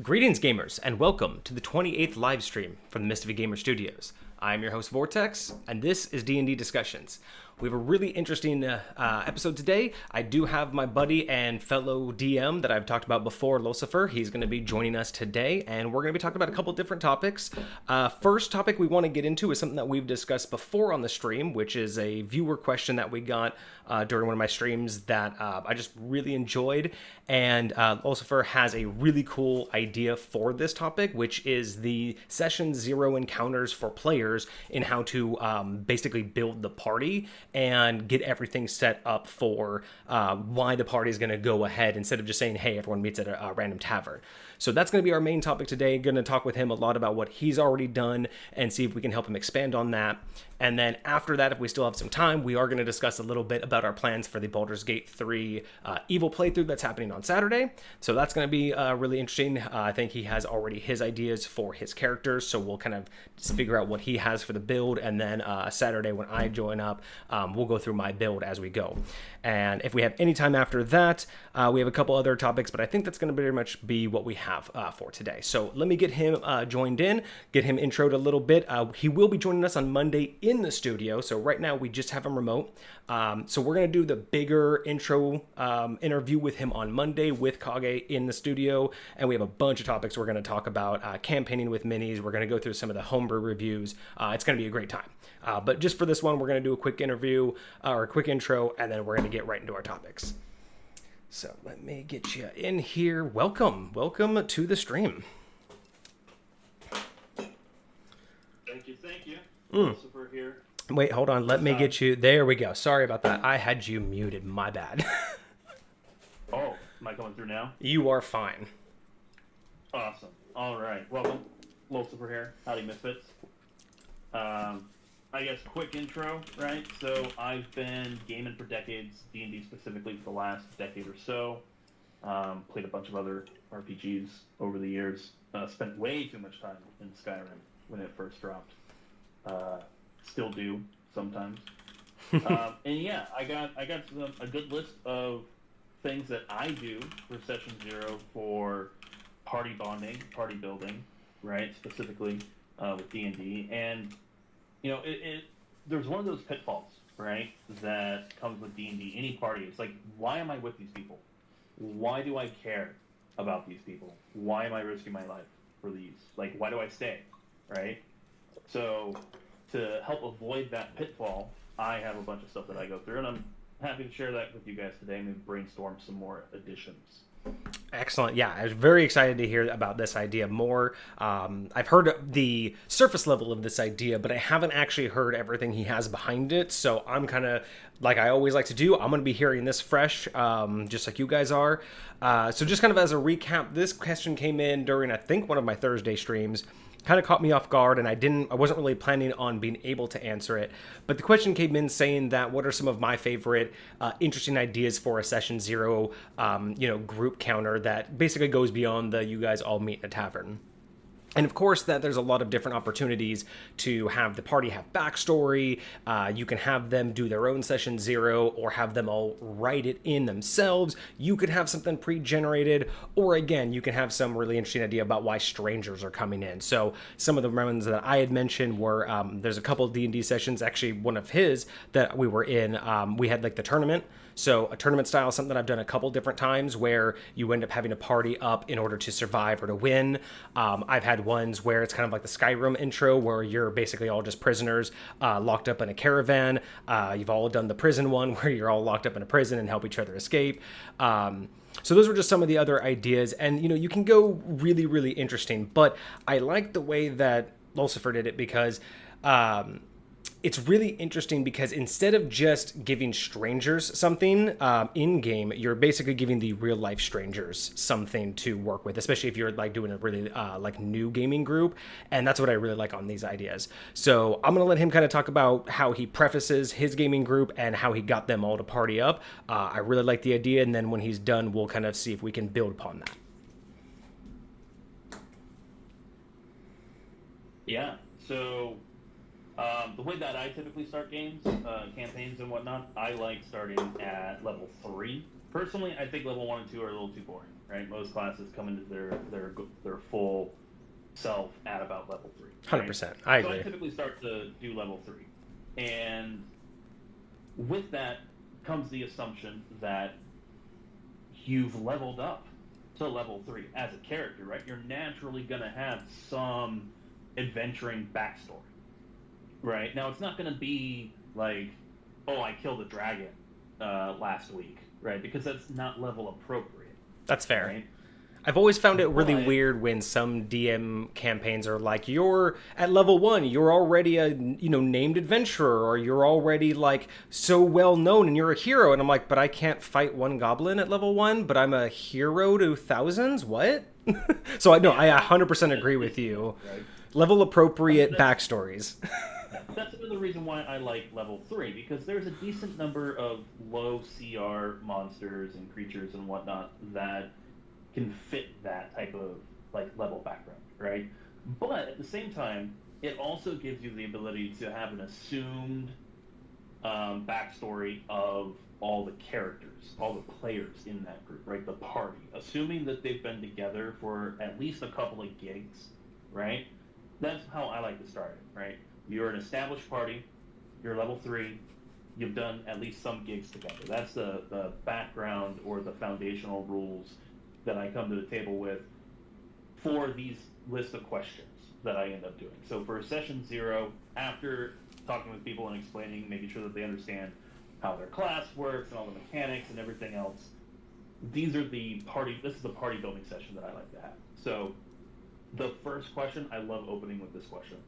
Greetings, gamers, and welcome to the 28th live stream from the MisfitGamersStudios. I'm your host, Vortex, and this is D&D Discussions. We have a really interesting episode today. I do have my buddy and fellow DM that I've talked about before, Lolcypher. He's going to be joining us today, and we're going to be talking about a couple different topics. First topic we want to get into is something that we've discussed before on the stream, which is a viewer question that we got during one of my streams that I just really enjoyed. And Lolcypher has a really cool idea for this topic, which is the Session 0 encounters for players in how to basically build the party and get everything set up for why the party is going to go ahead instead of just saying, hey, everyone meets at a random tavern. So that's going to be our main topic today. Going to talk with him a lot about what he's already done and see if we can help him expand on that. And then after that, if we still have some time, we are going to discuss a little bit about our plans for the Baldur's Gate 3 Evil playthrough that's happening on Saturday. So that's going to be really interesting. I think he has already his ideas for his characters, so we'll kind of just figure out what he has for the build. And then Saturday when I join up, we'll go through my build as we go. And if we have any time after that, we have a couple other topics, but I think that's going to pretty much be what we have for today. So let me get him joined in, get him introed a little bit. He will be joining us on Monday in the studio. So right now we just have him remote. So we're going to do the bigger intro interview with him on Monday with Kage in the studio. And we have a bunch of topics we're going to talk about. Campaigning with minis. We're going to go through some of the homebrew reviews. It's going to be a great time. But just for this one, we're going to do a quick interview or a quick intro, and then we're going to get right into our topics. So let me get you in here. Welcome to the stream. Thank you. Lolcypher here. Wait, hold on. Let me get you. There we go. Sorry about that. I had you muted. My bad. Oh, am I coming through now? You are fine. Awesome. All right. Welcome. Lolcypher here. Howdy, Misfits. I guess quick intro, right? So I've been gaming for decades, D&D specifically for the last decade or so. Played a bunch of other RPGs over the years. Spent way too much time in Skyrim when it first dropped. Still do sometimes. And yeah, I got a good list of things that I do for Session 0 for party bonding, party building, right? Specifically with D&D. And you know, there's one of those pitfalls, right, that comes with D&D. Any party, it's like, why am I with these people? Why do I care about these people? Why am I risking my life for these? Like, why do I stay, right? So to help avoid that pitfall, I have a bunch of stuff that I go through, and I'm happy to share that with you guys today and brainstorm some more additions. Excellent. Yeah, I was very excited to hear about this idea more. I've heard the surface level of this idea, but I haven't actually heard everything he has behind it. So I'm kind of, like I always like to do, I'm going to be hearing this fresh, just like you guys are. So just kind of as a recap, this question came in during, I think, one of my Thursday streams. Kind of caught me off guard, and I wasn't really planning on being able to answer it. But the question came in saying that what are some of my favorite interesting ideas for a Session 0, group counter that basically goes beyond the you guys all meet in a tavern. And of course, that there's a lot of different opportunities to have the party have backstory. You can have them do their own Session 0 or have them all write it in themselves. You could have something pre-generated, or again, you can have some really interesting idea about why strangers are coming in. So some of the ones that I had mentioned were, there's a couple of D&D sessions, actually one of his that we were in, we had like the tournament. So a tournament style is something that I've done a couple different times where you end up having a party up in order to survive or to win. I've had ones where it's kind of like the Skyrim intro where you're basically all just prisoners locked up in a caravan. You've all done the prison one where you're all locked up in a prison and help each other escape. So those were just some of the other ideas. And, you know, you can go really, really interesting. But I like the way that Lolcypher did it because it's really interesting because instead of just giving strangers something in-game, you're basically giving the real-life strangers something to work with, especially if you're like doing a really like new gaming group. And that's what I really like on these ideas. So I'm going to let him kind of talk about how he prefaces his gaming group and how he got them all to party up. I really like the idea. And then when he's done, we'll kind of see if we can build upon that. Yeah, so the way that I typically start games, campaigns and whatnot, I like starting at level 3. Personally, I think level 1 and 2 are a little too boring. right? Most classes come into their full self at about level 3. Right? 100%. I So I agree. typically start to do level 3, and with that comes the assumption that you've leveled up to level 3 as a character, right? You're naturally going to have some adventuring backstory, right? Now, it's not going to be like, oh, I killed a dragon last week, right? Because that's not level appropriate, That's fair. right? I've always found it really But weird when some DM campaigns are like, you're at level 1, you're already a named adventurer, or you're already like so well known and you're a hero, and I'm like, but I can't fight one goblin at level 1, but I'm a hero to thousands. What? So I know yeah, I 100% agree with you. right? Level appropriate That's backstories. that's another reason why I like level 3, because there's a decent number of low CR monsters and creatures and whatnot that can fit that type of like level background, right? But at the same time, it also gives you the ability to have an assumed backstory of all the characters, all the players in that group, right? The party, assuming that they've been together for at least a couple of gigs, right? That's how I like to start it, right? You're an established party, you're level 3, you've done at least some gigs together. That's the background or the foundational rules that I come to the table with for these list of questions that I end up doing. So for session 0, after talking with people and explaining, making sure that they understand how their class works and all the mechanics and everything else, this is the party building session that I like to have. So the first question, I love opening with this question.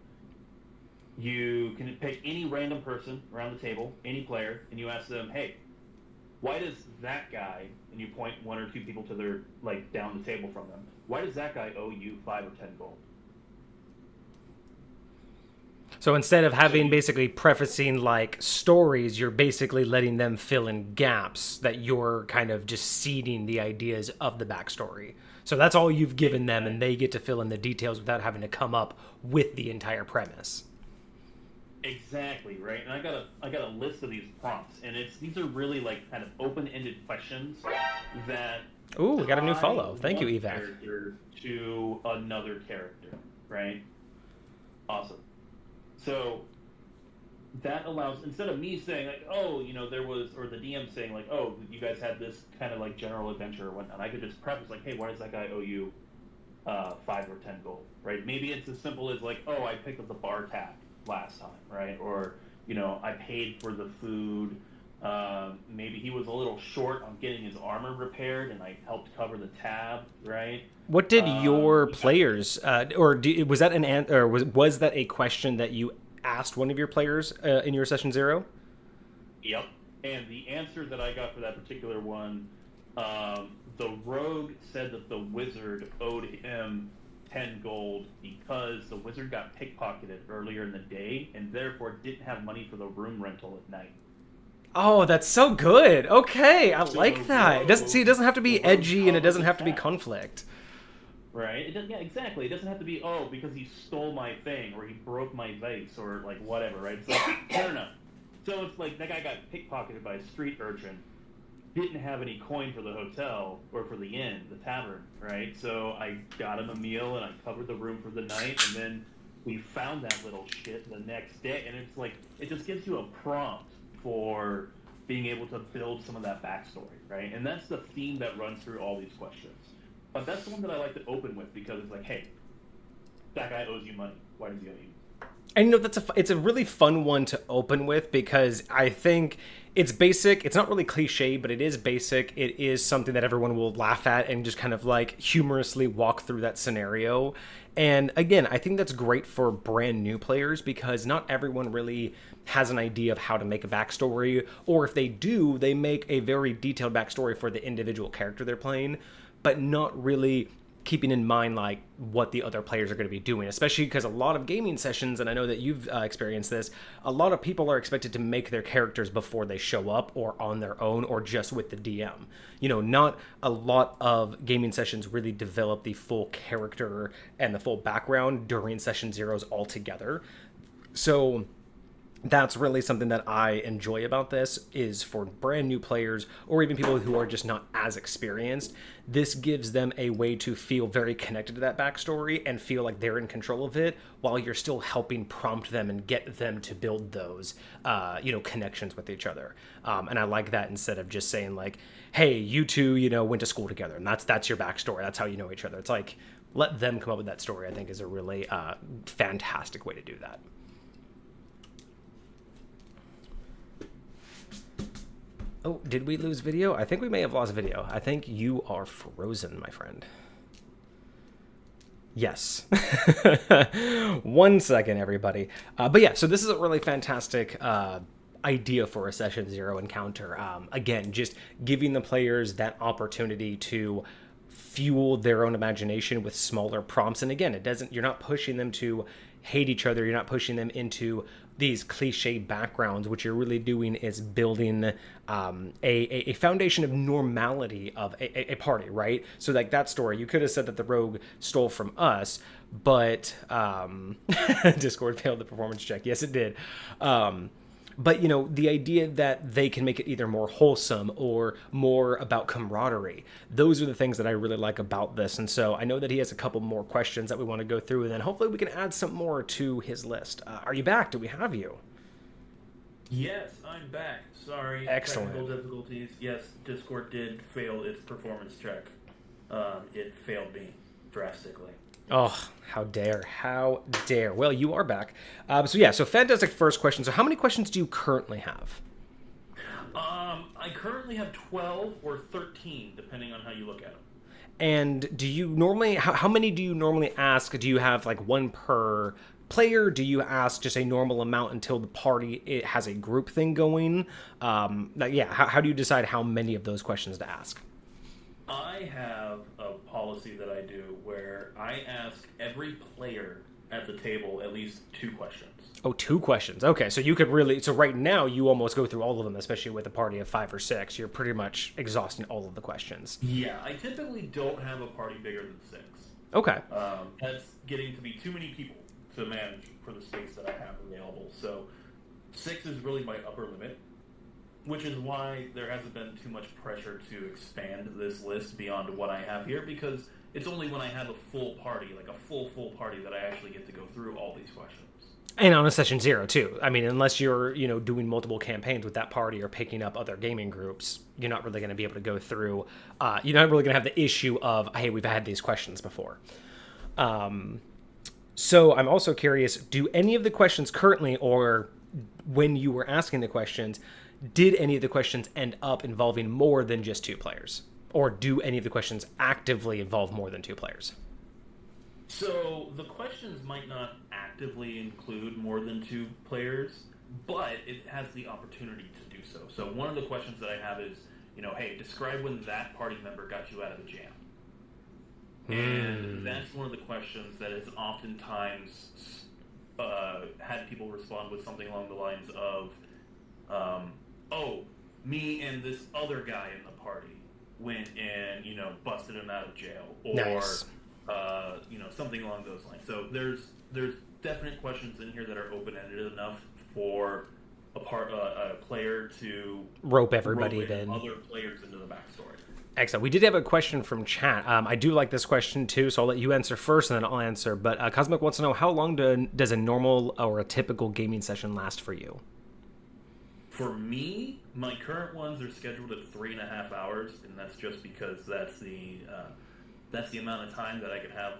You can pick any random person around the table, any player, and you ask them, hey, why does that guy, and you point 1 or 2 people to their, like, down the table from them, why does that guy owe you 5 or 10 gold? So instead of having basically prefacing like stories, you're basically letting them fill in gaps that you're kind of just seeding the ideas of the backstory. So that's all you've given them, and they get to fill in the details without having to come up with the entire premise. Exactly, right? And I got a list of these prompts, and these are really like kind of open-ended questions that Ooh, we got a new tie follow. Thank you, one Evac. character to another character, right? Awesome. So that allows, instead of me saying like, oh, there was, or the DM saying like, oh, you guys had this kind of like general adventure or whatnot, I could just preface like, hey, why does that guy owe you 5 or 10 gold, right? Maybe it's as simple as like, oh, I picked up the bar tab last time, right? Or I paid for the food. Maybe he was a little short on getting his armor repaired, and I helped cover the tab, right? What did your players, was that was that a question that you asked one of your players in your session 0? Yep. And the answer that I got for that particular one, the rogue said that the wizard owed him 10 gold because the wizard got pickpocketed earlier in the day and therefore didn't have money for the room rental at night. Oh, that's so good. Okay, I So like that. It doesn't have to be edgy, and it doesn't have to be conflict. Right? Yeah, exactly. It doesn't have to be, oh, because he stole my thing, or he broke my vase, or, like, whatever, right? It's like, fair enough. So it's like, that guy got pickpocketed by a street urchin, didn't have any coin for the hotel, or for the inn, the tavern, right? So I got him a meal, and I covered the room for the night, and then we found that little shit the next day, and it's like, it just gives you a prompt for being able to build some of that backstory, right? And that's the theme that runs through all these questions. But that's the one that I like to open with because it's like, hey, that guy owes you money. Why does he owe you? And it's a really fun one to open with because I think it's basic. It's not really cliche, but it is basic. It is something that everyone will laugh at and just kind of like humorously walk through that scenario. And again, I think that's great for brand new players because not everyone really has an idea of how to make a backstory, or if they do, they make a very detailed backstory for the individual character they're playing, but not really keeping in mind like what the other players are going to be doing, especially because a lot of gaming sessions, and I know that you've experienced this, a lot of people are expected to make their characters before they show up or on their own or just with the DM. Not a lot of gaming sessions really develop the full character and the full background during session 0s altogether. So that's really something that I enjoy about this is for brand new players or even people who are just not as experienced. This gives them a way to feel very connected to that backstory and feel like they're in control of it while you're still helping prompt them and get them to build those, connections with each other. And I like that instead of just saying like, hey, you two, went to school together and that's your backstory. That's how you know each other. It's like, let them come up with that story, I think is a really fantastic way to do that. Oh, did we lose video? I think we may have lost video. I think you are frozen, my friend. Yes. 1 second, everybody. But yeah, so this is a really fantastic idea for a Session Zero encounter. Again, just giving the players that opportunity to fuel their own imagination with smaller prompts. And again, you're not pushing them to hate each other. You're not pushing them into these cliche backgrounds. What you're really doing is building a foundation of normality of a party, right? So like that story, you could have said that the rogue stole from us, but Discord failed the performance check. Yes, it did. But, the idea that they can make it either more wholesome or more about camaraderie, those are the things that I really like about this. And so I know that he has a couple more questions that we want to go through, and then hopefully we can add some more to his list. Are you back? Do we have you? Yes, I'm back. Sorry. Excellent. Technical difficulties. Yes, Discord did fail its performance check. It failed me drastically. Oh, how dare. How dare. Well, you are back. So fantastic first question. So how many questions do you currently have? I currently have 12 or 13, depending on how you look at them. And do you normally, how many do you normally ask? Do you have like one per player? Do you ask just a normal amount until the party has a group thing going? How do you decide how many of those questions to ask? I have a policy that I do where I ask every player at the table at least 2 questions. Oh, 2 questions. Okay, so you could really... So right now, you almost go through all of them, especially with a party of 5 or 6. You're pretty much exhausting all of the questions. Yeah, I typically don't have a party bigger than 6. Okay. That's getting to be too many people to manage for the space that I have available. So 6 is really my upper limit, which is why there hasn't been too much pressure to expand this list beyond what I have here, because it's only when I have a full party, like a full party, that I actually get to go through all these questions. And on a Session Zero, too. I mean, unless you're, doing multiple campaigns with that party or picking up other gaming groups, you're not really going to be able to go through... you're not really going to have the issue of, hey, we've had these questions before. So I'm also curious, do any of the questions currently, or when you were asking the questions... Did any of the questions end up involving more than just 2 players? Or do any of the questions actively involve more than 2 players? So the questions might not actively include more than 2 players, but it has the opportunity to do so. So one of the questions that I have is, hey, describe when that party member got you out of the jam. And that's one of the questions that has oftentimes had people respond with something along the lines of, me and this other guy in the party went and, busted him out of jail. Or, nice. Something along those lines. So there's definite questions in here that are open-ended enough for a player to rope everybody in. Other players into the backstory. Excellent. We did have a question from chat. I do like this question too, so I'll let you answer first and then I'll answer. But Cosmic wants to know, how long does a normal or a typical gaming session last for you? For me, my current ones are scheduled at 3.5 hours, and that's just because that's the amount of time that I could have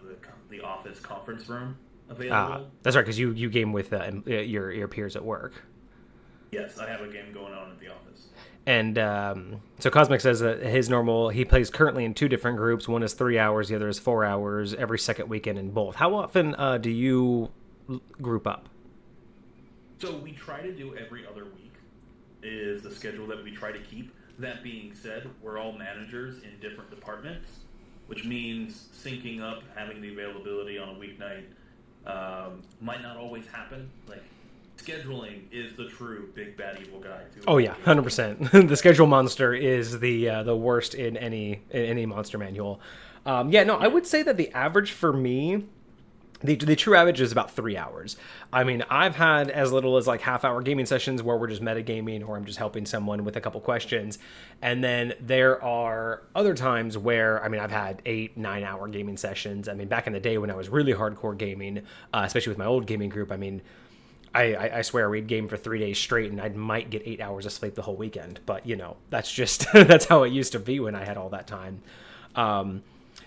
the office conference room available. That's right, because you game with your peers at work. Yes, I have a game going on at the office. And so Cosmic says that he plays currently in 2 different groups. One is 3 hours, the other is 4 hours, every second weekend in both. How often do you group up? So we try to do every other week, is the schedule that we try to keep. That being said, we're all managers in different departments, which means syncing up, having the availability on a weeknight might not always happen. Like, scheduling is the true big bad evil guy. Oh yeah, 100%. The schedule monster is the worst in any monster manual. I would say that the average for me The true average is about 3 hours. I mean, I've had as little as like half-hour gaming sessions where we're just metagaming or I'm just helping someone with a couple questions. And then there are other times where, I mean, I've had 8-9 hour gaming sessions. I mean, back in the day when I was really hardcore gaming, especially with my old gaming group, I mean, I swear we'd game for 3 days straight and I might get 8 hours of sleep the whole weekend. But, you know, that's just, that's how it used to be when I had all that time.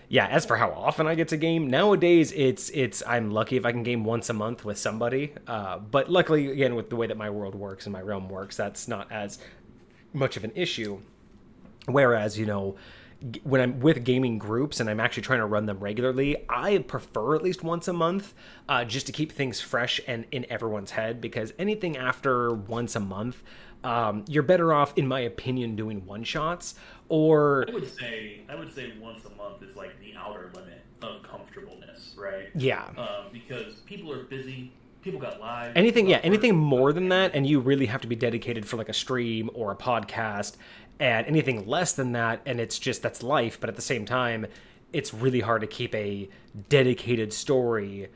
Yeah, as for how often I get to game, nowadays it's I'm lucky if I can game once a month with somebody. But luckily, again, with the way that my world works and my realm works, that's not as much of an issue. Whereas, you know, when I'm with gaming groups and I'm actually trying to run them regularly, I prefer at least once a month, just to keep things fresh and in everyone's head, because anything after once a month, you're better off, in my opinion, doing one-shots. Or I would say once a month is like the outer limit of comfortableness, right? Yeah. Because people are busy. People got lives. Anything more than that, and you really have to be dedicated for like a stream or a podcast, and anything less than that, and it's just, that's life. But at the same time, it's really hard to keep a dedicated story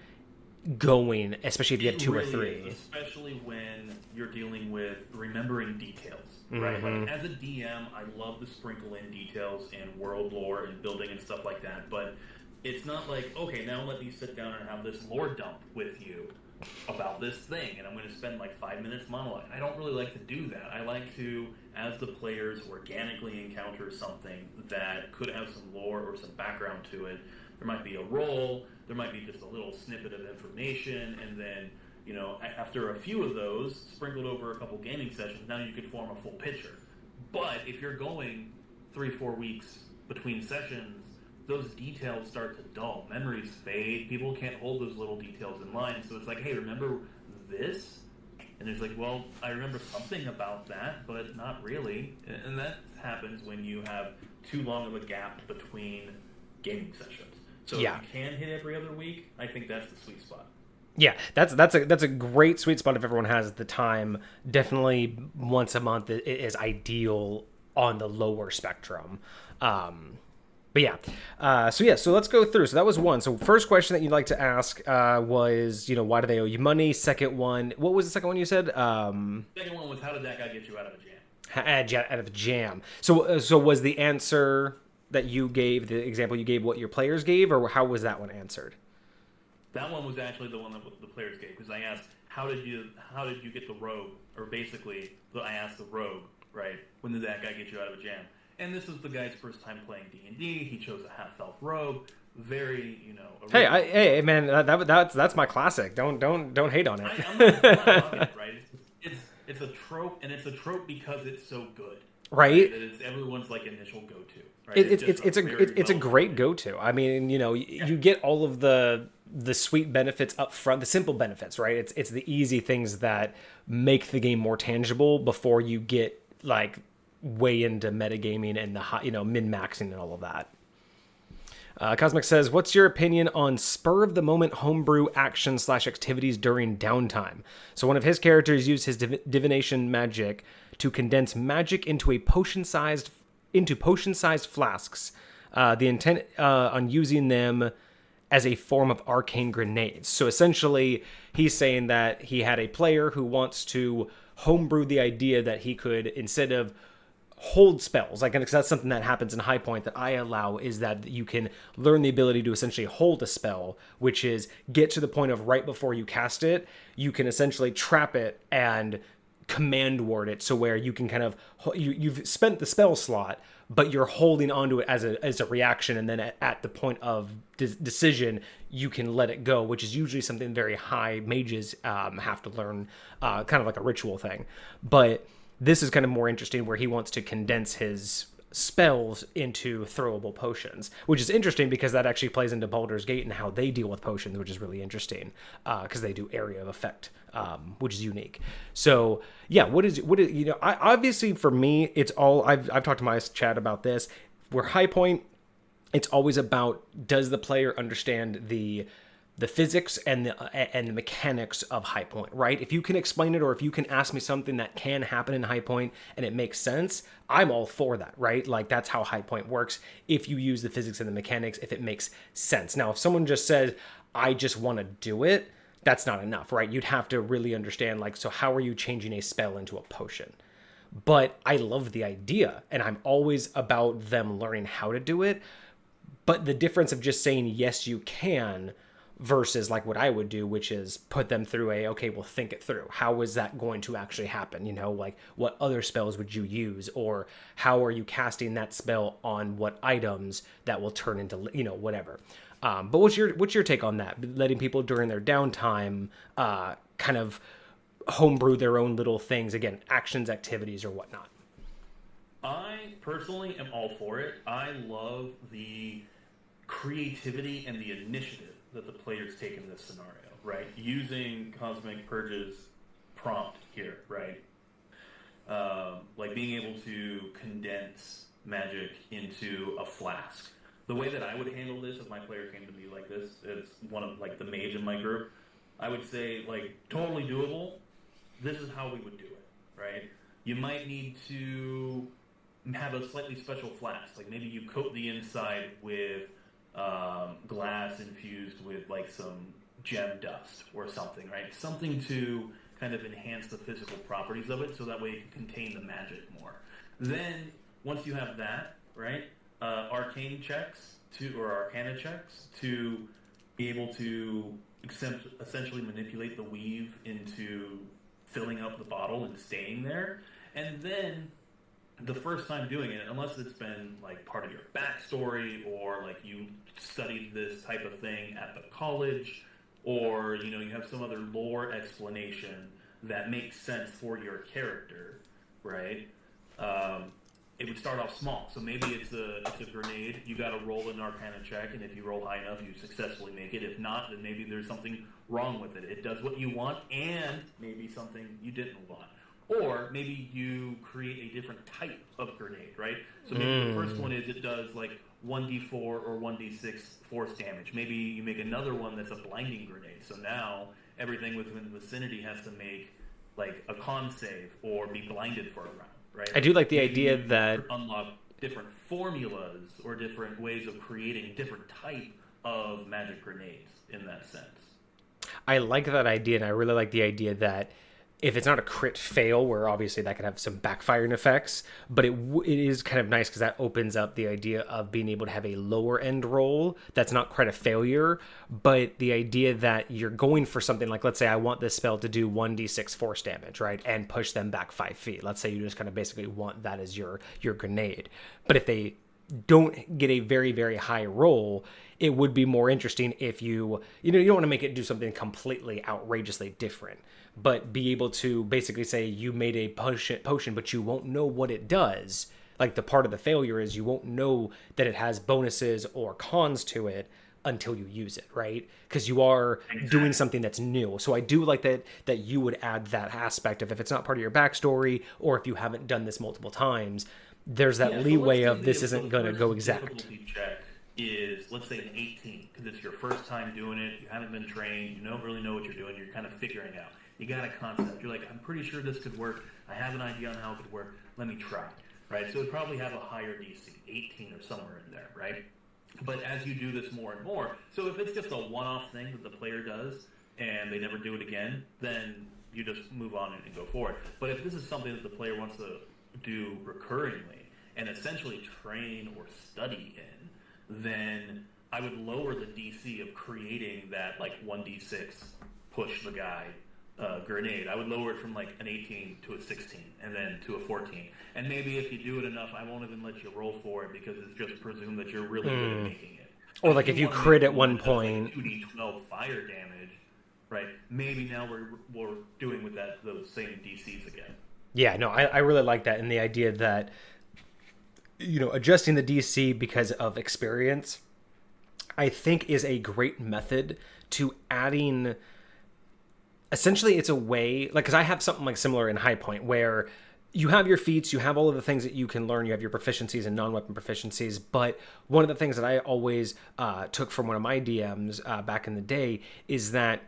going, especially if you have two or three. Especially when you're dealing with remembering details, right? Like, as a DM, I love to sprinkle in details and world lore and building and stuff like that, but it's not like, okay, now let me sit down and have this lore dump with you about this thing, and I'm going to spend like 5 minutes monologuing. I don't really like to do that. I like to, as the players organically encounter something that could have some lore or some background to it. There might be a role, there might be just a little snippet of information, and then, you know, after a few of those, sprinkled over a couple gaming sessions, now you could form a full picture. But if you're going 3-4 weeks between sessions, those details start to dull. Memories fade. People can't hold those little details in mind. So it's like, hey, remember this? And it's like, well, I remember something about that, but not really. And that happens when you have too long of a gap between gaming sessions. So yeah. If you can hit every other week, I think that's the sweet spot. Yeah, that's a great sweet spot if everyone has the time. Definitely once a month is ideal on the lower spectrum. But yeah, so let's go through. So that was one. So first question that you'd like to ask was, you know, why do they owe you money? Second one, what was the second one you said? Second one was, how did that guy get you out of a jam? Out of a jam. So was the answer that you gave, the example you gave, what your players gave, or how was that one answered? That one was actually the one that the players gave, because I asked, how did you get the rogue? Or basically, I asked the rogue, right? When did that guy get you out of a jam? And this was the guy's first time playing D&D. He chose a half-elf rogue. Very, you know. Hey, man, that's my classic. Don't hate on it. I'm not talking it, right? It's a trope, and it's a trope because it's so good, right? That it's everyone's like initial go-to. Right? It's a great go-to. I mean, you know, you get all of the sweet benefits up front, the simple benefits, right? It's the easy things that make the game more tangible before you get like way into metagaming and the high, you know, min-maxing and all of that. Cosmic says, what's your opinion on spur-of-the-moment homebrew action/activities during downtime? So one of his characters used his divination magic to condense magic into potion-sized flasks. The intent on using them as a form of arcane grenades. So essentially, he's saying that he had a player who wants to homebrew the idea that he could, instead of hold spells, like, because that's something that happens in High Point that I allow, is that you can learn the ability to essentially hold a spell, which is get to the point of right before you cast it, you can essentially trap it and command word it, so where you can kind of, you've spent the spell slot, but you're holding onto it as a reaction, and then at the point of decision, you can let it go, which is usually something very high mages have to learn, kind of like a ritual thing. But this is kind of more interesting, where he wants to condense his spells into throwable potions, which is interesting because that actually plays into Baldur's Gate and how they deal with potions, which is really interesting because they do area of effect, which is unique. So yeah, what is you know, I obviously for me, it's all I've talked to my chat about this. Where High Point, it's always about, does the player understand the the physics and the mechanics of High Point, right? If you can explain it, or if you can ask me something that can happen in High Point and it makes sense, I'm all for that, right? Like, that's how High Point works. If you use the physics and the mechanics, if it makes sense. Now, if someone just says, I just want to do it, that's not enough, right? You'd have to really understand, like, so how are you changing a spell into a potion? But I love the idea, and I'm always about them learning how to do it. But the difference of just saying, yes, you can, versus like what I would do, which is put them through okay, we'll think it through. How is that going to actually happen? You know, like, what other spells would you use? Or how are you casting that spell on what items that will turn into, you know, whatever. But what's your take on that? Letting people during their downtime kind of homebrew their own little things, again, actions, activities, or whatnot. I personally am all for it. I love the creativity and the initiative that the players take in this scenario, right? Using Cosmic Purge's prompt here, right? Like being able to condense magic into a flask. The way that I would handle this if my player came to me like this, as one of like the mage in my group, I would say, like, totally doable. This is how we would do it, right? You might need to have a slightly special flask. Like, maybe you coat the inside with glass infused with like some gem dust or something, right? Something to kind of enhance the physical properties of it, so that way it can contain the magic more. Then once you have that, right, arcane checks or arcana checks to be able to essentially manipulate the weave into filling up the bottle and staying there. And then the first time doing it, unless it's been like part of your backstory, or like you studied this type of thing at the college, or, you know, you have some other lore explanation that makes sense for your character, right? It would start off small. So maybe it's a grenade. You got to roll an Arcana check, and if you roll high enough, you successfully make it. If not, then maybe there's something wrong with it. It does what you want, and maybe something you didn't want. Or maybe you create a different type of grenade, right? So maybe the first one is it does like 1d4 or 1d6 force damage. Maybe you make another one that's a blinding grenade. So now everything within the vicinity has to make like a con save or be blinded for a round, right? I do like the maybe idea that unlock different formulas or different ways of creating different type of magic grenades in that sense. I like that idea, and I really like the idea that if it's not a crit fail, where obviously that could have some backfiring effects, but it is kind of nice because that opens up the idea of being able to have a lower end roll that's not quite a failure, but the idea that you're going for something like, let's say I want this spell to do 1d6 force damage, right, and push them back 5 feet. Let's say you just kind of basically want that as your grenade. But if they don't get a very, very high roll, it would be more interesting if you don't want to make it do something completely outrageously different, but be able to basically say you made a potion, but you won't know what it does. Like, the part of the failure is you won't know that it has bonuses or cons to it until you use it, right? Because you are doing something that's new. So I do like that you would add that aspect of, if it's not part of your backstory, or if you haven't done this multiple times, there's that leeway of this isn't going to go exact. Check is, let's say, an 18, because it's your first time doing it, you haven't been trained, you don't really know what you're doing, you're kind of figuring out. You got a concept, you're like, I'm pretty sure this could work, I have an idea on how it could work, let me try, right? So it would probably have a higher DC, 18 or somewhere in there, right? But as you do this more and more, so if it's just a one-off thing that the player does, and they never do it again, then you just move on and go forward. But if this is something that the player wants to do recurringly, and essentially train or study in, then I would lower the DC of creating that like 1d6 push the guy grenade. I would lower it from like an 18 to a 16 and then to a 14. And maybe if you do it enough, I won't even let you roll for it, because it's just presumed that you're really good at making it. Or like if you crit at one point, like 2d12 fire damage, right? Maybe now we're doing with those same DCs again. Yeah, no, I really like that, and the idea that, adjusting the DC because of experience, I think, is a great method to adding. Essentially, it's a way, like, because I have something like similar in High Point, where you have your feats, you have all of the things that you can learn, you have your proficiencies and non-weapon proficiencies, but one of the things that I always took from one of my DMs back in the day is that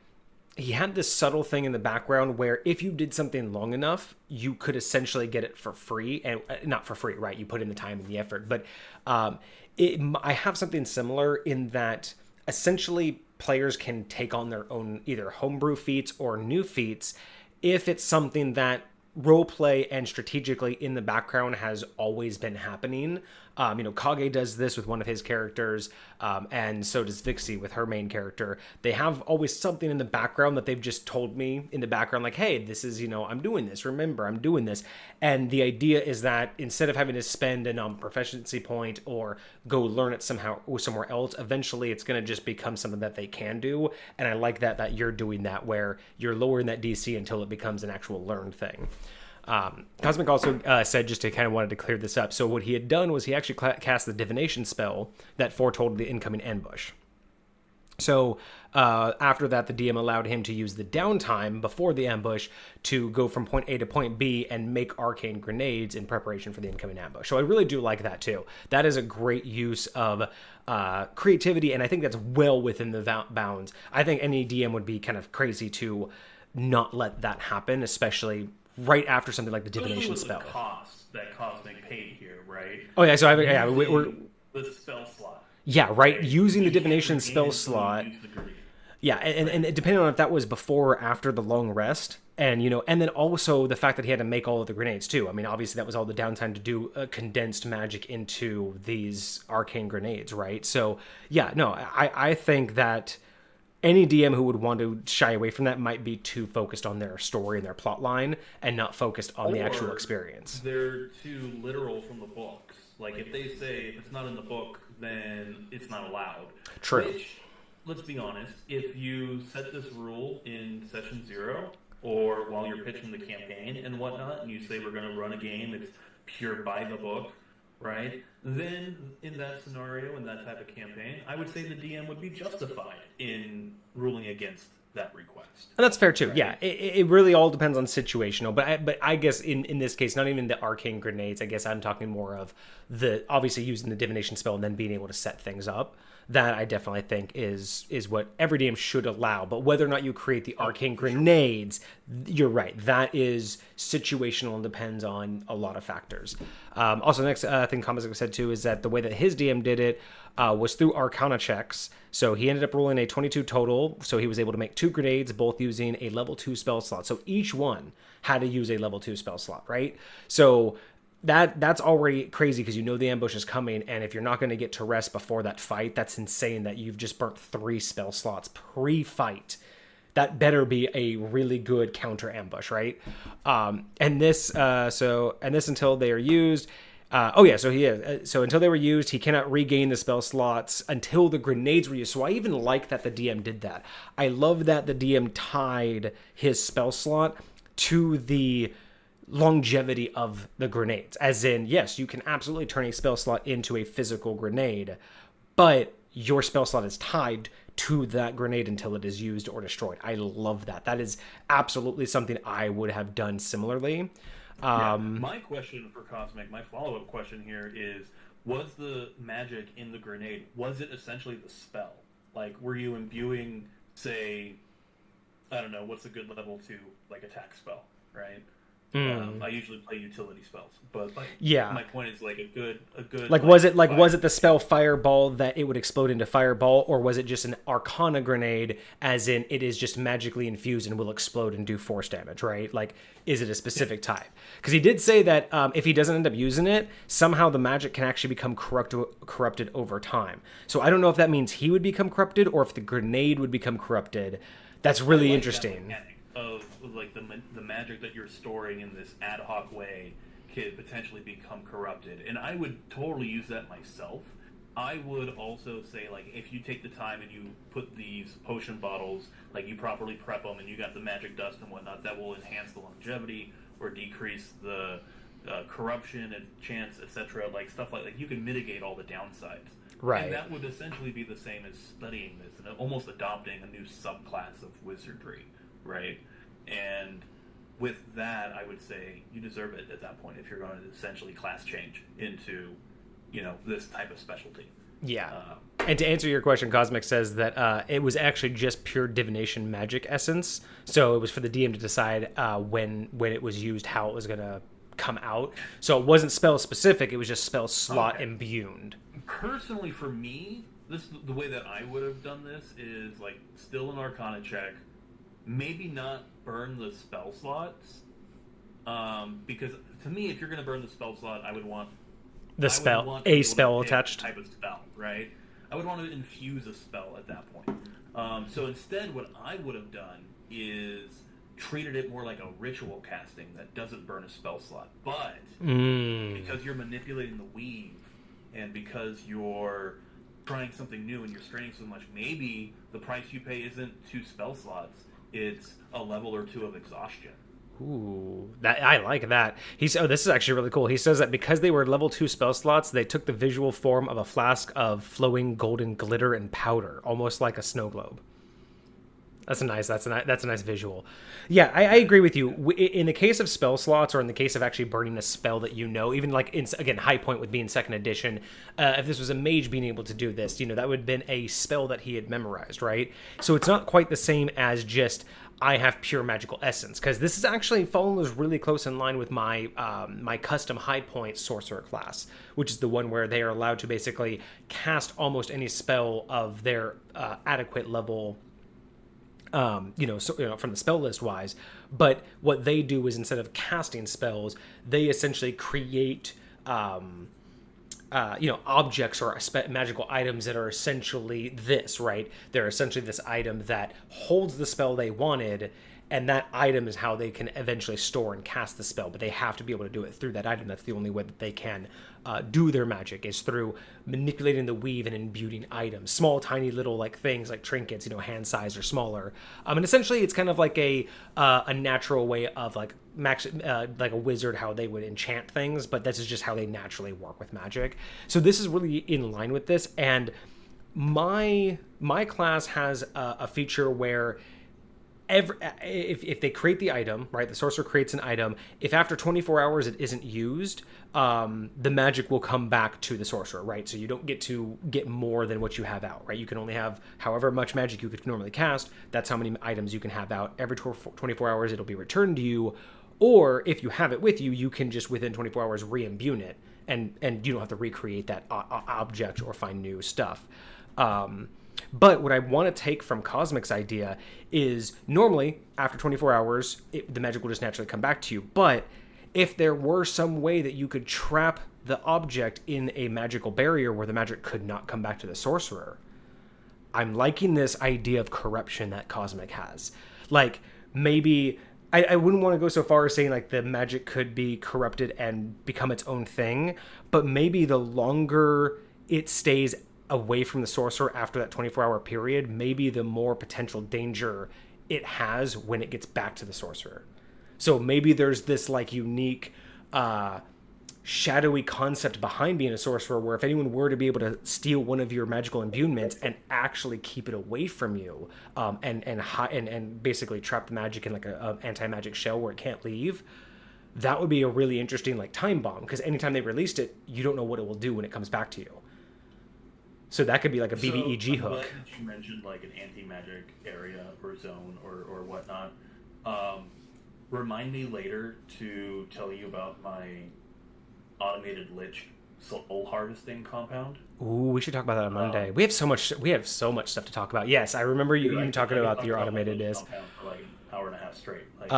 he had this subtle thing in the background where if you did something long enough, you could essentially get it for free, and not for free, right? You put in the time and the effort, but I have something similar in that essentially players can take on their own either homebrew feats or new feats if it's something that roleplay and strategically in the background has always been happening. Kage does this with one of his characters, and so does Vixie with her main character. They have always something in the background that they've just told me in the background, like, hey, this is, I'm doing this. Remember, I'm doing this. And the idea is that instead of having to spend a proficiency point or go learn it somewhere else, eventually it's going to just become something that they can do. And I like that you're doing that, where you're lowering that DC until it becomes an actual learned thing. Cosmic also said, just to kind of wanted to clear this up, so what he had done was he actually cast the divination spell that foretold the incoming ambush. So after that, the DM allowed him to use the downtime before the ambush to go from point A to point B and make arcane grenades in preparation for the incoming ambush. So I really do like that too. That is a great use of creativity, and I think that's well within the bounds. I think any DM would be kind of crazy to not let that happen, especially right after something like the divination spell. The cost that Cosmic paid here, right? Oh yeah, so we're the spell slot. Yeah, right. Using the divination spell slot. Yeah, and depending on if that was before or after the long rest, and and then also the fact that he had to make all of the grenades too. I mean, obviously that was all the downtime to do condensed magic into these arcane grenades, right? So yeah, no, I think that any DM who would want to shy away from that might be too focused on their story and their plot line and not focused on the actual experience. They're too literal from the books. Like, if they say if it's not in the book, then it's not allowed. True. Which, let's be honest, if you set this rule in session 0 or while you're pitching the campaign and whatnot, and you say we're going to run a game, it's pure by the book, right? Then in that scenario, in that type of campaign, I would say the DM would be justified in ruling against that request. And that's fair too. Right? Yeah, it really all depends on situational. But I guess in this case, not even the arcane grenades. I guess I'm talking more of the obviously using the divination spell and then being able to set things up. That I definitely think is what every DM should allow. But whether or not you create the arcane grenades, you're right. That is situational and depends on a lot of factors. Also, the next thing Comic said too is that the way that his DM did it was through Arcana checks. So he ended up rolling a 22 total. So he was able to make 2 grenades, both using a level 2 spell slot. So each one had to use a level 2 spell slot, right? So that's already crazy because the ambush is coming, and if you're not going to get to rest before that fight, that's insane that you've just burnt 3 spell slots pre-fight. That better be a really good counter ambush, right? And this until they are used. So until they were used, he cannot regain the spell slots until the grenades were used. So I even like that the DM did that. I love that the DM tied his spell slot to the longevity of the grenades, as in, yes, you can absolutely turn a spell slot into a physical grenade, but your spell slot is tied to that grenade until it is used or destroyed. I love that. That is absolutely something I would have done similarly. My question for Cosmic, my follow-up question here is, was the magic in the grenade, was it essentially the spell? Like, were you imbuing, say, I don't know, what's a good level 2, like, attack spell, right? I usually play utility spells, but my point is like a good was it the spell Fireball that it would explode into Fireball, or was it just an Arcana grenade, as in it is just magically infused and will explode and do force damage, right? Like, is it a specific type? Because he did say that if he doesn't end up using it, somehow the magic can actually become corrupted over time. So I don't know if that means he would become corrupted or if the grenade would become corrupted. That's really interesting. Of like the magic that you're storing in this ad hoc way could potentially become corrupted, and I would totally use that myself. I would also say, like, if you take the time and you put these potion bottles, like, you properly prep them and you got the magic dust and whatnot, that will enhance the longevity or decrease the corruption and chance, etc. Like, stuff like that. You can mitigate all the downsides. Right. And that would essentially be the same as studying this and almost adopting a new subclass of wizardry. Right, and with that, I would say you deserve it at that point if you're going to essentially class change into, this type of specialty. Yeah. And to answer your question, Cosmic says that it was actually just pure divination magic essence. So it was for the DM to decide when it was used, how it was going to come out. So it wasn't spell specific. It was just spell slot imbued. Personally, for me, the way that I would have done this is like still an Arcana check, maybe not burn the spell slots, because to me, if you're going to burn the spell slot, I would want a spell attached type of spell, right? I would want to infuse a spell at that point. So instead, what I would have done is treated it more like a ritual casting that doesn't burn a spell slot, but because you're manipulating the weave and because you're trying something new and you're straining so much, maybe the price you pay isn't 2 spell slots, it's a level or 2 of exhaustion. Ooh, I like that. This is actually really cool. He says that because they were level 2 spell slots, they took the visual form of a flask of flowing golden glitter and powder, almost like a snow globe. That's a nice visual. Yeah, I agree with you. In the case of spell slots, or in the case of actually burning a spell that even like again, high point would be in 2nd edition. If this was a mage being able to do this, that would have been a spell that he had memorized, right? So it's not quite the same as just I have pure magical essence, because this is actually follows really close in line with my my custom high point sorcerer class, which is the one where they are allowed to basically cast almost any spell of their adequate level. From the spell list wise, but what they do is instead of casting spells, they essentially create, objects or magical items that are essentially this, right? They're essentially this item that holds the spell they wanted, and that item is how they can eventually store and cast the spell, but they have to be able to do it through that item. That's the only way that they can do their magic, is through manipulating the weave and imbuing items, small tiny little like things like trinkets, hand size or smaller, and essentially it's kind of like a natural way of like like a wizard, how they would enchant things, but this is just how they naturally work with magic. So this is really in line with this, and my class has a feature where if they create the item, right, the sorcerer creates an item, if after 24 hours it isn't used, the magic will come back to the sorcerer, right? So you don't get more than what you have out, right? You can only have however much magic you could normally cast. That's how many items you can have out. Every 24 hours it'll be returned to you, or if you have it with you, you can just within 24 hours re-imbue it, and you don't have to recreate that object or find new stuff. But what I want to take from Cosmic's idea is normally after 24 hours, the magic will just naturally come back to you. But if there were some way that you could trap the object in a magical barrier where the magic could not come back to the sorcerer, I'm liking this idea of corruption that Cosmic has. Like, maybe I wouldn't want to go so far as saying like the magic could be corrupted and become its own thing, but maybe the longer it stays away from the sorcerer after that 24-hour period, maybe the more potential danger it has when it gets back to the sorcerer. So maybe there's this like unique shadowy concept behind being a sorcerer, where if anyone were to be able to steal one of your magical imbuements and actually keep it away from you, and basically trap the magic in like a anti-magic shell where it can't leave, that would be a really interesting like time bomb, because anytime they released it, you don't know what it will do when it comes back to you. So that could be like a BBEG hook. Glad that you mentioned like an anti-magic area or zone or whatnot. Remind me later to tell you about my automated lich soul harvesting compound. Ooh, we should talk about that on Monday. We have so much stuff to talk about. Yes, I remember you talking about your automated is. For like an hour and a half straight. Like, it's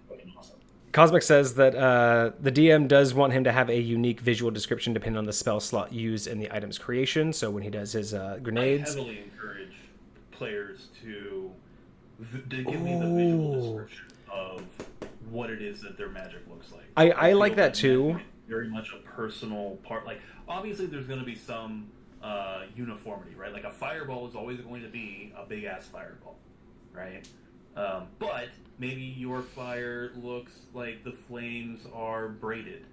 fucking awesome. Cosmic says that the DM does want him to have a unique visual description depending on the spell slot used in the item's creation. So when he does his grenades, I heavily encourage players to give me the visual description of what it is that their magic looks like. I like that too. Very much a personal part. Like, obviously, there's going to be some uniformity, right? Like a fireball is always going to be a big ass fireball, right? But maybe your fire looks like the flames are braided,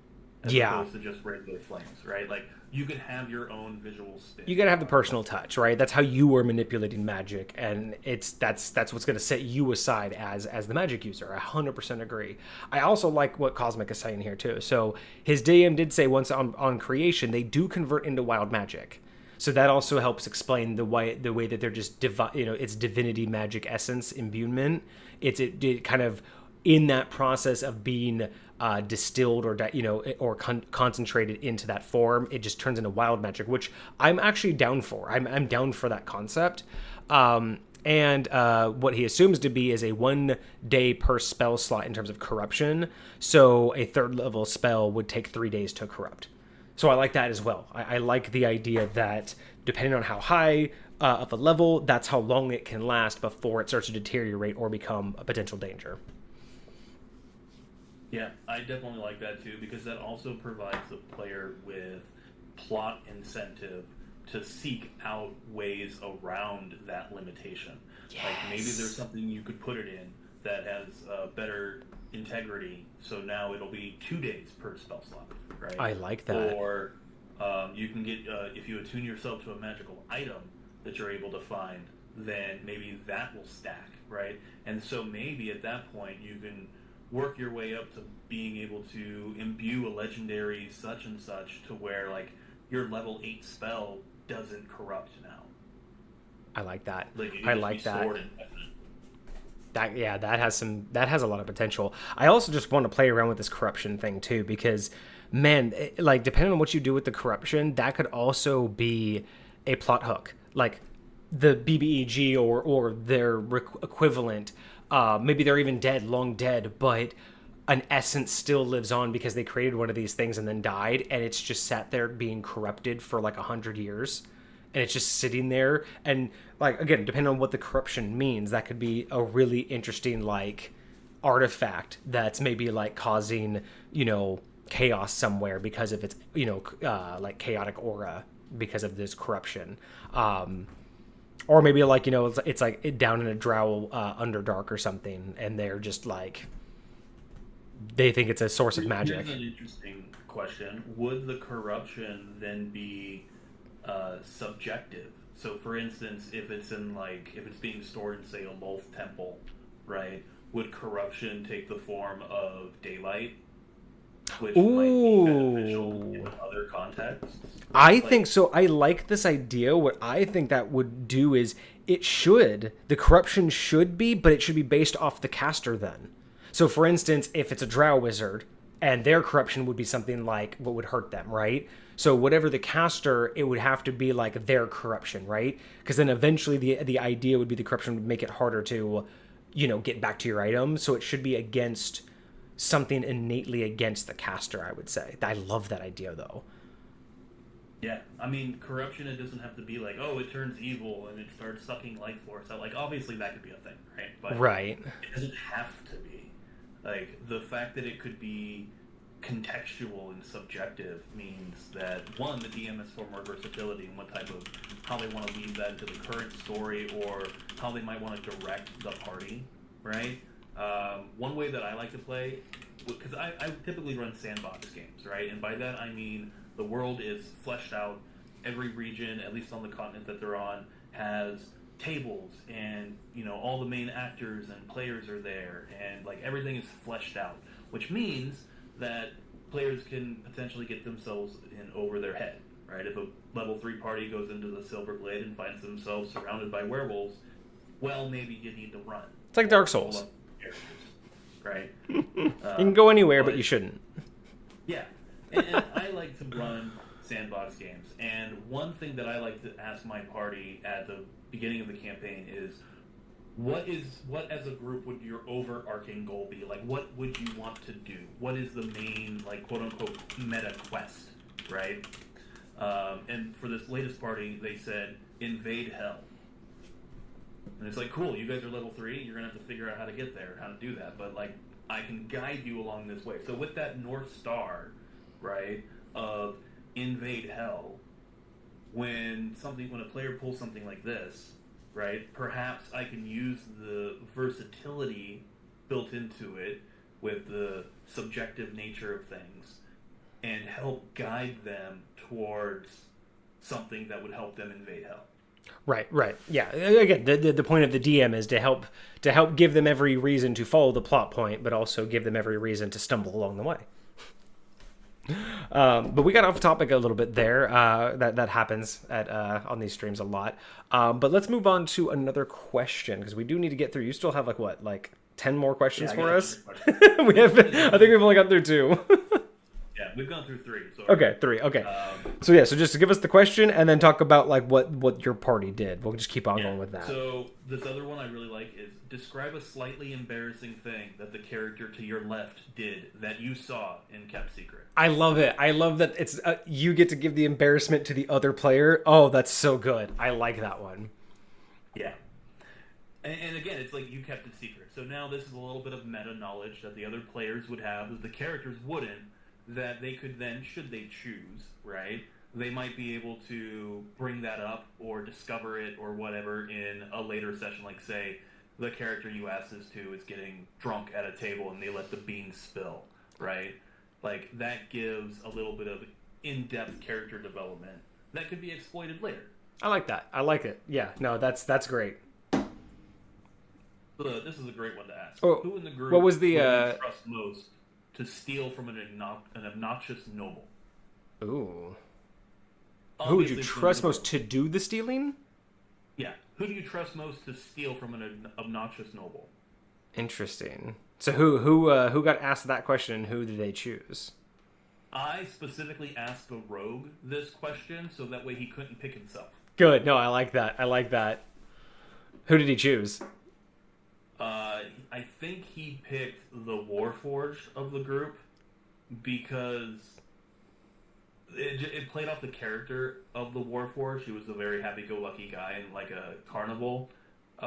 as Yeah. opposed to just regular flames, right? Like, you could have your own visual spin. You gotta have the personal touch, right? That's how you are manipulating magic, and that's what's gonna set you aside as the magic user. I 100% agree. I also like what Cosmic is saying here too. So his DM did say once on creation they do convert into wild magic, so that also helps explain the way that they're just it's divinity magic essence imbuement. It kind of in that process of being distilled or concentrated into that form, it just turns into wild magic, which I'm actually down for. I'm down for that concept. And what he assumes to be is a 1 day per spell slot in terms of corruption. So a third level spell would take 3 days to corrupt. So I like that as well. I like the idea that depending on how high of a level, that's how long it can last before it starts to deteriorate or become a potential danger. Yeah, I definitely like that too, because that also provides the player with plot incentive to seek out ways around that limitation. Yes. Like, maybe there's something you could put it in that has better integrity, so now it'll be 2 days per spell slot, right? I like that. Or you can get, if you attune yourself to a magical item that you're able to find, then maybe that will stack, right? And so maybe at that point you can work your way up to being able to imbue a legendary such and such to where, like, your level 8 spell doesn't corrupt now. I like that. Like, I like that. That has a lot of potential. I also just want to play around with this corruption thing too, because man, like, depending on what you do with the corruption, that could also be a plot hook. Like the BBEG or their equivalent, maybe they're even long dead, but an essence still lives on because they created one of these things and then died, and it's just sat there being corrupted for like 100 years. And it's just sitting there, and like, again, depending on what the corruption means, that could be a really interesting like artifact that's maybe like causing chaos somewhere because of its like chaotic aura because of this corruption, or maybe like it's like down in a drow underdark or something, and they're just like they think it's a source of magic. Here's an interesting question: would the corruption then be subjective? So, for instance, if it's being stored in, say, a Lolth temple, right? Would corruption take the form of daylight, which might be beneficial in other contexts? I think so. I like this idea. What I think that would do is the corruption should be, but it should be based off the caster then. So, for instance, if it's a drow wizard, and their corruption would be something like what would hurt them, right? So whatever the caster, it would have to be like their corruption, right? Because then eventually the idea would be the corruption would make it harder to, get back to your item. So it should be against something innately against the caster, I would say. I love that idea, though. Yeah, I mean, corruption, it doesn't have to be like, oh, it turns evil and it starts sucking life force out. Like, obviously that could be a thing, right? But right. It doesn't have to be. Like, the fact that it could be contextual and subjective means that, one, the DM has far more versatility in how they want to weave that into the current story, or how they might want to direct the party, right? One way that I like to play, because I typically run sandbox games, right? And by that I mean the world is fleshed out. Every region, at least on the continent that they're on, has tables, and all the main actors and players are there, and like everything is fleshed out, which means that players can potentially get themselves in over their head, right? If a level 3 party goes into the Silver Glade and finds themselves surrounded by werewolves, well, maybe you need to run. It's like Dark Souls, right? You can go anywhere, but you shouldn't. Yeah, and I like to run sandbox games, and one thing that I like to ask my party at the beginning of the campaign is, what as a group would your overarching goal be? Like, what would you want to do? What is the main, like, quote unquote meta quest, right? And for this latest party, they said invade hell, and it's like, cool, you guys are level 3, you're gonna have to figure out how to get there, how to do that, but like, I can guide you along this way. So with that North Star, right, of invade hell, when a player pulls something like this, right, perhaps I can use the versatility built into it with the subjective nature of things and help guide them towards something that would help them invade hell. Right. Yeah. Again, the point of the DM is to help give them every reason to follow the plot point, but also give them every reason to stumble along the way. But we got off topic a little bit there. That happens at on these streams a lot. But let's move on to another question because we do need to get through. You still have like 10 more questions for us? We have. I think we've only got through 2. Yeah, we've gone through 3. So Okay, 3. Okay. So just to give us the question and then talk about like what your party did. We'll just keep on going with that. So this other one I really like is describe a slightly embarrassing thing that the character to your left did that you saw and kept secret. I love it. I love that it's you get to give the embarrassment to the other player. Oh, that's so good. I like that one. Yeah. And again, it's like you kept it secret. So now this is a little bit of meta knowledge that the other players would have that the characters wouldn't, that they could then, should they choose, right, they might be able to bring that up or discover it or whatever in a later session. Like, say, the character you asked this to is getting drunk at a table and they let the beans spill, right? Like, that gives a little bit of in-depth character development that could be exploited later. I like that. I like it. Yeah, no, that's great. This is a great one to ask. Oh, who in the group what was the would you trust most to steal from an obnoxious noble? Ooh. Obviously, who would you trust most to do the stealing? Yeah. Who do you trust most to steal from an obnoxious noble? Interesting. So who got asked that question and who did they choose? I specifically asked the rogue this question so that way he couldn't pick himself. Good. No, I like that. I like that. Who did he choose? I think he picked the Warforged of the group because it played off the character of the Warforged. He was a very happy-go-lucky guy in like a carnival. He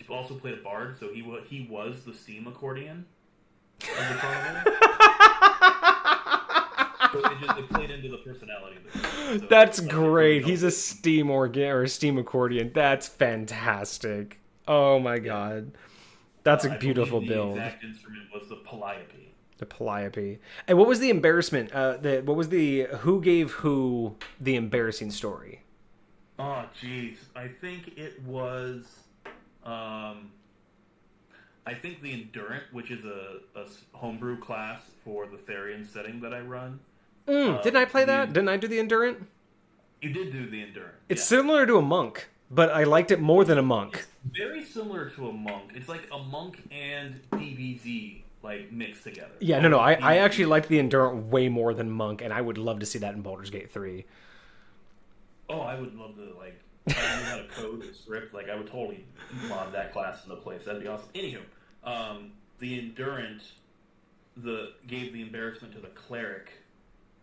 also played a bard, so he was the steam accordion of the carnival. So it played into the personality of the group. So that's great. He's a steam organ or a steam accordion. That's fantastic. Oh my god. That's a beautiful build. The exact instrument was the Calliope. The Calliope. And what was the embarrassment? Who gave who the embarrassing story? Oh, jeez. I think it was... I think the Endurant, which is a homebrew class for the Therian setting that I run. Didn't I play that? Didn't I do the Endurant? You did do the Endurant. It's similar to a monk, but I liked it more than a monk. It's very similar to a monk. It's like a monk and DBZ like mixed together. Yeah, no. I actually liked the Endurant way more than monk, and I would love to see that in Baldur's Gate 3. Oh, I would love to, like, if I knew how to code a script, like, I would totally mod that class into place. That'd be awesome. Anywho, the Endurant gave the embarrassment to the cleric,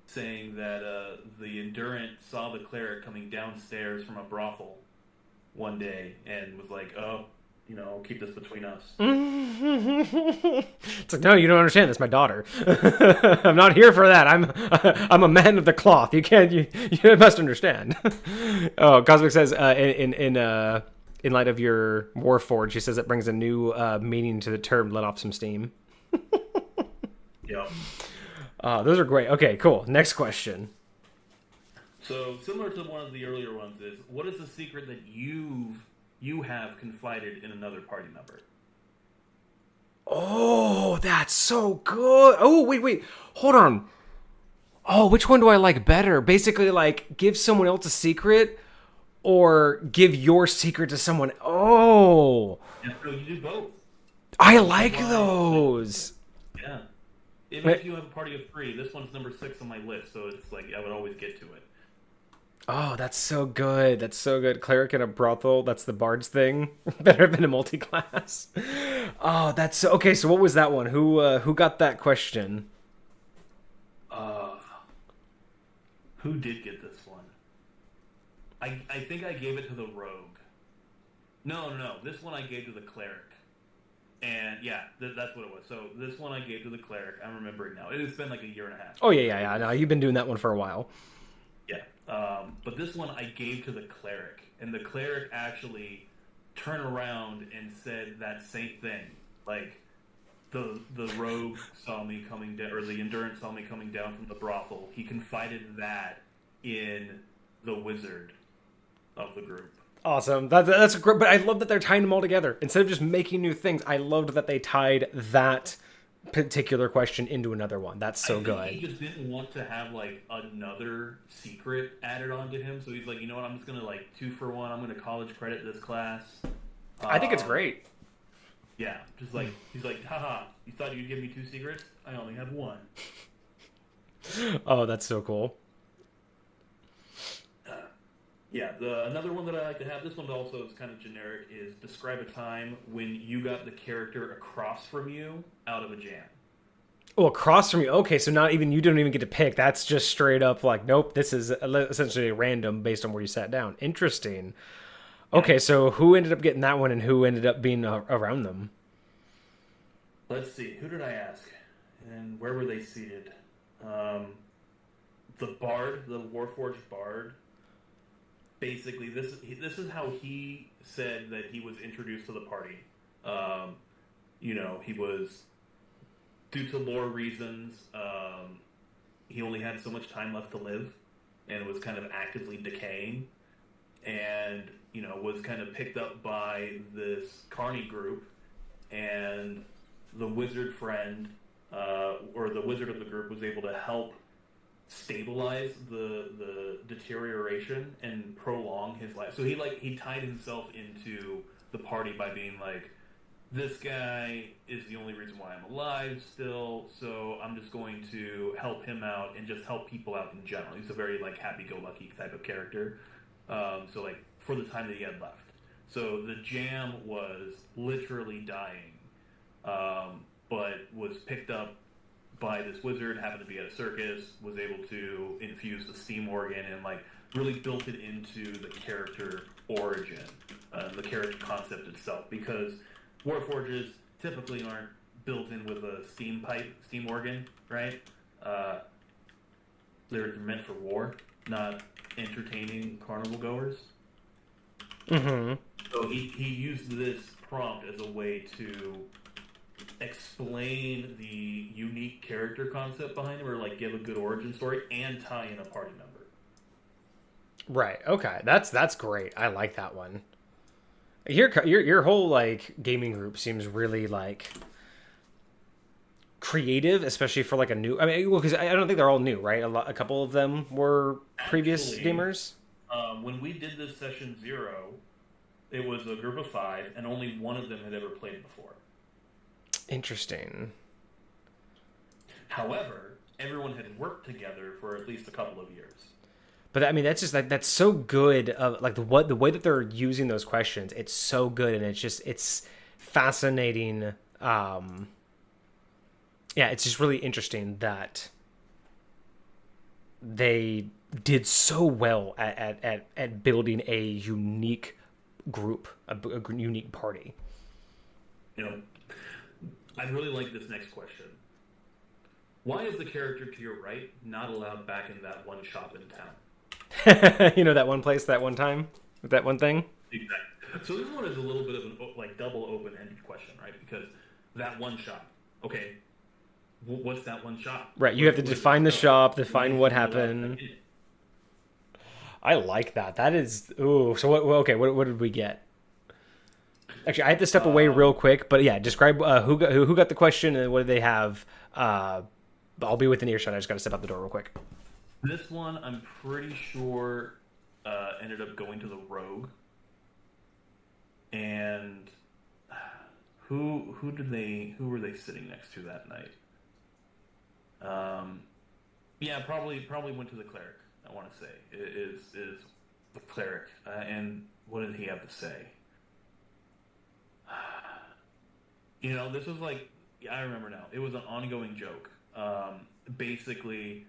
saying that the Endurant saw the cleric coming downstairs from a brothel one day and was like, oh, keep this between us. It's like, no, you don't understand. That's my daughter. I'm not here for that. I'm a man of the cloth. You can't. You must understand. Oh, Cosmic says in light of your Warforged, she says it brings a new meaning to the term. Let off some steam. Yeah. Those are great. Okay, cool. Next question. So similar to one of the earlier ones is, what is the secret that you have confided in another party member? Oh, that's so good. Oh, wait. Hold on. Oh, which one do I like better? Basically, like, give someone else a secret or give your secret to someone. Oh. Yeah, no, you do both. I like those. Yeah. Even if you have a party of 3, this one's number 6 on my list, so it's like I would always get to it. Oh, that's so good. That's so good. Cleric in a brothel. That's the bard's thing. Better than a multi-class. Oh, that's so... Okay, so what was that one? Who got that question? Who did get this one? I think I gave it to the rogue. No. This one I gave to the cleric. And yeah, that's what it was. So this one I gave to the cleric. I'm remembering now. It's been like a year and a half. Oh, yeah. No, you've been doing that one for a while. Yeah. But this one I gave to the cleric. And the cleric actually turned around and said that same thing. Like, the rogue saw me coming down, or the endurance saw me coming down from the brothel. He confided that in the wizard of the group. Awesome. That's great, but I love that they're tying them all together instead of just making new things. I loved that they tied that particular question into another one. That's so good. He just didn't want to have like another secret added onto him, so he's like, you know what? I'm just gonna like 2-for-1. I'm gonna college credit this class. I think it's great. Yeah, just like he's like, haha, you thought you'd give me 2 secrets? I only have 1. Oh, that's so cool. Yeah, another one that I like to have, this one also is kind of generic, is describe a time when you got the character across from you out of a jam. Oh, across from you. Okay, so not even you don't even get to pick. That's just straight up like, nope, this is essentially random based on where you sat down. Interesting. Okay, so who ended up getting that one and who ended up being around them? Let's see, who did I ask? And where were they seated? The Bard, the Warforged Bard. Basically, this is how he said that he was introduced to the party. He was, due to lore reasons, he only had so much time left to live, and was kind of actively decaying, and was kind of picked up by this Carney group, and the wizard friend, or the wizard of the group, was able to help stabilize the deterioration and prolong his life. So he tied himself into the party by being like, this guy is the only reason why I'm alive still, so I'm just going to help him out and just help people out in general. He's a very like happy-go-lucky type of character. So like for the time that he had left. So the jam was literally dying, but was picked up by this wizard, happened to be at a circus, was able to infuse the steam organ and like really built it into the character origin, the character concept itself. Because Warforges typically aren't built in with a steam organ, right? They're meant for war, not entertaining carnival goers. Mm-hmm. So he used this prompt as a way to explain the unique character concept behind him, or like give a good origin story and tie in a party member. Right. Okay. That's great. I like that one. Your whole like gaming group seems really like creative, especially for like a new. I mean, well, because I don't think they're all new, right? A couple of them were previous gamers. When we did this session 0, it was a group of 5, and only one of them had ever played before. Interesting. However, everyone had worked together for at least a couple of years. But I mean, that's just that's so good. Like the way that they're using those questions, it's so good, and it's fascinating. Yeah, it's just really interesting that they did so well at building a unique group, a unique party. I really like this next question. Why is the character to your right not allowed back in that one shop in town? That one place, that one time, that one thing? Exactly. So this one is a little bit of an like double open-ended question, right? Because that one shop, okay, what's that one shop? Right, you have to define the shop, define what happened. I like that. That is, ooh. So what did we get? Actually, I had to step away real quick, but yeah, describe who got the question and what did they have. I'll be within earshot. I just got to step out the door real quick. This one, I'm pretty sure, ended up going to the rogue. And who were they sitting next to that night? Yeah, probably went to the cleric. I want to say is the cleric. And what did he have to say? This was like, I remember now. It was an ongoing joke. Basically,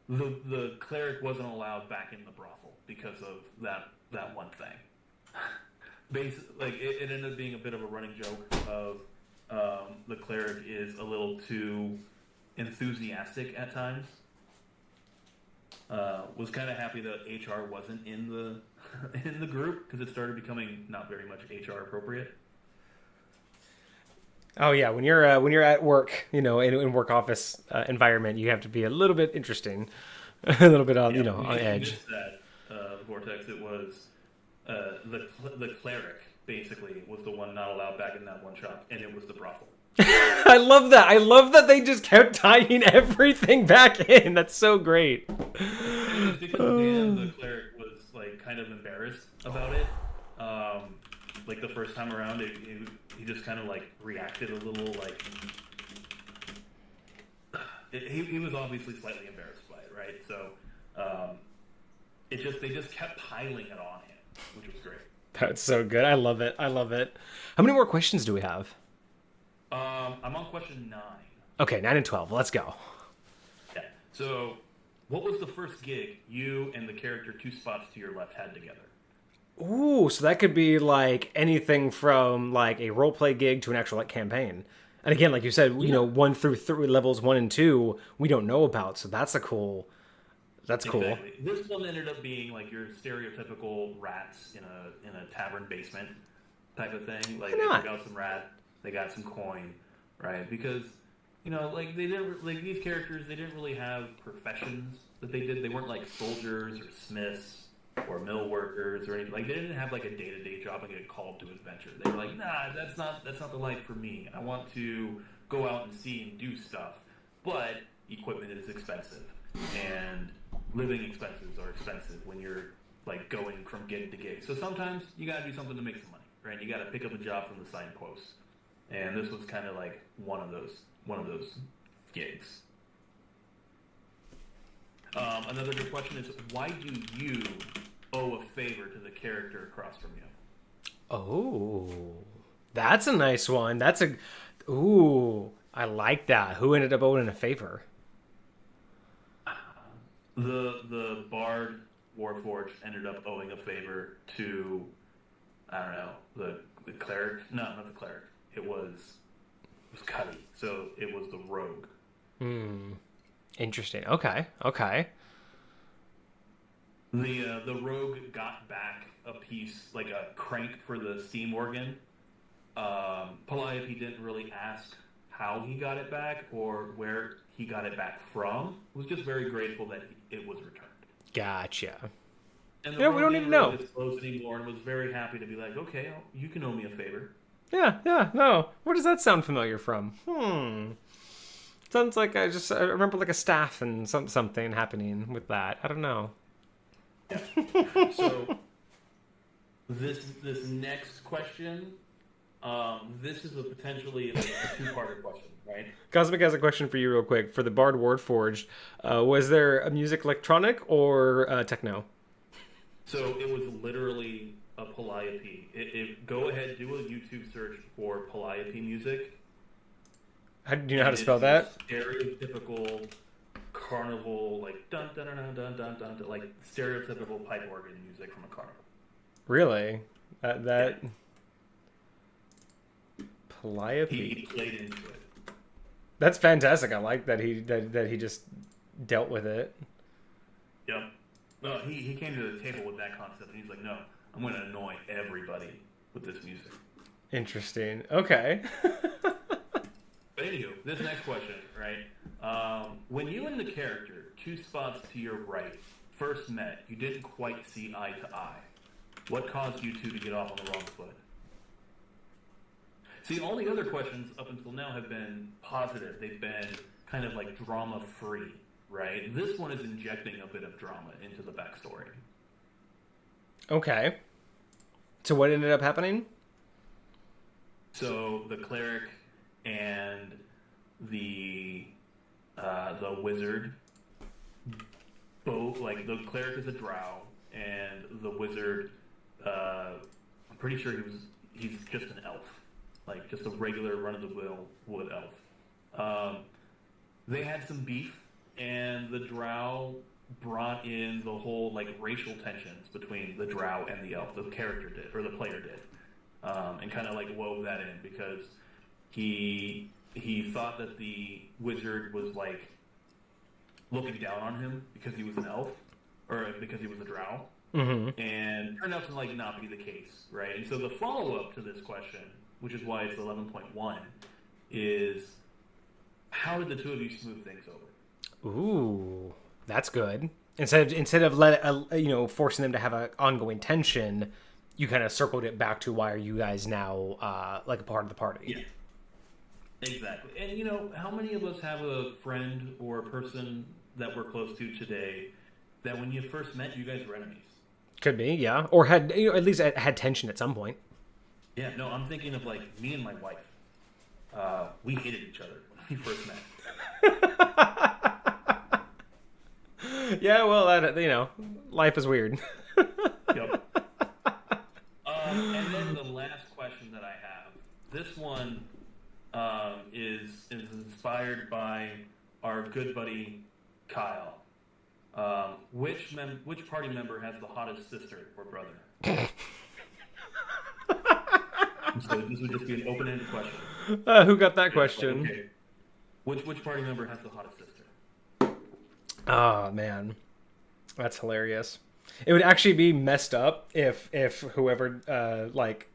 the cleric wasn't allowed back in the brothel because of that one thing. Basically, like it ended up being a bit of a running joke of the cleric is a little too enthusiastic at times. Was kind of happy that HR wasn't in the group because it started becoming not very much HR appropriate. Oh yeah, when you're at work, in work office environment, you have to be a little bit interesting, a little bit on Yeah, on you edge. missed that, Vortex. It was the cleric basically was the one not allowed back in that one shop, and it was the brothel. I love that. I love that they just kept tying everything back in. That's so great. It's because Dan, the cleric, was like kind of embarrassed about it. Like the first time around, he just kind of like reacted a little like he was obviously slightly embarrassed by it, right? So they just kept piling it on him, which was great. That's so good. I love it. I love it. How many more questions do we have? I'm on question 9. Okay, 9 and 12. Let's go. Yeah. So, what was the first gig you and the character 2 spots to your left had together? Ooh, so that could be like anything from like a role play gig to an actual like campaign. And again, like you said, Yeah. 1 through 3 levels 1 and 2 we don't know about, so that's a cool. That's cool. Exactly. This one ended up being like your stereotypical rats in a tavern basement type of thing. Like Why they not? took out some rat, they got some coin, right? Because like they didn't like these characters. They didn't really have professions that they did. They weren't like soldiers or smiths or mill workers or anything. Like they didn't have like a day to day job and get called to adventure. They were like, nah, that's not the life for me. I want to go out and see and do stuff, but equipment is expensive and living expenses are expensive when you're like going from gig to gig. So sometimes you got to do something to make some money, right? You got to pick up a job from the signpost, and this was kind of like one of those gigs. Another good question is, why do you owe a favor to the character across from you? Oh, that's a nice one. That's a. Ooh, I like that. Who ended up owing a favor? The bard Warforged ended up owing a favor to, I don't know, the cleric. No, not the cleric. It was Cuddy. So it was the rogue. Hmm. Interesting. Okay. Okay. The rogue got back a piece, like a crank for the steam organ. Calliope didn't really ask how he got it back or where he got it back from. Was just very grateful that it was returned. Gotcha. And the Yeah, we rogue don't didn't even really know. disclose anymore and was very happy to be like, okay, you can owe me a favor. Yeah. Yeah. No. Where does that sound familiar from? Sounds like I remember like a staff and something happening with that. I don't know. Yeah. So this next question, this is a potentially like a two-parter question, right? Cosmic has a question for you, real quick. For the Bard Ward Forged, was there a music electronic or techno? So it was literally a Calliope. Go ahead, do a YouTube search for Calliope music. Do you know how to And spell it's your that? stereotypical carnival, like dun dun dun dun dun dun, dun like stereotypical pipe organ music from a carnival. Really? That Yeah. He Calliope. played into it. That's fantastic. I like that he just dealt with it. Yep. Well, he came to the table with that concept, and he's like, "No, I'm going to annoy everybody with this music." Interesting. Okay. But anywho, this next question, right? When you and the character, 2 spots to your right, first met, you didn't quite see eye to eye. What caused you two to get off on the wrong foot? See, all the other questions up until now have been positive. They've been kind of like drama-free, right? This one is injecting a bit of drama into the backstory. Okay. So what ended up happening? So the cleric and the wizard, both like the cleric is a drow, and the wizard, I'm pretty sure he's just an elf, like just a regular run of the mill wood elf. They had some beef, and the drow brought in the whole like racial tensions between the drow and the elf. The character did, or the player did, and kind of like wove that in because he thought that the wizard was like looking down on him because he was an elf or because he was a drow, Mm-hmm. and turned out to like not be the case, right? And so the follow up to this question, which is why it's 11.1, is how did the two of you smooth things over? Ooh, that's good. Instead of forcing them to have an ongoing tension, you kind of circled it back to why are you guys now like a part of the party? Yeah, exactly. And how many of us have a friend or a person that we're close to today that when you first met, you guys were enemies? Could be, yeah, or had at least had tension at some point. Yeah, no, I'm thinking of like me and my wife. We hated each other when we first met. Yeah, well, life is weird. Yep. And then the last question that I have. This one is inspired by our good buddy Kyle. Which party member has the hottest sister or brother? So this would just be an open-ended question. Who got that question? Okay. Which party member has the hottest sister? Oh man, that's hilarious. It would actually be messed up if whoever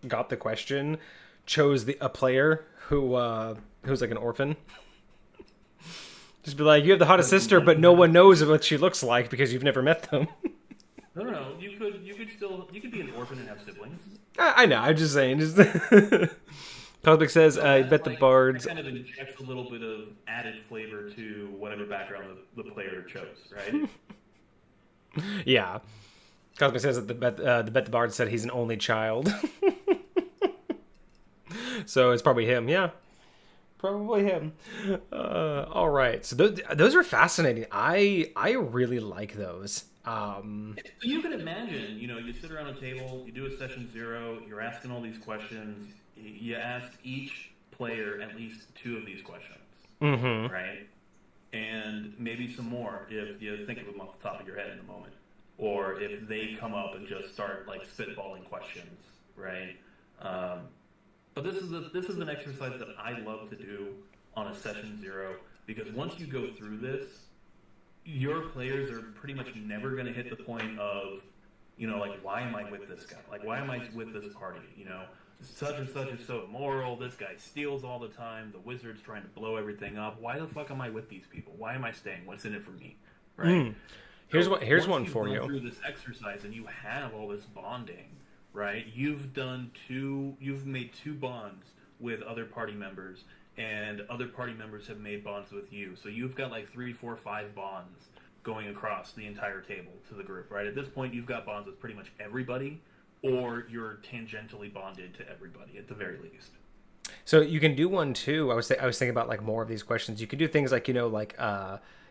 got the question chose a player who's like an orphan. Just be like, you have the hottest sister, but no one knows what she looks like because you've never met them. No. You could be an orphan and have siblings. I know. I'm just saying. Cosmic says, I bet the bards. That kind of injects a little bit of added flavor to whatever background the player chose, right? Yeah. Cosmic says that the bet the bard said he's an only child. So it's probably him. Yeah. Probably him. All right. So those are fascinating. I really like those. You can imagine, you sit around a table, you do a session 0, you're asking all these questions. You ask each player at least 2 of these questions, right? And maybe some more if you think of them off the top of your head in the moment, or if they come up and just start like spitballing questions, right? But this is an exercise that I love to do on a session 0 because once you go through this, your players are pretty much never going to hit the point of, like, why am I with this guy? Like, why am I with this party? Such and such is so immoral. This guy steals all the time. The wizard's trying to blow everything up. Why the fuck am I with these people? Why am I staying? What's in it for me? Right? Here's one for you. Through this exercise and you have all this bonding, right? You've made 2 bonds with other party members, and other party members have made bonds with you. So you've got like 3, 4, 5 bonds going across the entire table to the group, right? At this point, you've got bonds with pretty much everybody, or you're tangentially bonded to everybody at the very least. So you can do one too. I was thinking about like more of these questions. You could do things like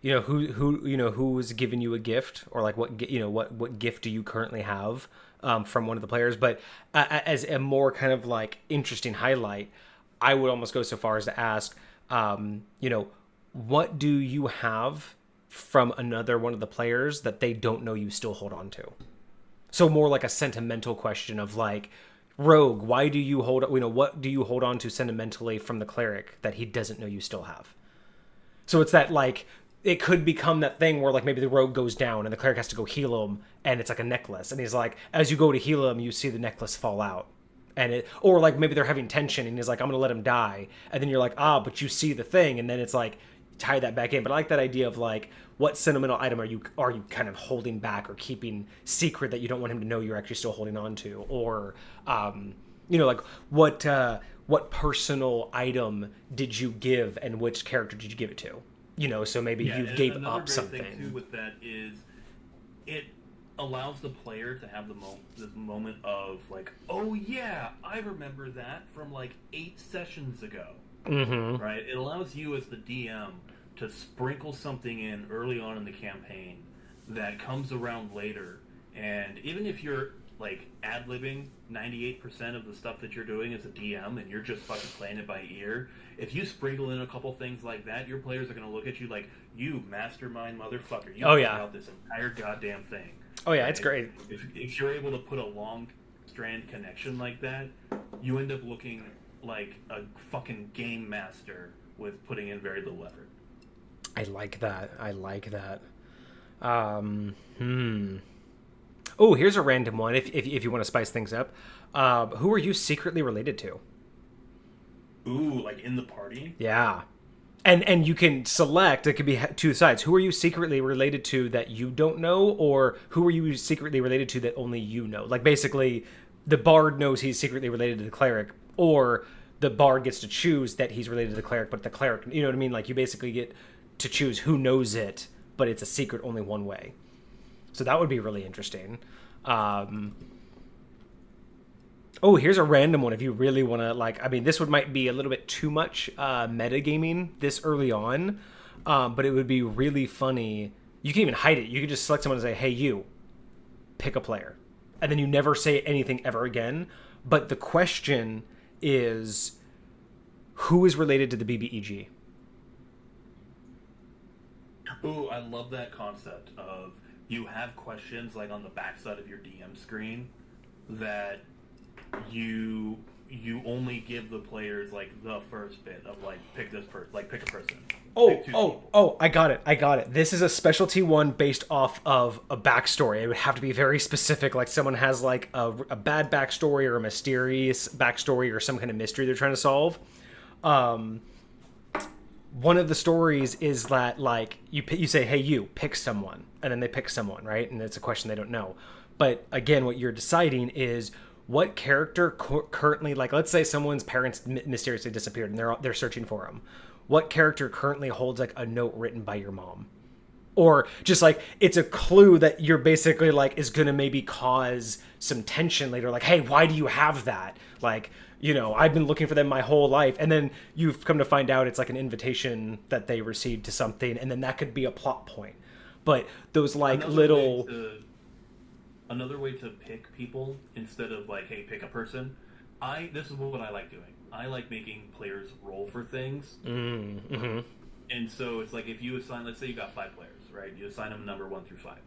who's giving you a gift, or like what gift do you currently have from one of the players. But as a more kind of like interesting highlight, I would almost go so far as to ask, what do you have from another one of the players that they don't know you still hold on to? So more like a sentimental question of like, Rogue, why do you what do you hold on to sentimentally from the cleric that he doesn't know you still have? So it's that like, it could become that thing where like maybe the rogue goes down and the cleric has to go heal him, and it's like a necklace, and he's like, as you go to heal him, you see the necklace fall out. Or like maybe they're having tension and he's like, I'm gonna let him die, and then you're like, but you see the thing, and then it's like tie that back in. But I like that idea of like, what sentimental item are you kind of holding back or keeping secret that you don't want him to know you're actually still holding on to, or like what personal item did you give and which character did you give it to? So maybe you gave up something. Thing too with that is it allows the player to have this moment of like, oh yeah, I remember that from like 8 sessions ago. Mm-hmm. Right? It allows you as the DM to sprinkle something in early on in the campaign that comes around later, and even if you're like ad-libbing 98% of the stuff that you're doing as a DM and you're just fucking playing it by ear, if you sprinkle in a couple things like that, your players are going to look at you like, you mastermind motherfucker. You about this entire goddamn thing. Oh yeah, right? It's great. If you're able to put a long strand connection like that, you end up looking like a fucking game master with putting in very little effort. I like that. Oh, here's a random one. If you want to spice things up, who are you secretly related to? Ooh, like in the party? Yeah. And you can select, it could be two sides. Who are you secretly related to that you don't know, or who are you secretly related to that only you know? Like basically the bard knows he's secretly related to the cleric, or the bard gets to choose that he's related to the cleric, but the cleric, you know what I mean? Like you basically get to choose who knows it, but it's a secret only one way. So that would be really interesting. Um, Oh, here's a random one if you really want to, like, I mean, this would might be a little bit too much metagaming this early on, but it would be really funny. You can even hide it. You could just select someone and say, hey, you, pick a player. And then you never say anything ever again. But the question is, who is related to the BBEG? Ooh, I love that concept of you have questions like on the backside of your DM screen that you only give the players like the first bit of like pick this person, like pick a person. I got it. I got it. This is a specialty one based off of a backstory. It would have to be very specific. Like someone has like a bad backstory or a mysterious backstory or some kind of mystery they're trying to solve. One of the stories is that like you say, hey, you pick someone, and then they pick someone, right? And it's a question they don't know. But again, what you're deciding is what character currently, like let's say someone's parents mysteriously disappeared and they're searching for them. What character currently holds like a note written by your mom? Or just like it's a clue that you're basically like is gonna maybe cause some tension later, like, hey, why do you have that? Like, you know, I've been looking for them my whole life, and then you've come to find out it's like an invitation that they received to something, and then that could be a plot point. But those like another way to pick people instead of like, hey, pick a person. This is what I like doing. I like making players roll for things. Mm-hmm. And so it's like if you assign, let's say you got 5 players, right? You assign them a number 1 through 5,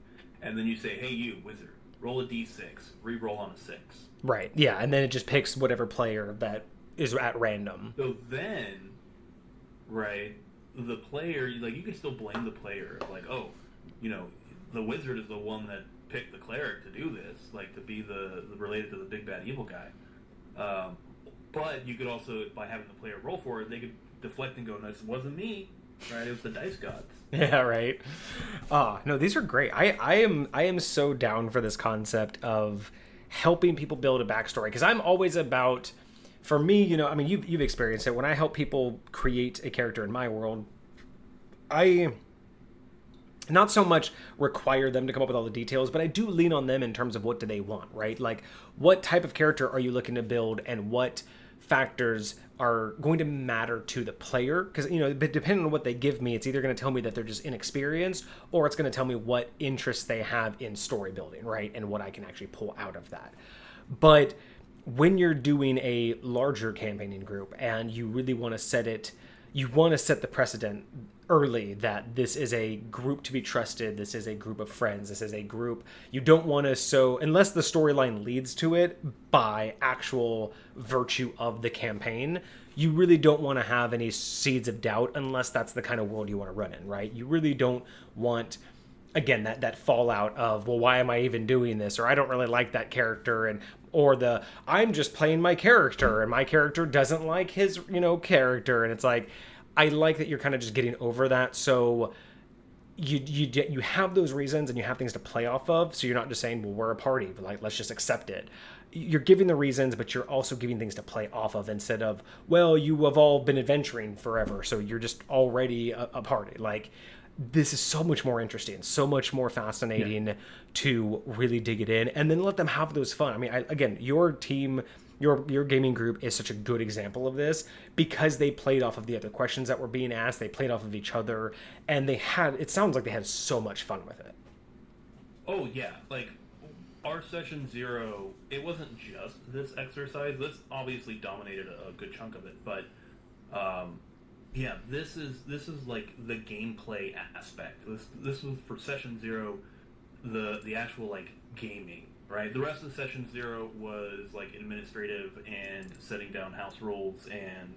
and then you say, hey, you wizard, roll a d6, re-roll on a 6. Right. Yeah, and then it just picks whatever player that is at random. So then, right, the player, like you can still blame the player, like, oh, you know, the wizard is the one that pick the cleric to do this, like to be the related to the big bad evil guy. But you could also, by having the player roll for it, they could deflect and go, no, it wasn't me, right? It was the dice gods. Yeah, right. No, these are great. I am so down for this concept of helping people build a backstory, because I'm always about, for me, you know, I mean, you've experienced it. When I help people create a character in my world, I not so much require them to come up with all the details, but I do lean on them in terms of what do they want, right? Like, what type of character are you looking to build, and what factors are going to matter to the player? Because, you know, depending on what they give me, it's either going to tell me that they're just inexperienced, or it's going to tell me what interests they have in story building, right? And what I can actually pull out of that. But when you're doing a larger campaigning group and you really want to set it, you want to set the precedent early that this is a group to be trusted, this is a group of friends, this is a group. You don't want to, so unless the storyline leads to it by actual virtue of the campaign, you really don't want to have any seeds of doubt unless that's the kind of world you want to run in, right? You really don't want, again, that fallout of, well, why am I even doing this? Or I don't really like that character, and or the I'm just playing my character and my character doesn't like his, you know, character. And it's like, I like that you're kind of just getting over that. So you have those reasons and you have things to play off of. So you're not just saying, well, we're a party, but like, let's just accept it. You're giving the reasons, but you're also giving things to play off of, instead of, well, you have all been adventuring forever, so you're just already a party. Like, this is so much more interesting, so much more fascinating to really dig it in, and then let them have those fun. I mean, again, your team, your gaming group is such a good example of this, because they played off of the other questions that were being asked, they played off of each other, and it sounds like they had so much fun with it. Oh yeah, like our session 0, it wasn't just this exercise. This obviously dominated a good chunk of it, but yeah, this is like the gameplay aspect. This was for session 0, the actual like gaming, right? The rest of session 0 was like administrative and setting down house rules and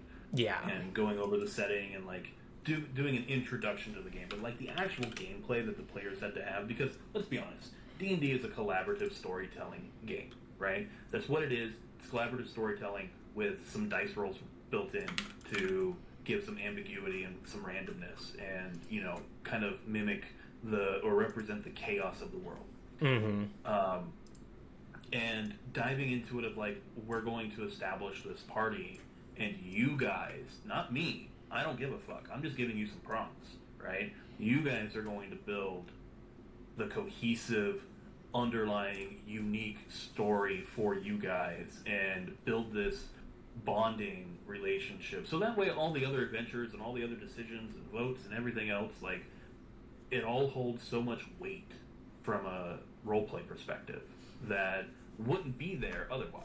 going over the setting and like doing an introduction to the game. But like the actual gameplay that the players had to have, because let's be honest, D&D is a collaborative storytelling game, right? That's what it is. It's collaborative storytelling with some dice rolls built in to give some ambiguity and some randomness, and kind of mimic or represent the chaos of the world. Mm-hmm. And diving into it of like, we're going to establish this party, and you guys, not me, I don't give a fuck. I'm just giving you some prompts, right? You guys are going to build the cohesive, underlying, unique story for you guys, and build this bonding relationship. So that way, all the other adventures and all the other decisions and votes and everything else, like, it all holds so much weight from a roleplay perspective that wouldn't be there otherwise.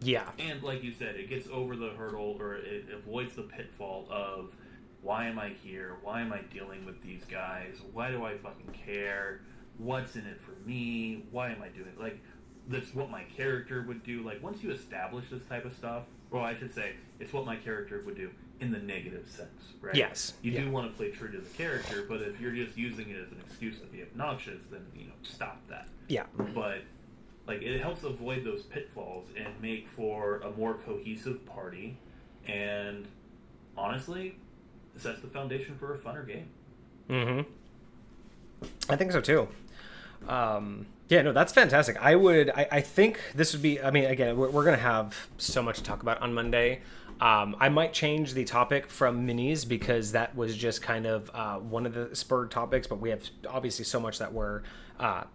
Yeah. And like you said, it gets over the hurdle, or it avoids the pitfall of, why am I here? Why am I dealing with these guys? Why do I fucking care? What's in it for me? Why am I doing it? Like, that's what my character would do. Like, once you establish this type of stuff, well, I should say, it's what my character would do in the negative sense, right? Yes. You do want to play true to the character, but if you're just using it as an excuse to be obnoxious, then, stop that. Yeah. But, like, it helps avoid those pitfalls and make for a more cohesive party, and honestly, it sets the foundation for a funner game. Mm-hmm. I think so too. Yeah, no, that's fantastic. I think this would be, I mean, again, we're going to have so much to talk about on Monday. I might change the topic from minis, because that was just kind of one of the spurred topics, but we have obviously so much that we're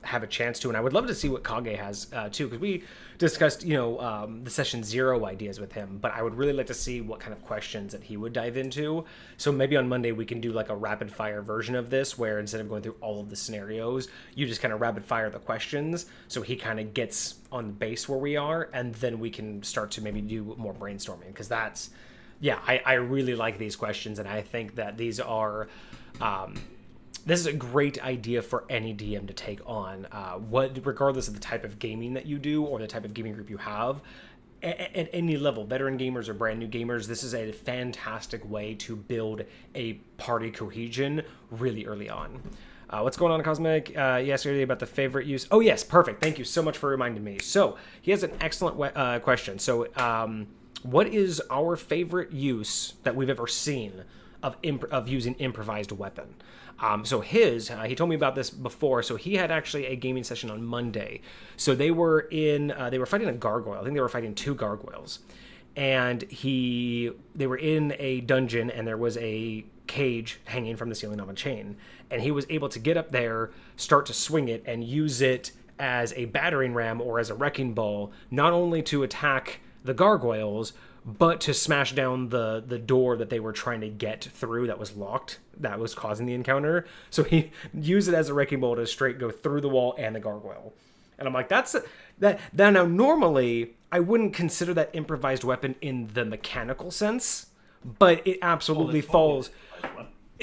have a chance to, and I would love to see what Kage has too, because we discussed the session 0 ideas with him, but I would really like to see what kind of questions that he would dive into. So maybe on Monday we can do like a rapid fire version of this, where instead of going through all of the scenarios, you just kind of rapid fire the questions, so he kind of gets on the base where we are, and then we can start to maybe do more brainstorming, because that's, yeah, I really like these questions, and I think that these are this is a great idea for any DM to take on, regardless of the type of gaming that you do or the type of gaming group you have. At any level, veteran gamers or brand new gamers, this is a fantastic way to build a party cohesion really early on. What's going on, Cosmic? You asked earlier about the favorite use. Oh, yes, perfect. Thank you so much for reminding me. So, he has an excellent question. So, what is our favorite use that we've ever seen of using improvised weapon? So he told me about this before. So he had actually a gaming session on Monday. So they were fighting a gargoyle. I think they were fighting 2 gargoyles, and they were in a dungeon, and there was a cage hanging from the ceiling on a chain, and he was able to get up there, start to swing it, and use it as a battering ram or as a wrecking ball, not only to attack the gargoyles, but to smash down the door that they were trying to get through that was locked, that was causing the encounter. So he used it as a wrecking ball to straight go through the wall and the gargoyle. And I'm like, that now normally I wouldn't consider that improvised weapon in the mechanical sense, but it absolutely falls.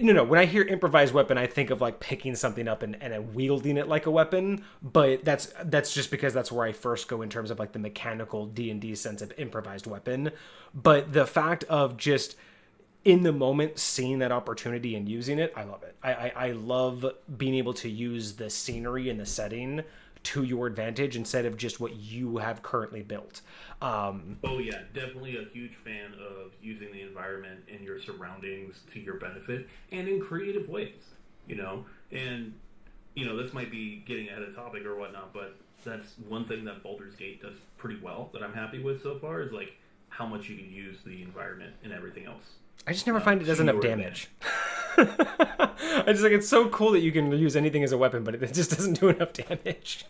No. When I hear improvised weapon, I think of like picking something up and wielding it like a weapon. But that's just because that's where I first go in terms of like the mechanical D&D sense of improvised weapon. But the fact of just in the moment seeing that opportunity and using it, I love it. I love being able to use the scenery and the setting to your advantage instead of just what you have currently built. Oh yeah, definitely a huge fan of using the environment and your surroundings to your benefit and in creative ways, and this might be getting ahead of topic or whatnot, but that's one thing that Baldur's Gate does pretty well that I'm happy with so far, is like how much you can use the environment and everything else. I just never find it does enough damage. I just think it's so cool that you can use anything as a weapon, but it just doesn't do enough damage.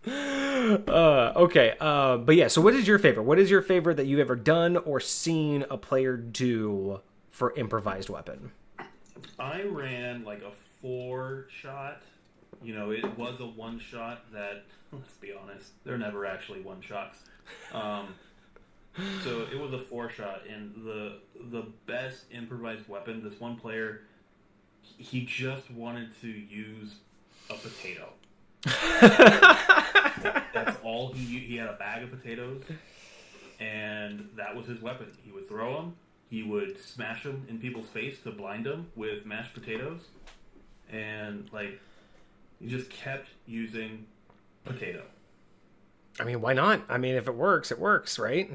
Okay, but yeah, so what is your favorite? What is your favorite that you've ever done or seen a player do for improvised weapon? I ran like a 4-shot. It was a 1-shot that, let's be honest, they're never actually 1-shots. So it was a 4-shot, and the best improvised weapon, this one player, he just wanted to use a potato. That's all he had, a bag of potatoes, and that was his weapon. He would throw them, he would smash them in people's face to blind them with mashed potatoes, and like he just kept using potato. I mean, why not? I mean, if it works, right?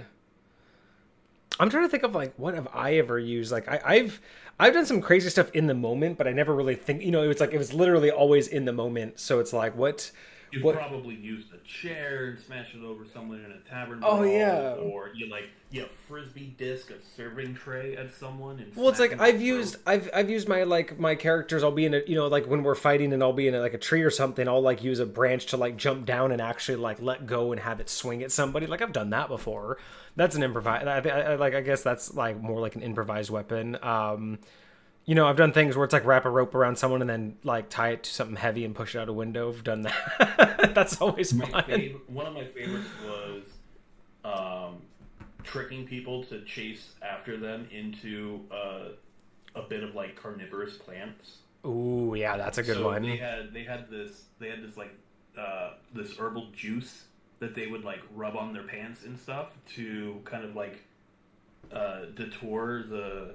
I'm trying to think of like what have I ever used? Like I've done some crazy stuff in the moment, but I never really think. It's like it was literally always in the moment. So it's like You've what? probably used a chair and smashed it over someone in a tavern Oh brawl, yeah. or you frisbee disc a serving tray at someone and Well, it's smack like them in the throat. I've used my like my characters. I'll be in a like when we're fighting and I'll be in like a tree or something. I'll like use a branch to like jump down and actually like let go and have it swing at somebody. Like I've done that before. That's an improvise. I guess that's like more like an improvised weapon. I've done things where it's like wrap a rope around someone and then like tie it to something heavy and push it out a window. I've done that. That's always fun. One of my favorites was tricking people to chase after them into a bit of like carnivorous plants. Ooh, yeah, that's a good one. They had this like this herbal juice that they would like rub on their pants and stuff to kind of like detour the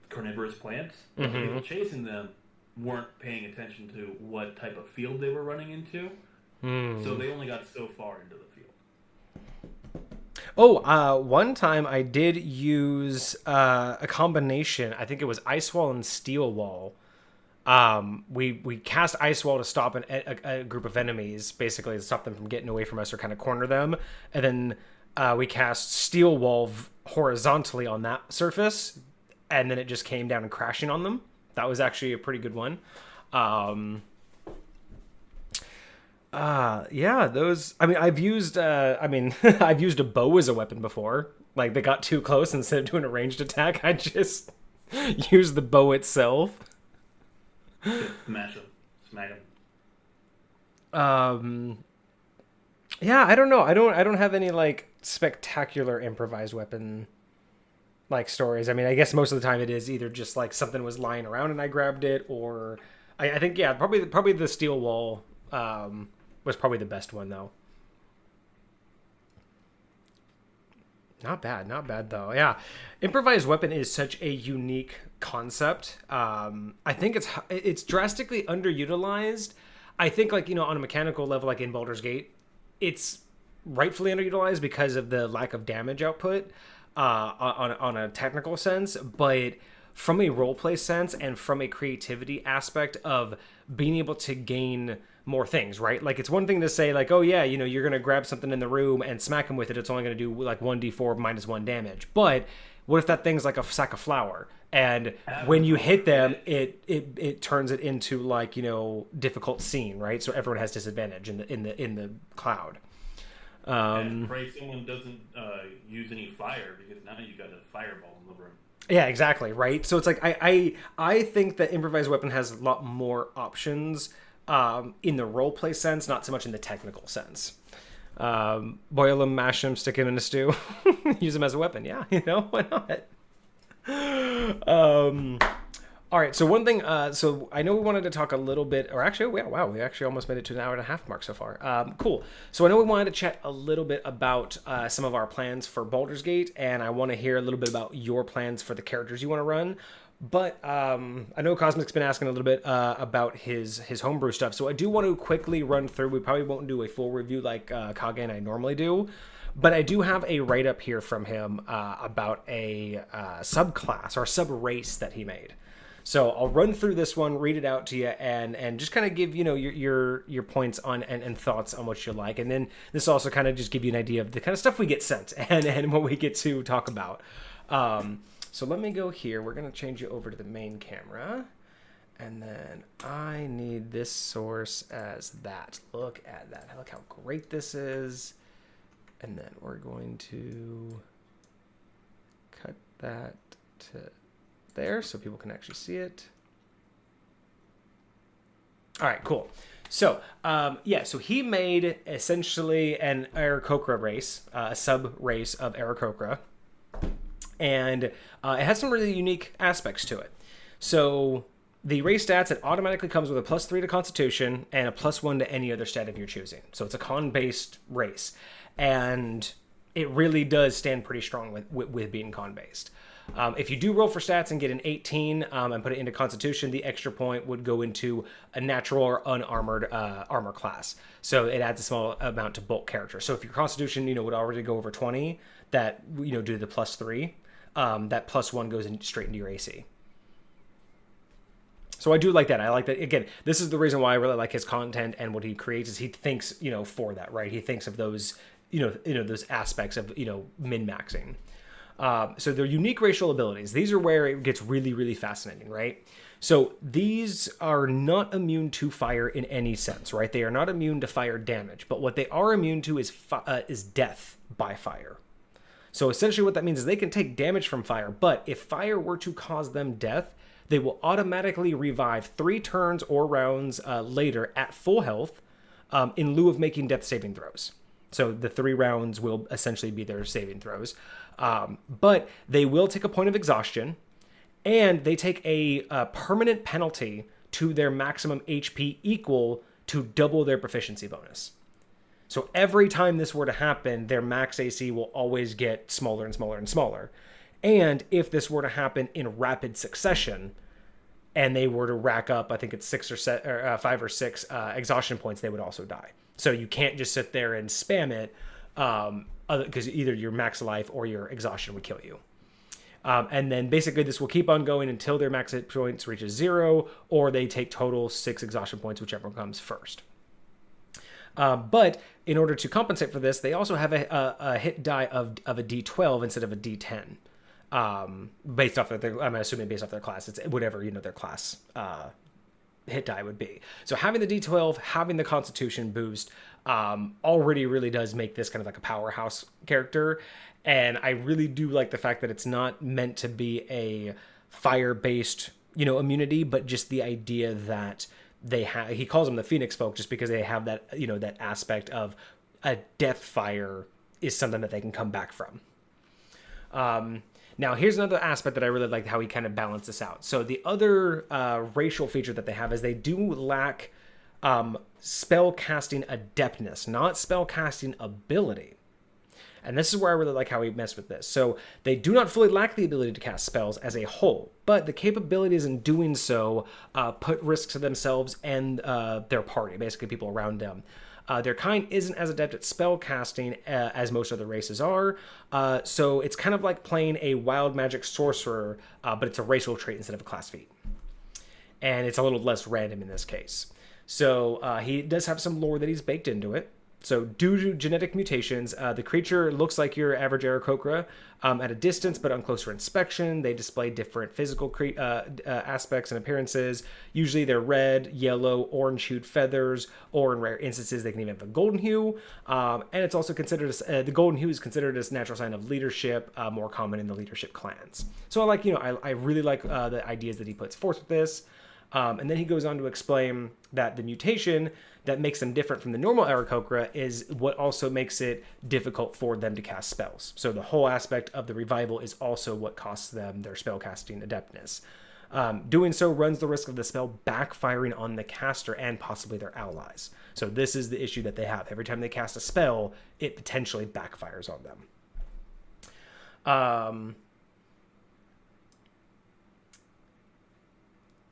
carnivorous plants. Mm-hmm. The people chasing them weren't paying attention to what type of field they were running into, so they only got so far into the field. Oh, one time I did use a combination. I think it was ice wall and steel wall. We cast ice wall to stop a group of enemies, basically to stop them from getting away from us or kind of corner them, and then we cast steel wall horizontally on that surface, and then it just came down and crashing on them. That was actually a pretty good one. Yeah, those. I mean, I've used. I've used a bow as a weapon before. Like they got too close, instead of doing a ranged attack, I just used the bow itself. Smash them, smack them. Yeah, I don't know. I don't have any like spectacular improvised weapon like stories. I mean, I guess most of the time it is either just like something was lying around and I grabbed it, or I think yeah, probably the steel wall was probably the best one though. Not bad though. Yeah, improvised weapon is such a unique concept. I think it's drastically underutilized. I think like on a mechanical level, like in Baldur's Gate, it's rightfully underutilized because of the lack of damage output on a technical sense, but from a roleplay sense and from a creativity aspect of being able to gain more things, right? Like it's one thing to say like, oh yeah, you're going to grab something in the room and smack him with it. It's only going to do like 1d4 minus 1 damage. But what if that thing's like a sack of flour? And when you hit them, it turns it into like, difficult scene, right? So everyone has disadvantage in the cloud. And pray someone doesn't use any fire, because now you got a fireball in the room. Yeah, exactly, right? So it's like I think that improvised weapon has a lot more options in the roleplay sense, not so much in the technical sense. Boil them, mash them, stick them in a stew, use them as a weapon. Yeah, why not? All right, so one thing, so I know we wanted to talk a little bit, or actually, yeah, wow, we actually almost made it to an hour and a half mark so far. Cool. So I know we wanted to chat a little bit about some of our plans for Baldur's Gate, and I want to hear a little bit about your plans for the characters you want to run. But I know Cosmic's been asking a little bit about his homebrew stuff, so I do want to quickly run through. We probably won't do a full review like Kage and I normally do, but I do have a write-up here from him about a subclass or sub-race that he made. So I'll run through this one, read it out to you, and just kind of give your points on and thoughts on what you like, and then this also kind of just give you an idea of the kind of stuff we get sent and what we get to talk about. So let me go here. We're gonna change you over to the main camera, and then I need this source as that. Look at that. Look how great this is. And then we're going to cut that to there so people can actually see it. All right, cool. So, so he made essentially an Aarakocra race, a sub-race of Aarakocra, and it has some really unique aspects to it. So the race stats, it automatically comes with a +3 to Constitution and a +1 to any other stat of your choosing. So it's a con-based race. And it really does stand pretty strong with being con based. If you do roll for stats and get an 18 and put it into Constitution, the extra point would go into a natural or unarmored armor class. So it adds a small amount to bulk character. So if your Constitution, would already go over 20, that, due to the +3, that +1 goes straight into your AC. So I do like that. I like that. Again, this is the reason why I really like his content and what he creates is he thinks, for that, right? He thinks of those, those aspects of, min-maxing. So they're unique racial abilities. These are where it gets really, really fascinating, right? So these are not immune to fire in any sense, right? They are not immune to fire damage, but what they are immune to is death by fire. So essentially what that means is they can take damage from fire, but if fire were to cause them death, they will automatically revive 3 turns or rounds later at full health in lieu of making death saving throws. So the 3 rounds will essentially be their saving throws. But they will take a point of exhaustion, and they take a permanent penalty to their maximum HP equal to double their proficiency bonus. So every time this were to happen, their max AC will always get smaller and smaller and smaller. And if this were to happen in rapid succession, and they were to rack up, I think it's 5 or 6 exhaustion points, they would also die. So you can't just sit there and spam it, because either your max life or your exhaustion would kill you. And then basically this will keep on going until their max hit points reaches 0, or they take total 6 exhaustion points, whichever comes first. But in order to compensate for this, they also have a hit die of a D12 instead of a D10. Based off of their, I'm assuming based off their class, it's whatever, their class, hit die would be. So having the D12, having the Constitution boost, already really does make this kind of like a powerhouse character. And I really do like the fact that it's not meant to be a fire-based, immunity, but just the idea that they have, he calls them the Phoenix folk just because they have that, that aspect of a death fire is something that they can come back from. Now, here's another aspect that I really like how he kind of balanced this out. So the other racial feature that they have is they do lack spell casting adeptness, not spell casting ability. And this is where I really like how he messed with this. So they do not fully lack the ability to cast spells as a whole, but the capabilities in doing so put risk to themselves and their party, basically people around them. Their kind isn't as adept at spell casting as most other races are, so it's kind of like playing a wild magic sorcerer, but it's a racial trait instead of a class feat. And it's a little less random in this case. So he does have some lore that he's baked into it. So due to genetic mutations, the creature looks like your average Aarakocra at a distance, but on closer inspection, they display different physical aspects and appearances. Usually they're red, yellow, orange-hued feathers, or in rare instances, they can even have a golden hue. And it's also considered, the golden hue is considered as a natural sign of leadership, more common in the leadership clans. So I like, I really like the ideas that he puts forth with this. And then he goes on to explain that the mutation that makes them different from the normal Aarakocra is what also makes it difficult for them to cast spells. So the whole aspect of the revival is also what costs them their spellcasting adeptness. Doing so runs the risk of the spell backfiring on the caster and possibly their allies. So this is the issue that they have. Every time they cast a spell, it potentially backfires on them.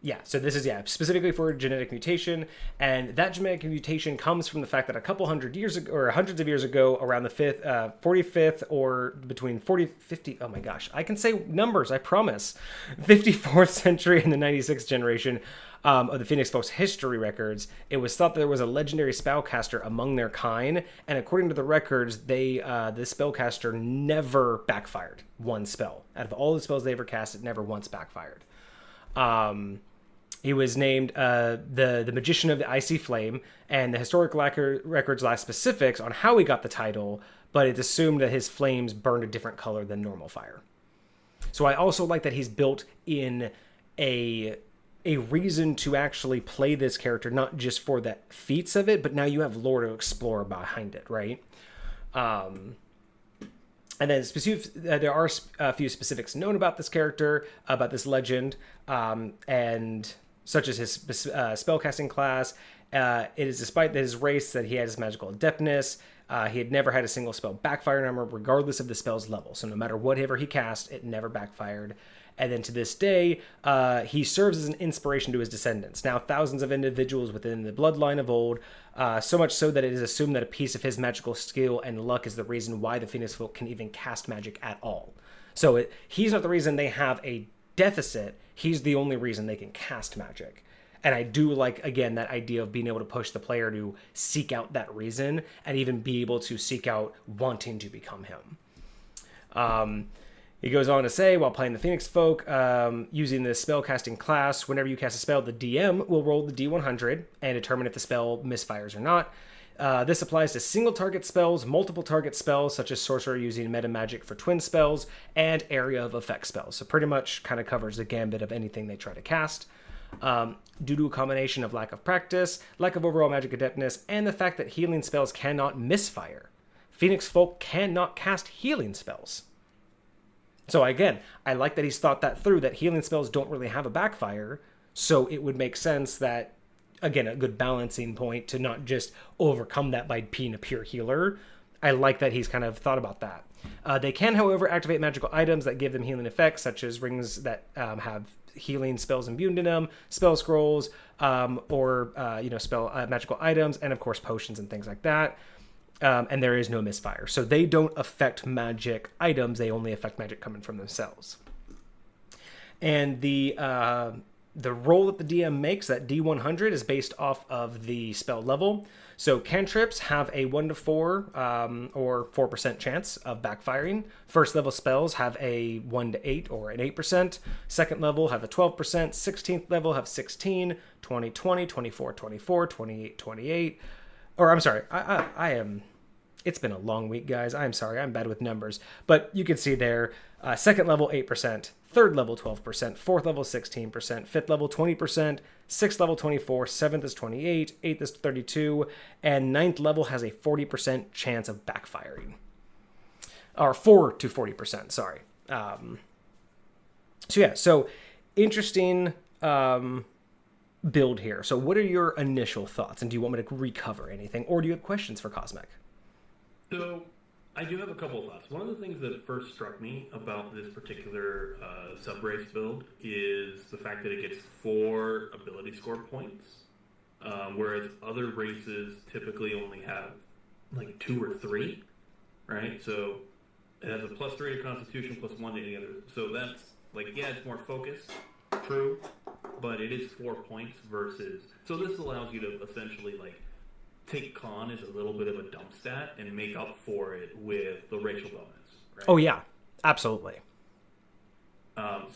Yeah, so this is, specifically for genetic mutation, and that genetic mutation comes from the fact that a couple hundred years ago, or hundreds of years ago, around the 45th, or between 50, oh my gosh, I can say numbers, I promise, 54th century and the 96th generation of the Phoenix Folks history records, it was thought that there was a legendary spellcaster among their kind, and according to the records, the spellcaster never backfired one spell. Out of all the spells they ever cast, it never once backfired. He was named the Magician of the Icy Flame, and the historic records lack specifics on how he got the title, but it's assumed that his flames burned a different color than normal fire. So I also like that he's built in a reason to actually play this character, not just for the feats of it, but now you have lore to explore behind it, right? And then there are a few specifics known about this character, about this legend, and such as his spellcasting class. It is despite his race that he has magical adeptness. He had never had a single spell backfire on him, regardless of the spell's level. So no matter whatever he cast, it never backfired. And then to this day, he serves as an inspiration to his descendants. Now, thousands of individuals within the bloodline of old, so much so that it is assumed that a piece of his magical skill and luck is the reason why the Phoenix Folk can even cast magic at all. So he's not the reason they have a deficit. He's the only reason they can cast magic. And I do like, again, that idea of being able to push the player to seek out that reason and even be able to seek out wanting to become him. He goes on to say, while playing the Phoenix Folk, using the spellcasting class, whenever you cast a spell, the DM will roll the D100 and determine if the spell misfires or not. This applies to single target spells, multiple target spells, such as Sorcerer using meta magic for twin spells, and area of effect spells. So pretty much kind of covers the gambit of anything they try to cast. Due to a combination of lack of practice, lack of overall magic adeptness, and the fact that healing spells cannot misfire, Phoenix Folk cannot cast healing spells. So again, I like that he's thought that through, that healing spells don't really have a backfire, so it would make sense that, again, a good balancing point to not just overcome that by being a pure healer. I like that he's kind of thought about that. They can, however, activate magical items that give them healing effects, such as rings that have healing spells imbued in them, spell scrolls, or magical items, and of course potions and things like that. And there is no misfire. So they don't affect magic items, they only affect magic coming from themselves. And the roll that the DM makes, that D100, is based off of the spell level. So cantrips have a 1 to 4 or 4% chance of backfiring. First level spells have a 1 to 8 or an 8%. Second level have a 12%. 16th level have 16, 20, 20, 24, 24, 28, 28. Or I'm sorry, I am... It's been a long week, guys. I'm sorry, I'm bad with numbers. But you can see there, second level 8%, third level 12%, fourth level 16%, fifth level 20%, sixth level 24%, seventh is 28%, eighth is 32%, and ninth level has a 40% chance of backfiring. Or 4 to 40%, sorry. So interesting build here. So what are your initial thoughts? And do you want me to recover anything? Or do you have questions for Cosmic? So, I do have a couple of thoughts. One of the things that first struck me about this particular sub-race build is the fact that it gets 4 ability score points, whereas other races typically only have like 2 or 3, right? So, it has a +3 to Constitution, +1 to any other. So that's, like, yeah, it's more focused, true, but it is 4 points versus... So this allows you to essentially, like, take con as a little bit of a dump stat and make up for it with the racial bonus, right? Oh, yeah. Absolutely.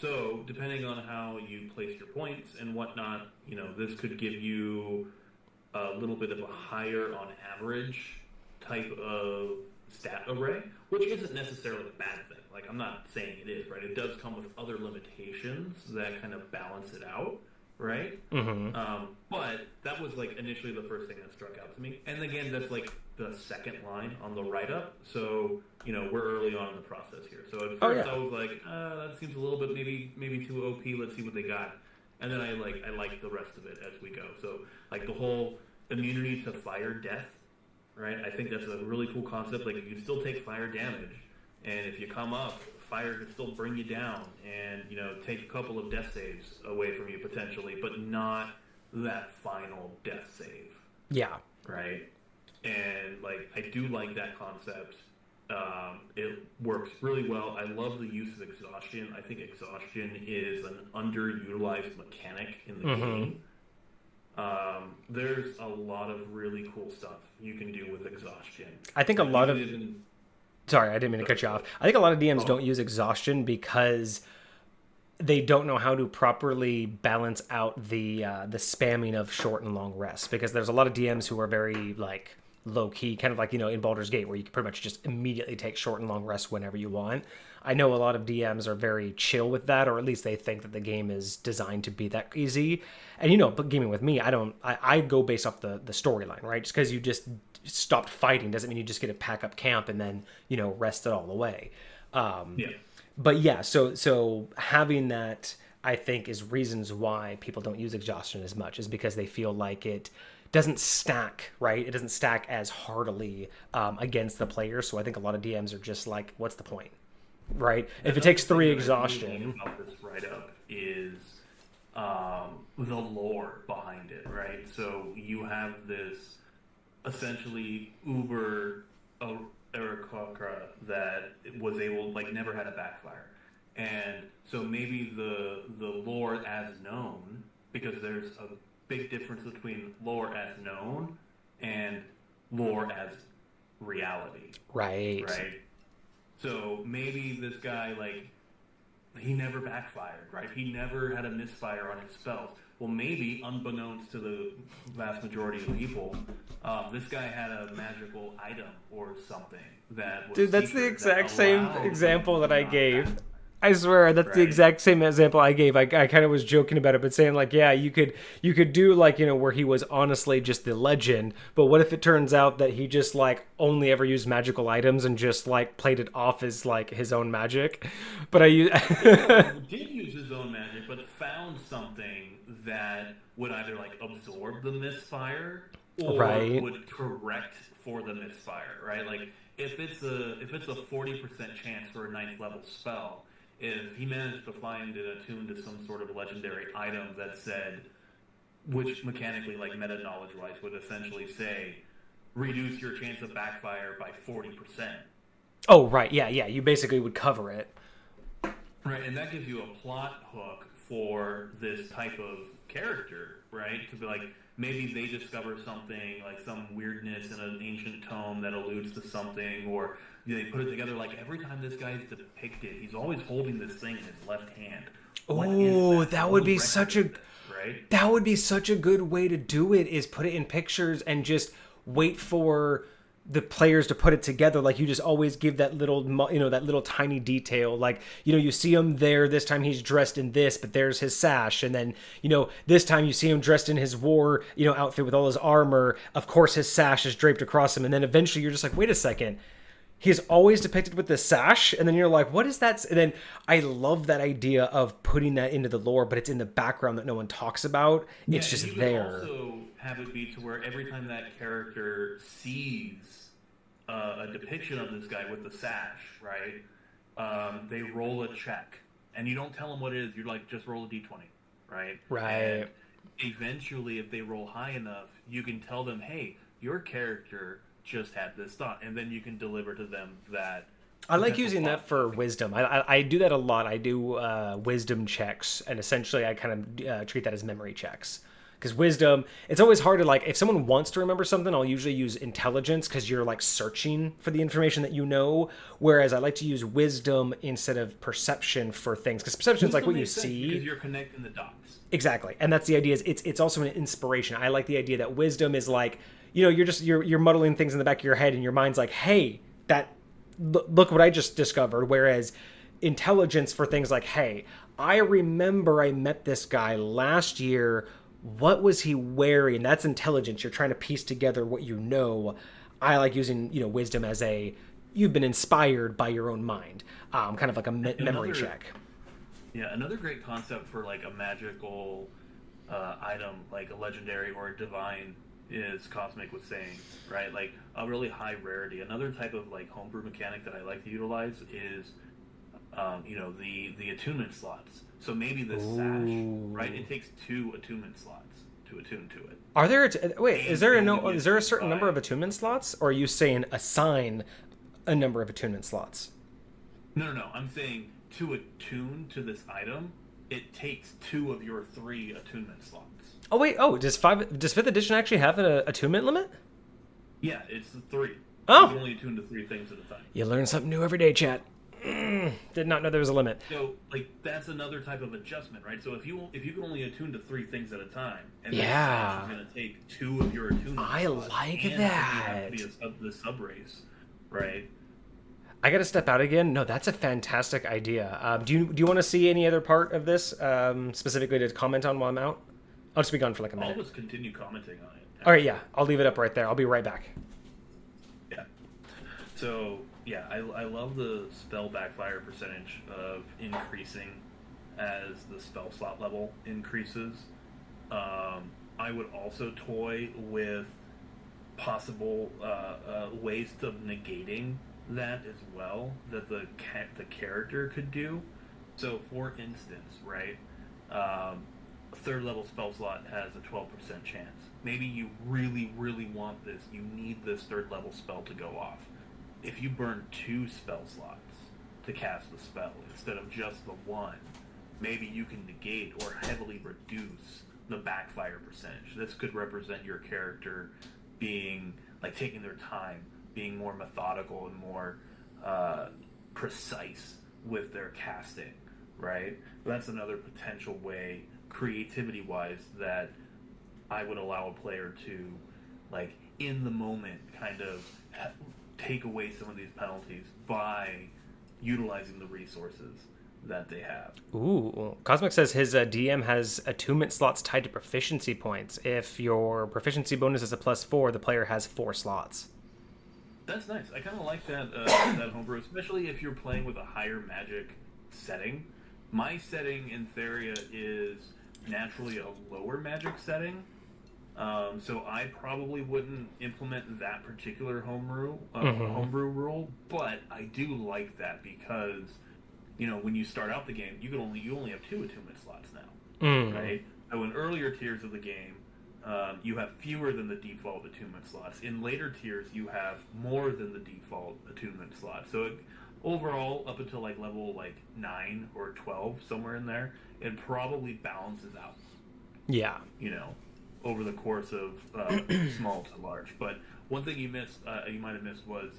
So, depending on how you place your points and whatnot, this could give you a little bit of a higher on average type of stat array, which isn't necessarily a bad thing. Like, I'm not saying it is, right? It does come with other limitations that kind of balance it out, right? Mm-hmm. But that was, like, initially the first thing that struck out to me. And again, that's, like, the second line on the write-up. So, we're early on in the process here. So at first I was like, that seems a little bit maybe too OP. Let's see what they got. And then I like the rest of it as we go. So, like, the whole immunity to fire death, right? I think that's a really cool concept. Like, you can still take fire damage, and if you come up, fire can still bring you down and, take a couple of death saves away from you potentially, but not that final death save. Yeah. Right? And, like, I do like that concept. It works really well. I love the use of exhaustion. I think exhaustion is an underutilized mechanic in the game. There's a lot of really cool stuff you can do with exhaustion. I think a lot of... Sorry, I didn't mean to cut you off. I think a lot of DMs don't use exhaustion because they don't know how to properly balance out the spamming of short and long rests. Because there's a lot of DMs who are very, like, low-key, kind of like, in Baldur's Gate, where you can pretty much just immediately take short and long rests whenever you want. I know a lot of DMs are very chill with that, or at least they think that the game is designed to be that easy. And, but gaming with me, I go based off the storyline, right? Just because you just stopped fighting doesn't mean you just get to pack up camp and then, rest it all away. But yeah, so having that, I think, is reasons why people don't use exhaustion as much, is because they feel like it doesn't stack, right? It doesn't stack as heartily against the player. So I think a lot of DMs are just like, what's the point, right? If it takes 3 exhaustion. About this write up is the lore behind it, right? So you have this essentially uber Aarakocra that was able, like, never had a backfire, and so maybe the lore as known, because there's a big difference between lore as known and lore as reality. Right. So maybe this guy, like, he never backfired, right? He never had a misfire on his spells. Well, maybe, unbeknownst to the vast majority of people, this guy had a magical item or something that was... Dude, that's the exact same example that I gave. I swear, that's the exact same example I gave. I kind of was joking about it, but saying, like, yeah, you could do, like, you know, where he was honestly just the legend, but what if it turns out that he just, like, only ever used magical items and just, like, played it off as, like, his own magic? But he did use his own magic, but found something that would either, like, absorb the misfire or would correct for the misfire, right? Like, if it's a 40% chance for a 9th level spell, if he managed to find it attuned to some sort of legendary item that said, which mechanically, like, meta knowledge wise, would essentially say, reduce your chance of backfire by 40%. Oh, right, yeah, you basically would cover it. Right, and that gives you a plot hook for this type of character, right? To be like, maybe they discover something, like some weirdness in an ancient tome that alludes to something, or they put it together, like, every time this guy's depicted, he's always holding this thing in his left hand. Oh, that would be such a... right? That would be such a good way to do it, is put it in pictures and just wait for the players to put it together. Like, you just always give that little, you know, that little tiny detail. Like, you know, you see him there, this time he's dressed in this, but there's his sash. And then, you know, this time you see him dressed in his war, you know, outfit with all his armor. Of course, his sash is draped across him. And then eventually you're just like, wait a second. He's always depicted with the sash, and then you're like, what is that? And then I love that idea of putting that into the lore, but it's in the background that no one talks about. Yeah, it's just you there. Could also have it be to where every time that character sees a depiction of this guy with the sash, right, they roll a check, and you don't tell them what it is. You're like, just roll a d20, right? Right. And eventually, if they roll high enough, you can tell them, hey, your character just had this thought, and then you can deliver to them that. I like using that for wisdom. I do that a lot. I do wisdom checks, and essentially I kind of treat that as memory checks. Because wisdom, it's always hard to, like, if someone wants to remember something, I'll usually use intelligence because you're, like, searching for the information that you know. Whereas I like to use wisdom instead of perception for things, because perception is like what you see. Because you're connecting the dots. Exactly, and that's the idea. Is it's also an inspiration. I like the idea that wisdom is like, you know, you're muddling things in the back of your head, and your mind's like, hey, look what I just discovered. Whereas intelligence for things like, hey, I remember I met this guy last year. What was he wearing? That's intelligence. You're trying to piece together what you know. I like using, you know, wisdom as you've been inspired by your own mind, kind of like a memory check. Yeah, another great concept for, like, a magical item, like a legendary or a divine, is Cosmic was saying, right? Like, a really high rarity. Another type of, like, homebrew mechanic that I like to utilize is, you know, the attunement slots. So maybe the sash, right? It takes 2 attunement slots to attune to it. Are there is there a certain number of attunement slots, or are you saying assign a number of attunement slots? No. I'm saying to attune to this item, it takes 2 of your 3 attunement slots. Oh wait, does 5th edition actually have an attunement limit? Yeah, it's 3. Oh, you can only attune to 3 things at a time. You learn something new every day, chat. Did not know there was a limit. So, like, that's another type of adjustment, right? So if you can only attune to 3 things at a time, and yeah, is going to take 2 of your attunement I slots, like and that. You have to be the sub race, right? I got to step out again. No, that's a fantastic idea. Do you want to see any other part of this specifically to comment on while I'm out? I'll just be gone for like a minute. I'll just continue commenting on it. All right, yeah, I'll leave it up right there. I'll be right back. Yeah. So, yeah, I love the spell backfire percentage of increasing as the spell slot level increases. I would also toy with possible ways of negating that as well that the character could do. So, for instance, right, third level spell slot has a 12% chance. Maybe you really, really want this. You need this third level spell to go off. If you burn 2 spell slots to cast the spell instead of just the one, maybe you can negate or heavily reduce the backfire percentage. This could represent your character being like taking their time, being more methodical and more precise with their casting, right? That's another potential way, creativity-wise, that I would allow a player to, like, in the moment, kind of take away some of these penalties by utilizing the resources that they have. Ooh, Cosmic says his DM has attunement slots tied to proficiency points. If your proficiency bonus is a +4, the player has 4 slots. That's nice. I kind of like that that homebrew, especially if you're playing with a higher magic setting. My setting in Theria is naturally a lower magic setting, so I probably wouldn't implement that particular homebrew rule. But I do like that because, you know, when you start out the game, you only have 2 attunement slots now, right? So in earlier tiers of the game, you have fewer than the default attunement slots. In later tiers, you have more than the default attunement slots. So overall, up until like level 9 or 12, somewhere in there, it probably balances out. Yeah. You know, over the course of small to large. But one thing you might have missed was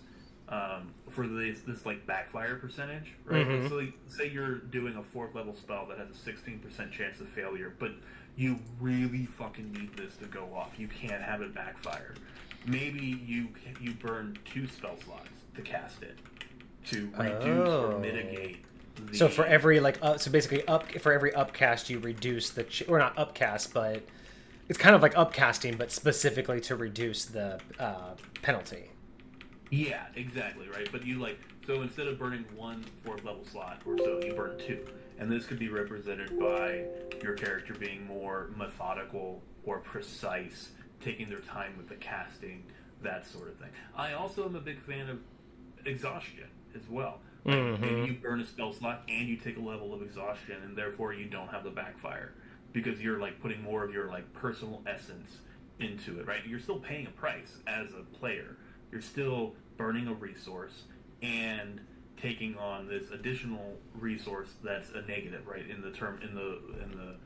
for this like backfire percentage, right? So say you're doing a 4th level spell that has a 16% chance of failure, but you really fucking need this to go off. You can't have it backfire. Maybe you burn 2 spell slots to cast it to reduce or mitigate. So for every for every upcast you reduce the or not upcast, but it's kind of like upcasting, but specifically to reduce the penalty. Yeah, exactly, right. But so instead of burning 1 4th level slot or so, you burn 2. And this could be represented by your character being more methodical or precise, taking their time with the casting, that sort of thing. I also am a big fan of exhaustion as well. Maybe you burn a spell slot and you take a level of exhaustion, and therefore you don't have the backfire because you're putting more of your personal essence into it, right? You're still paying a price as a player. You're still burning a resource and taking on this additional resource that's a negative, right? In the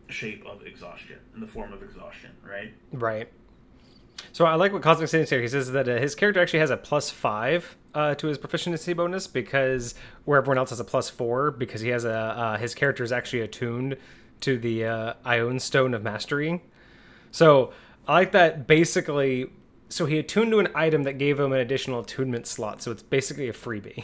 shape of exhaustion, in the form of exhaustion, right? Right. So I like what Cosmic saying here. He says that his character actually has a +5 to his proficiency bonus because where everyone else has a +4 because he has his character is actually attuned to the Ion Stone of Mastery. So I like that basically. So he attuned to an item that gave him an additional attunement slot. So it's basically a freebie.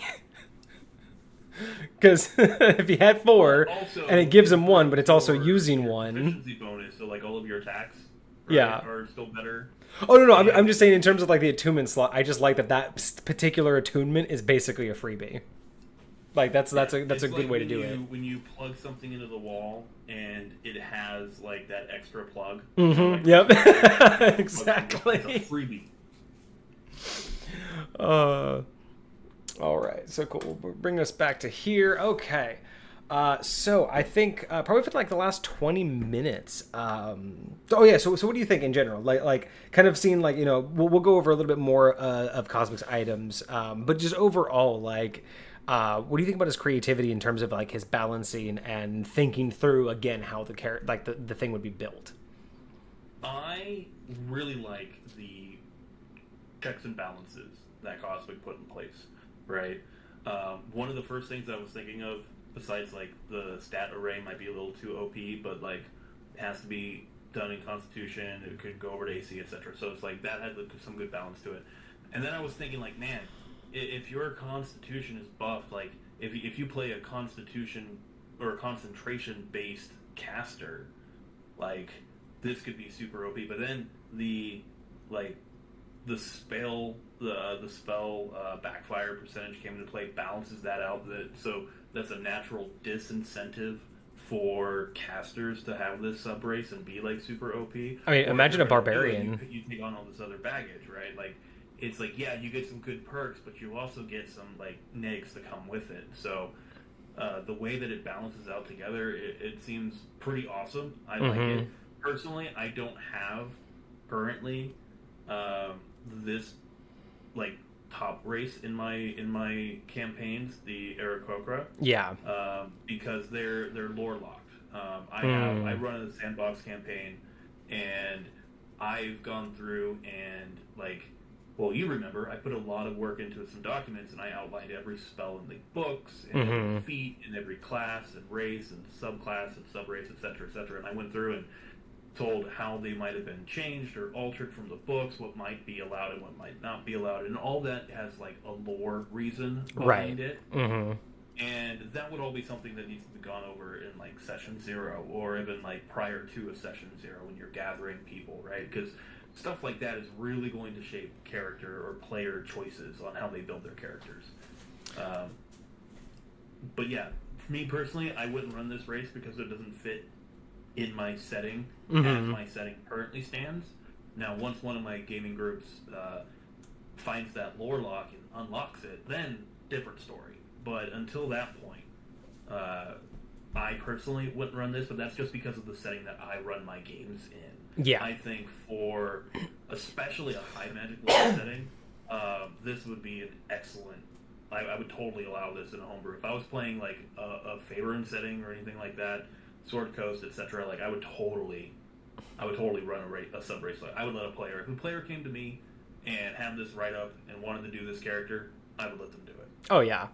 Because if he had 4 and it gives him 1, but it's also using 1. Proficiency bonus, so all of your attacks, right, yeah, are still better. Oh no, I'm just saying in terms of the attunement slot. I just like that particular attunement is basically a freebie. That's a good way to do it. When you plug something into the wall and it has that extra plug. Yep. Exactly. It's a freebie. All right. So cool. We'll bring us back to here. Okay. So I think probably for the last 20 minutes. So what do you think in general? Kind of seeing we'll go over a little bit more of Cosmic's items, but just overall what do you think about his creativity in terms of his balancing and thinking through again how the thing would be built? I really like the checks and balances that Cosmic put in place. Right. One of the first things I was thinking of, besides the stat array might be a little too OP, but it has to be done in Constitution. It could go over to AC, etc. So it's that had some good balance to it. And then I was thinking man, if your Constitution is buffed, if you play a Constitution or a concentration based caster, this could be super OP. But then the spell backfire percentage came into play, balances that out. So that's a natural disincentive for casters to have this sub race and be like super OP. I mean, Or imagine if a you're gonna do it, barbarian. you take on all this other baggage, right? Like, it's like, yeah, you get some good perks, but you also get some like negs to come with it. So the way that it balances out together, it seems pretty awesome. I like it. Personally, I don't have currently this like top race in my campaigns, the Aarakocra. Yeah. Because they're lore locked. I run a sandbox campaign, and I've gone through and like, well, you remember I put a lot of work into some documents, and I outlined every spell in the books and every feat in every class and race and subclass and subrace, etc., etc. And I went through and told how they might have been changed or altered from the books, what might be allowed and what might not be allowed, and all that has like a lore reason behind it. And that would all be something that needs to be gone over in like session 0, or even like prior to a session 0 when you're gathering people, right? Because stuff like that is really going to shape character or player choices on how they build their characters. But yeah, for me personally, I wouldn't run this race because it doesn't fit in my setting as my setting currently stands. Now, once one of my gaming groups finds that lore lock and unlocks it, then different story. But until that point, I personally wouldn't run this, but that's just because of the setting that I run my games in. Yeah. I think for especially a high magic level setting, this would be an excellent. I would totally allow this in a homebrew. If I was playing like a Faerun setting or anything like that, Sword Coast, etc., like I would totally run a sub race. Like, I would let a player. If a player came to me and had this write up and wanted to do this character, I would let them do it. Oh yeah.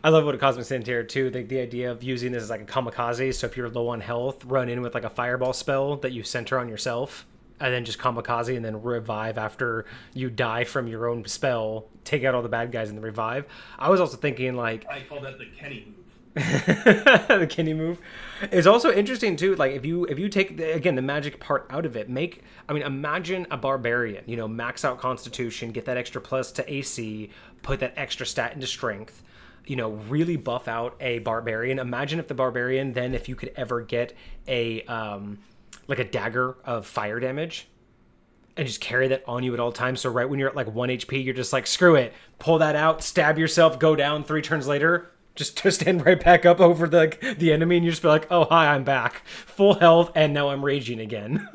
I love what a Cosmic Sent here too. The idea of using this as like a kamikaze. So if you're low on health, run in with like a fireball spell that you center on yourself, and then just kamikaze and then revive after you die from your own spell. Take out all the bad guys and then revive. I was also thinking like I call that the Kenny move. the Kenny move is also interesting too. Like if you take again the magic part out of it, imagine a barbarian. You know, max out Constitution, get that extra plus to AC, put that extra stat into Strength. You know, really buff out a barbarian. Imagine if the barbarian then, if you could ever get a like a dagger of fire damage, and just carry that on you at all times. So right when you're at like 1 HP, you're just like, screw it, pull that out, stab yourself, go down. 3 turns later, just to stand right back up over the enemy, and you just be like, oh hi, I'm back, full health, and now I'm raging again.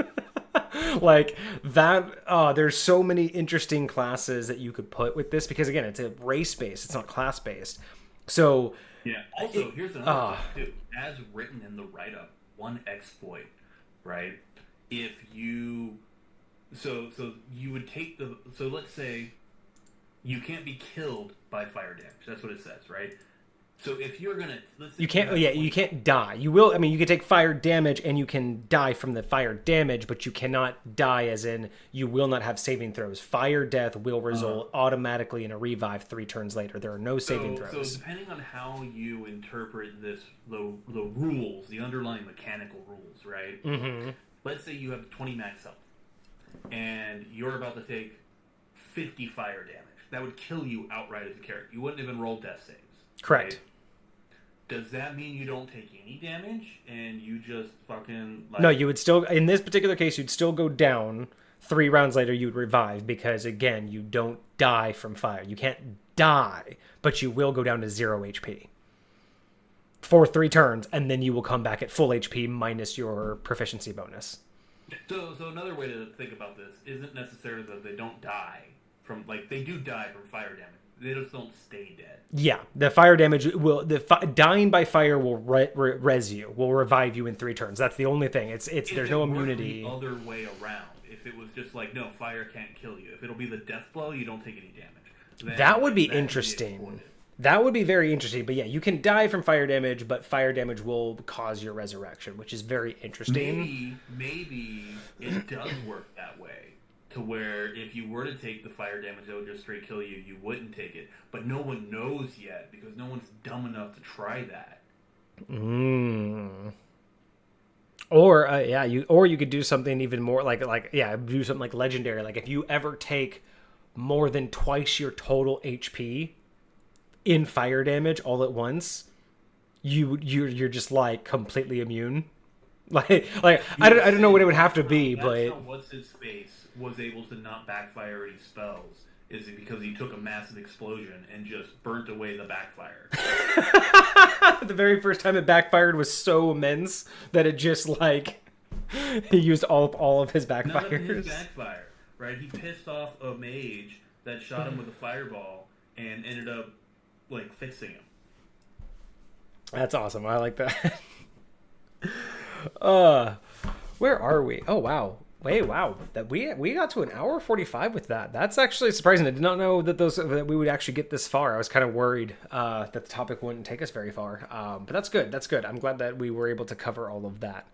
Like that. There's so many interesting classes that you could put with this, because again, it's a race based, it's not class based. So yeah. Also, here's another thing too. As written in the write up, one exploit, right? If you so you would take let's say you can't be killed by fire damage. That's what it says, right? So if you're gonna, let's say you can't die. You will. I mean, you can take fire damage and you can die from the fire damage, but you cannot die as in you will not have saving throws. Fire death will result automatically in a revive 3 turns later. There are no saving throws. So depending on how you interpret this, the rules, the underlying mechanical rules, right? Mm-hmm. Let's say you have 20 max health, and you're about to take 50 fire damage. That would kill you outright as a character. You wouldn't even roll death saves. Correct. Right? Does that mean you don't take any damage and you just fucking like... No, you would still, in this particular case, you'd still go down. 3 rounds later, you'd revive, because again, you don't die from fire. You can't die, but you will go down to 0 HP for 3 turns, and then you will come back at full HP minus your proficiency bonus. So another way to think about this isn't necessarily that they don't die from, like, they do die from fire damage. They just don't stay dead. Yeah, the fire damage will... dying by fire will res you, will revive you in 3 turns. That's the only thing. There's no immunity. The other way around. If it was just like, no, fire can't kill you. If it'll be the death blow, you don't take any damage. That would be interesting. That would be very interesting. But yeah, you can die from fire damage, but fire damage will cause your resurrection, which is very interesting. Maybe it does work that way. To where if you were to take the fire damage that would just straight kill you, you wouldn't take it. But no one knows yet, because no one's dumb enough to try that. Or you could do something even more do something like legendary. Like if you ever take more than twice your total HP in fire damage all at once, you're just like completely immune. Like I don't know what it would have to be, That's but how what's his face was able to not backfire any spells. Is it because he took a massive explosion and just burnt away the backfire? the very first time it backfired was so immense that it just like he used all of his None of his backfires. backfire, right? He pissed off a mage that shot him with a fireball and ended up like fixing him. That's awesome. I like that. uh where are we? Oh wow. Wait, wow. That we got to an hour 45 with that. That's actually surprising. I did not know that we would actually get this far. I was kind of worried that the topic wouldn't take us very far. But that's good. That's good. I'm glad that we were able to cover all of that.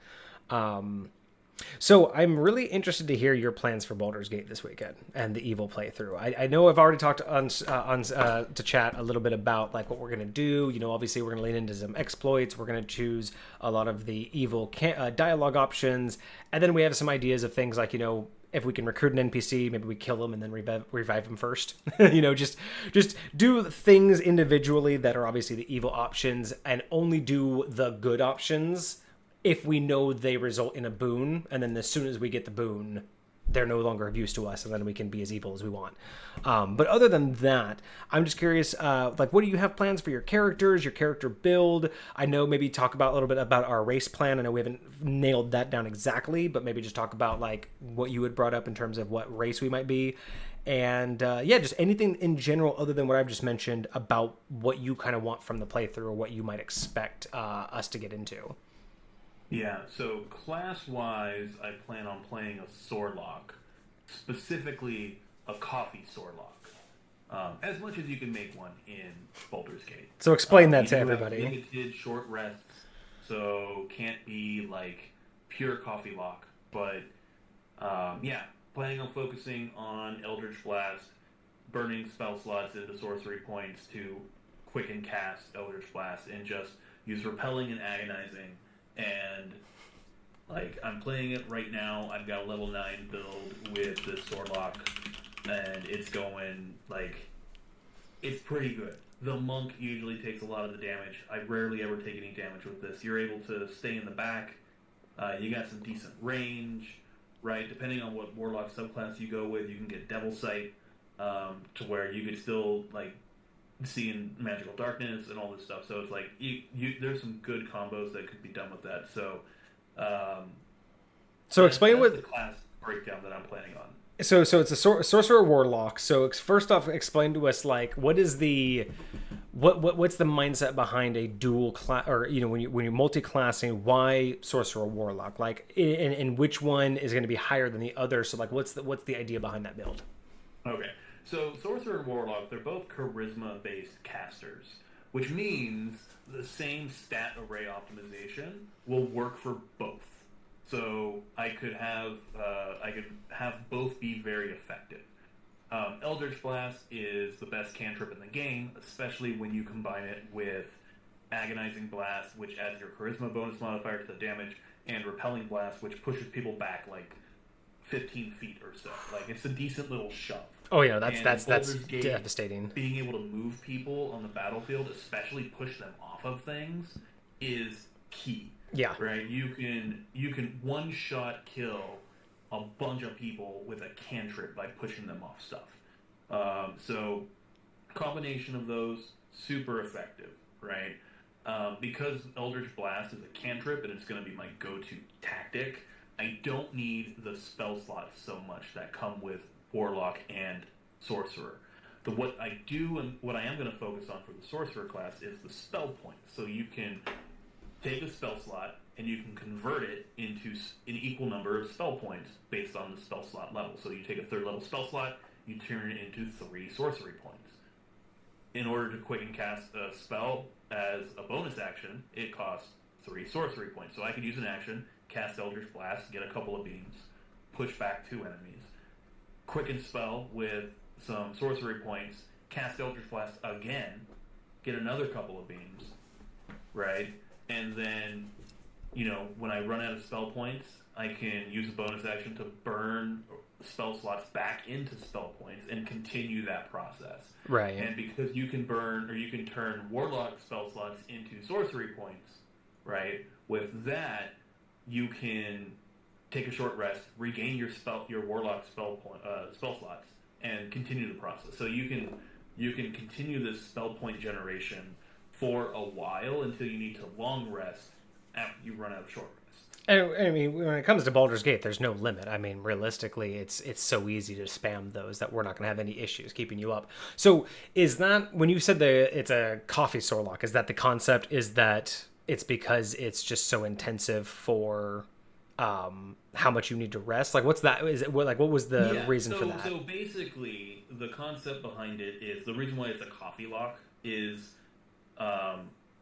So I'm really interested to hear your plans for Baldur's Gate this weekend and the Evil playthrough. I know I've already talked on to chat a little bit about like what we're gonna do. You know, obviously we're gonna lean into some exploits. We're gonna choose a lot of the Evil dialogue options, and then we have some ideas of things like, you know, if we can recruit an NPC, maybe we kill him and then revive him first. You know, just do things individually that are obviously the evil options, and only do the good options if we know they result in a boon, and then as soon as we get the boon, they're no longer of use to us, and then we can be as evil as we want. But other than that, I'm just curious, like, what do you have plans for your characters, your character build? I know maybe talk about a little bit about our race plan. I know we haven't nailed that down exactly, but maybe just talk about, like, what you had brought up in terms of what race we might be. And, yeah, just anything in general other than what I've just mentioned about what you kind of want from the playthrough or what you might expect us to get into. Yeah, so class-wise, I plan on playing a Swordlock, specifically a coffee Swordlock, as much as you can make one in Baldur's Gate. So explain that You to do have everybody. limited short rests, so can't be like pure coffee lock. But yeah, planning on focusing on Eldritch Blast, burning spell slots into sorcery points to quicken cast Eldritch Blast, and just use Repelling and Agonizing. And like I'm playing it right now, I've got a level 9 build with the Swordlock, and it's going like it's pretty good. The monk usually takes a lot of the damage. I rarely ever take any damage with this. You're able to stay in the back. You got some decent range, right? Depending on what warlock subclass you go with, you can get Devil Sight, to where you could still like seeing magical darkness and all this stuff. So it's like there's some good combos that could be done with that. So Explain that's what. the class breakdown that I'm planning on. So it's a sorcerer warlock. So first off, explain to us like what's the mindset behind a dual class, or you know, when you're multi-classing, why sorcerer warlock? Like in which one is going to be higher than the other? So like what's the idea behind that build? Okay. So Sorcerer and Warlock, they're both charisma-based casters, which means the same stat array optimization will work for both. So I could have both be very effective. Eldritch Blast is the best cantrip in the game, especially when you combine it with Agonizing Blast, which adds your Charisma bonus modifier to the damage, and Repelling Blast, which pushes people back like 15 feet or so. Like it's a decent little shove. Oh yeah, that's Gate, devastating. being able to move people on the battlefield, especially push them off of things, is key. Yeah. Right? You can one shot kill a bunch of people with a cantrip by pushing them off stuff. So combination of those, super effective, right? Because Eldritch Blast is a cantrip and it's going to be my go-to tactic, I don't need the spell slots so much that come with Warlock and Sorcerer. What I do and what I am going to focus on for the Sorcerer class is the spell points. So you can take a spell slot and you can convert it into an equal number of spell points based on the spell slot level. So you take a 3rd level spell slot, you turn it into 3 sorcery points. In order to quicken cast a spell as a bonus action, it costs 3 sorcery points. So I could use an action, cast Eldritch Blast, get a couple of beams, push back 2 enemies, quicken spell with some sorcery points, cast Eldritch Blast again, get another couple of beams, right? And then, you know, when I run out of spell points, I can use a bonus action to burn spell slots back into spell points and continue that process. Right. And because you can burn, or you can turn Warlock spell slots slots into sorcery points, right? With that, you can take a short rest, regain your warlock spell slots, and continue the process. So you can continue this spell point generation for a while until you need to long rest after you run out of short rest. I mean, when it comes to Baldur's Gate, there's no limit. I mean, realistically, it's so easy to spam those that we're not going to have any issues keeping you up. So, is that when you said it's a coffee sorlock? Is that the concept? Is that it's because it's just so intensive for how much you need to rest? Like, what's that? Is it what was the reason for that? So basically, the concept behind it is the reason why it's a coffee lock is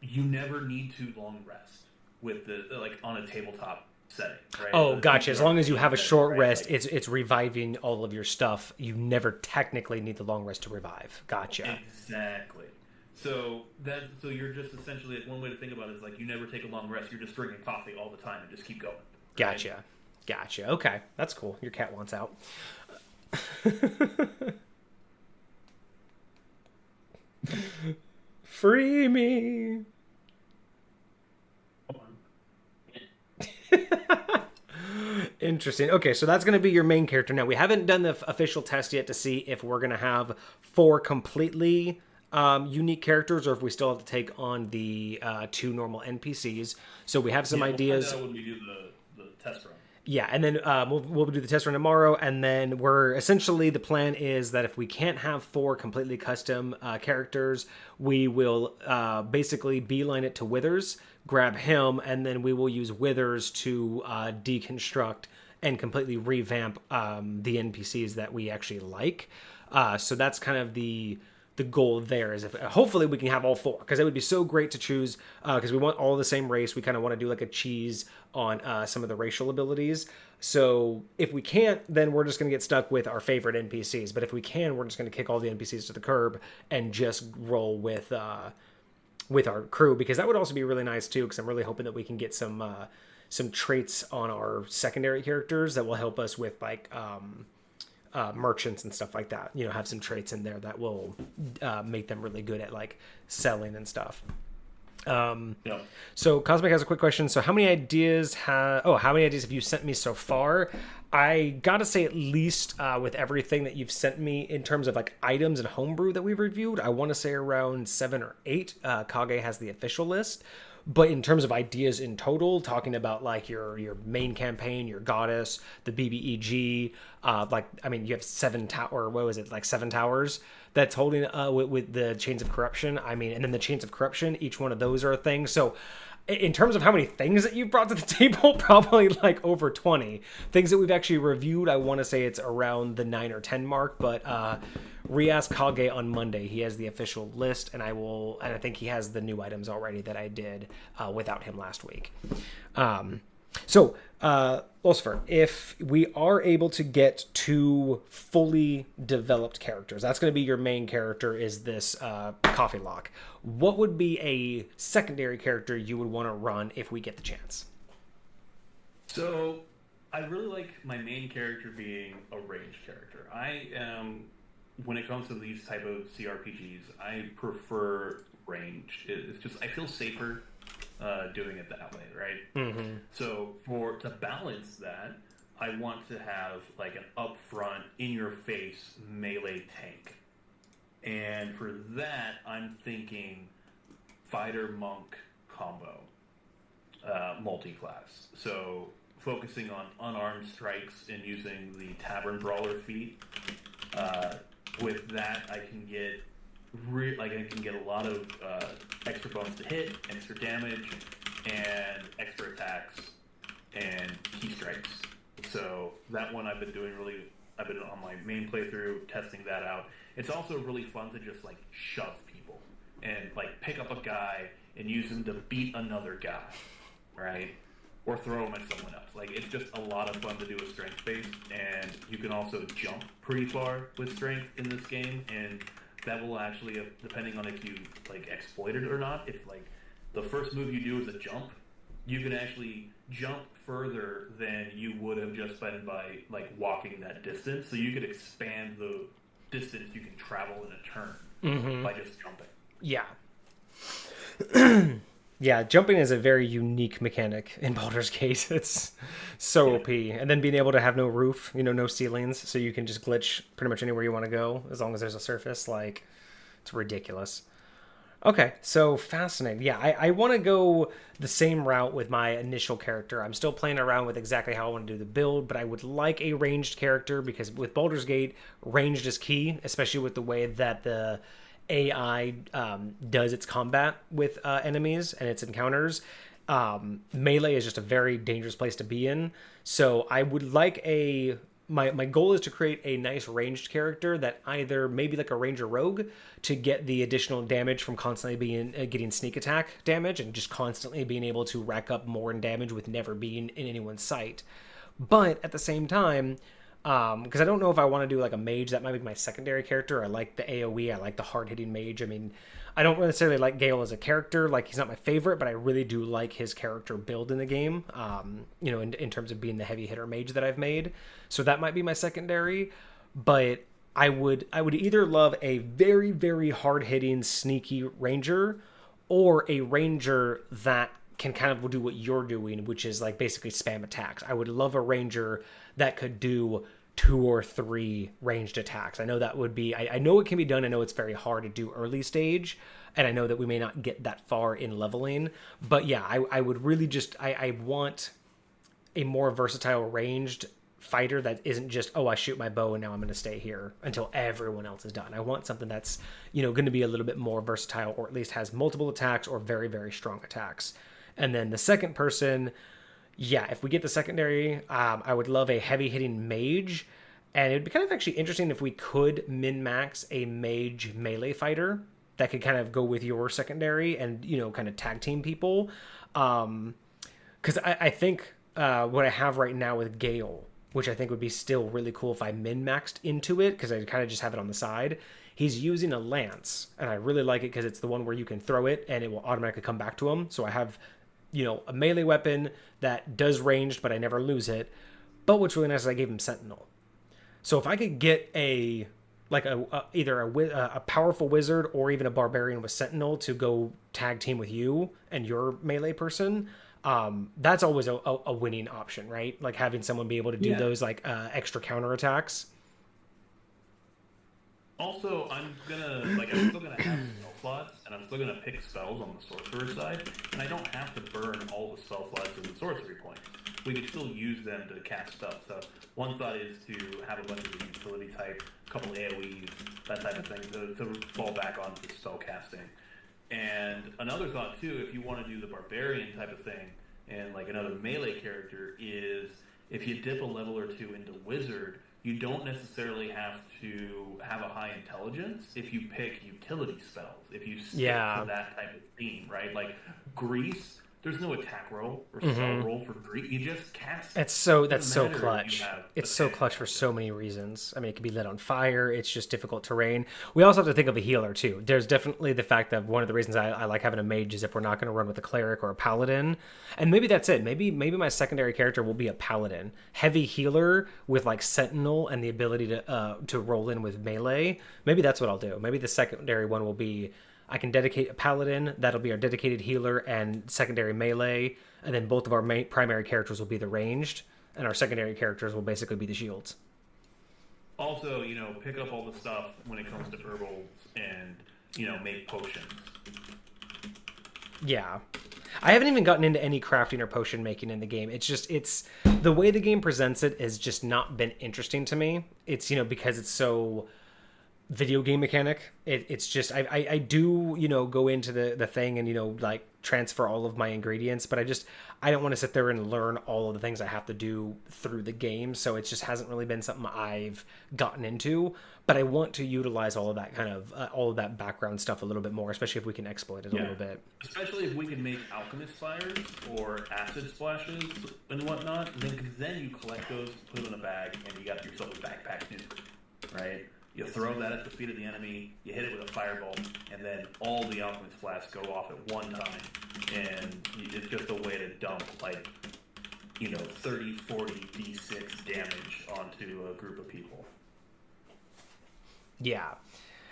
you never need to long rest with on a tabletop setting, right? Oh, gotcha. As long as you have a short rest, it's reviving all of your stuff. You never technically need the long rest to revive. Gotcha. Exactly. So you're just essentially, one way to think about it is like you never take a long rest. You're just drinking coffee all the time and just keep going. Gotcha. Right? Gotcha. Okay, that's cool. Your cat wants out. Free me. Interesting. Okay, so that's going to be your main character. Now, we haven't done the official test yet to see if we're going to have 4 completely unique characters or if we still have to take on the 2 normal NPCs. So we have some ideas. We'll find out when we do the test run. Yeah, and then we'll do the test run tomorrow, and then the plan is that if we can't have 4 completely custom characters, we will basically beeline it to Withers, grab him, and then we will use Withers to deconstruct and completely revamp the NPCs that we actually like. So that's kind of the goal there is if hopefully we can have all 4 because it would be so great to choose because we want all the same race. We kind of want to do like a cheese on some of the racial abilities. So if we can't, then we're just going to get stuck with our favorite NPCs. But if we can, we're just going to kick all the NPCs to the curb and just roll with our crew because that would also be really nice too because I'm really hoping that we can get some traits on our secondary characters that will help us with like merchants and stuff like that, have some traits in there that will make them really good at like selling and stuff. So Cosmic has a quick question. So how many ideas have you sent me so far? I gotta say at least with everything that you've sent me in terms of like items and homebrew that we've reviewed, I want to say around 7 or 8. Kage has the official list. But in terms of ideas in total, talking about like your main campaign, your goddess, the BBEG, you have 7 7 towers that's holding with the chains of corruption. I mean, and then the chains of corruption, each one of those are a thing. So in terms of how many things that you've brought to the table, probably like over 20 things that we've actually reviewed. I want to say it's around the 9 or 10 mark, but re-ask Kage on Monday. He has the official list, and I think he has the new items already that I did without him last week. So, Lolcypher, if we are able to get 2 fully developed characters, that's going to be your main character is this coffee lock. What would be a secondary character you would want to run if we get the chance? So, I really like my main character being a ranged character. When it comes to these type of CRPGs, I prefer ranged. It's just, I feel safer doing it that way, right? Mm-hmm. So to balance that, I want to have like an upfront, in-your-face melee tank. And for that, I'm thinking fighter-monk combo, multi-class. So focusing on unarmed strikes and using the Tavern Brawler feat. With that, I can get a lot of extra bonus to hit, extra damage, and extra attacks, and key strikes. So that one I've been on my main playthrough testing that out. It's also really fun to just like shove people and like pick up a guy and use him to beat another guy, right? Or throw him at someone else. Like, it's just a lot of fun to do with strength-based, and you can also jump pretty far with strength in this game, and that will actually, depending on if you, like, exploit it or not, if, like, the first move you do is a jump, you can actually jump further than you would have just been by, like, walking that distance, so you could expand the distance you can travel in a turn by just jumping. Yeah. Yeah, jumping is a very unique mechanic in Baldur's Gate. It's so OP. And then being able to have no roof, no ceilings, so you can just glitch pretty much anywhere you want to go as long as there's a surface. Like, it's ridiculous. Okay, so fascinating. Yeah, I want to go the same route with my initial character. I'm still playing around with exactly how I want to do the build, but I would like a ranged character because with Baldur's Gate, ranged is key, especially with the way that the AI does its combat with enemies and its encounters. Melee is just a very dangerous place to be in. So I would like my goal is to create a nice ranged character that either maybe like a ranger rogue to get the additional damage from constantly being getting sneak attack damage and just constantly being able to rack up more in damage with never being in anyone's sight. But at the same time, because I don't know if I want to do like a mage, that might be my secondary character. I like the AoE, I like the hard hitting mage. I mean, I don't necessarily like Gale as a character. Like, he's not my favorite, but I really do like his character build in the game, in terms of being the heavy hitter mage that I've made. So that might be my secondary. But I would either love a very, very hard hitting, sneaky ranger, or a ranger that can kind of do what you're doing, which is like basically spam attacks. I would love a ranger that could do 2 or 3 ranged attacks. I know that would be, I know it can be done. I know it's very hard to do early stage, and I know that we may not get that far in leveling, but yeah, I would really just, I want a more versatile ranged fighter that isn't just, oh, I shoot my bow and now I'm going to stay here until everyone else is done. I want something that's, going to be a little bit more versatile, or at least has multiple attacks or very, very strong attacks. And then the second person, yeah, if we get the secondary, I would love a heavy hitting mage. And it would be kind of actually interesting if we could min-max a mage melee fighter that could kind of go with your secondary and, kind of tag team people. Because I think what I have right now with Gale, which I think would be still really cool if I min-maxed into it, because I kind of just have it on the side. He's using a lance, and I really like it because it's the one where you can throw it and it will automatically come back to him. So I have a melee weapon that does ranged, but I never lose it. But what's really nice is I gave him Sentinel. So if I could get either a powerful wizard or even a barbarian with Sentinel to go tag team with you and your melee person, that's always a winning option, right? Like having someone be able to do those like extra counterattacks. Also, I'm still gonna have spell slots, and I'm still gonna pick spells on the sorcerer side, and I don't have to burn all the spell slots in the sorcery points. We can still use them to cast spells. So one thought is to have a bunch of the utility type, a couple AoEs, that type of thing, to fall back on for spell casting. And another thought too, if you want to do the barbarian type of thing, and like another melee character, is if you dip a level or 2 into wizard, you don't necessarily have to have a high intelligence if you pick utility spells. If you stick to that type of theme, right? Like Grease, there's no attack roll or spell roll for Grease. You just cast. That's so clutch. It's so clutch for so many reasons. I mean, it can be lit on fire. It's just difficult terrain. We also have to think of a healer too. There's definitely the fact that one of the reasons I like having a mage is if we're not going to run with a cleric or a paladin, and maybe that's it. Maybe my secondary character will be a paladin, heavy healer with like sentinel and the ability to roll in with melee. Maybe that's what I'll do. Maybe the secondary one will be, I can dedicate a paladin, that'll be our dedicated healer and secondary melee, and then both of our primary characters will be the ranged, and our secondary characters will basically be the shields. Also, pick up all the stuff when it comes to herbals and, make potions. Yeah. I haven't even gotten into any crafting or potion making in the game. It's the way the game presents it has just not been interesting to me. It's, because it's so video game mechanic. It's just I do go into the thing and like transfer all of my ingredients, but I don't want to sit there and learn all of the things I have to do through the game. So it just hasn't really been something I've gotten into, but I want to utilize all of that kind of all of that background stuff a little bit more, especially if we can exploit it a little bit. Especially if we can make alchemist fires or acid splashes and whatnot, then you collect those, put them in a bag, and you got yourself a backpack nuke, right? You throw that at the feet of the enemy, you hit it with a fireball, and then all the alchemist flasks go off at one time. And it's just a way to dump, 30, 40 D6 damage onto a group of people. Yeah.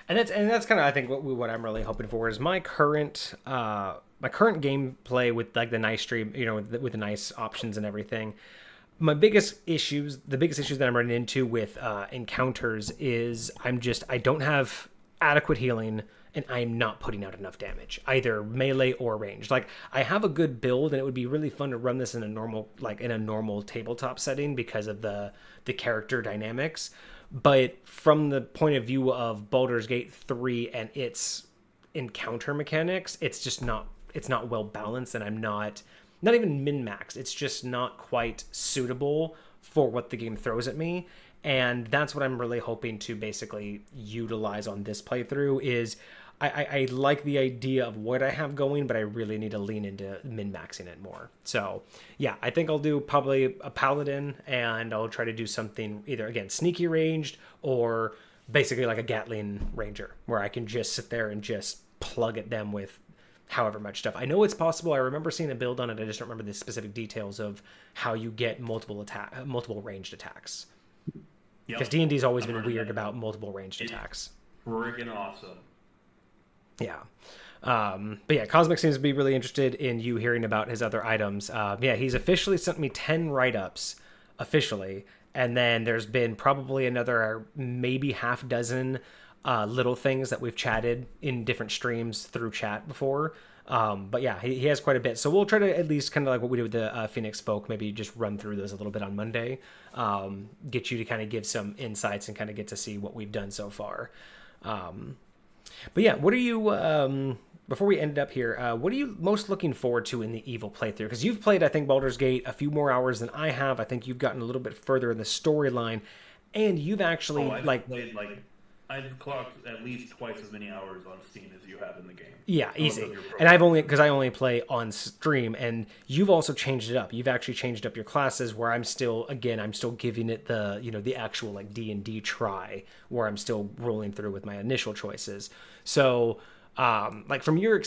And that's kind of, I think, what I'm really hoping for is my current my current gameplay with like the nice stream, with the nice options and everything. The biggest issues that I'm running into with encounters is I don't have adequate healing, and I'm not putting out enough damage, either melee or ranged. Like, I have a good build, and it would be really fun to run this in a normal tabletop setting because of the character dynamics. But from the point of view of Baldur's Gate 3 and its encounter mechanics, it's not well balanced, and I'm not even min-maxed. It's just not quite suitable for what the game throws at me. And that's what I'm really hoping to basically utilize on this playthrough is I like the idea of what I have going, but I really need to lean into min-maxing it more. So yeah, I think I'll do probably a paladin, and I'll try to do something either, again, sneaky ranged or basically like a Gatling ranger, where I can just sit there and just plug at them with however much stuff. I know it's possible. I remember seeing a build on it. I just don't remember the specific details of how you get multiple ranged attacks. Because D&D's always been weird about multiple ranged attacks. Friggin' awesome. Yeah. But yeah, Cosmic seems to be really interested in you hearing about his other items. Yeah, he's officially sent me 10 write-ups, officially. And then there's been probably another maybe half dozen little things that we've chatted in different streams through chat before. But yeah, he has quite a bit. So we'll try to at least kind of like what we did with the Phoenix folk, maybe just run through those a little bit on Monday. Get you to kind of give some insights and kind of get to see what we've done so far. But yeah, what are you, before we end up here, what are you most looking forward to in the Evil playthrough? Because you've played, I think, Baldur's Gate a few more hours than I have. I think you've gotten a little bit further in the storyline, and you've actually, I've clocked at least twice as many hours on Steam as you have in the game. Yeah, easy. And because I only play on stream, and you've also changed it up. You've actually changed up your classes, where I'm still giving it the actual like D&D try, where I'm still rolling through with my initial choices. So, from your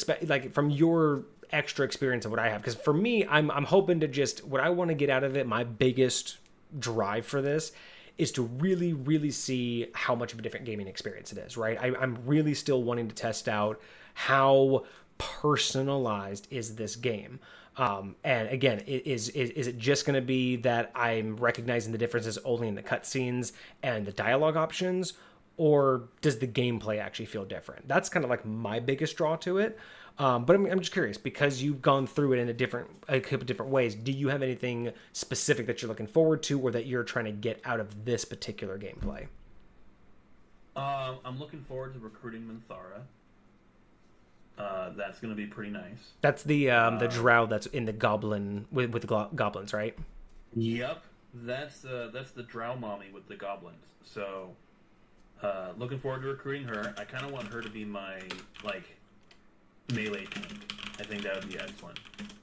extra experience of what I have, because for me, I'm hoping to just, what I want to get out of it, my biggest drive for this is to really, really see how much of a different gaming experience it is, right? I'm really still wanting to test out how personalized is this game. And again, is it just going to be that I'm recognizing the differences only in the cutscenes and the dialogue options, or does the gameplay actually feel different? That's kind of like my biggest draw to it. But I'm just curious, because you've gone through it in a couple different ways. Do you have anything specific that you're looking forward to, or that you're trying to get out of this particular gameplay? I'm looking forward to recruiting Minthara. That's going to be pretty nice. That's the drow that's in the goblin with the goblins, right? Yep, that's the drow mommy with the goblins. So, looking forward to recruiting her. I kind of want her to be my melee tank. I think that would be excellent.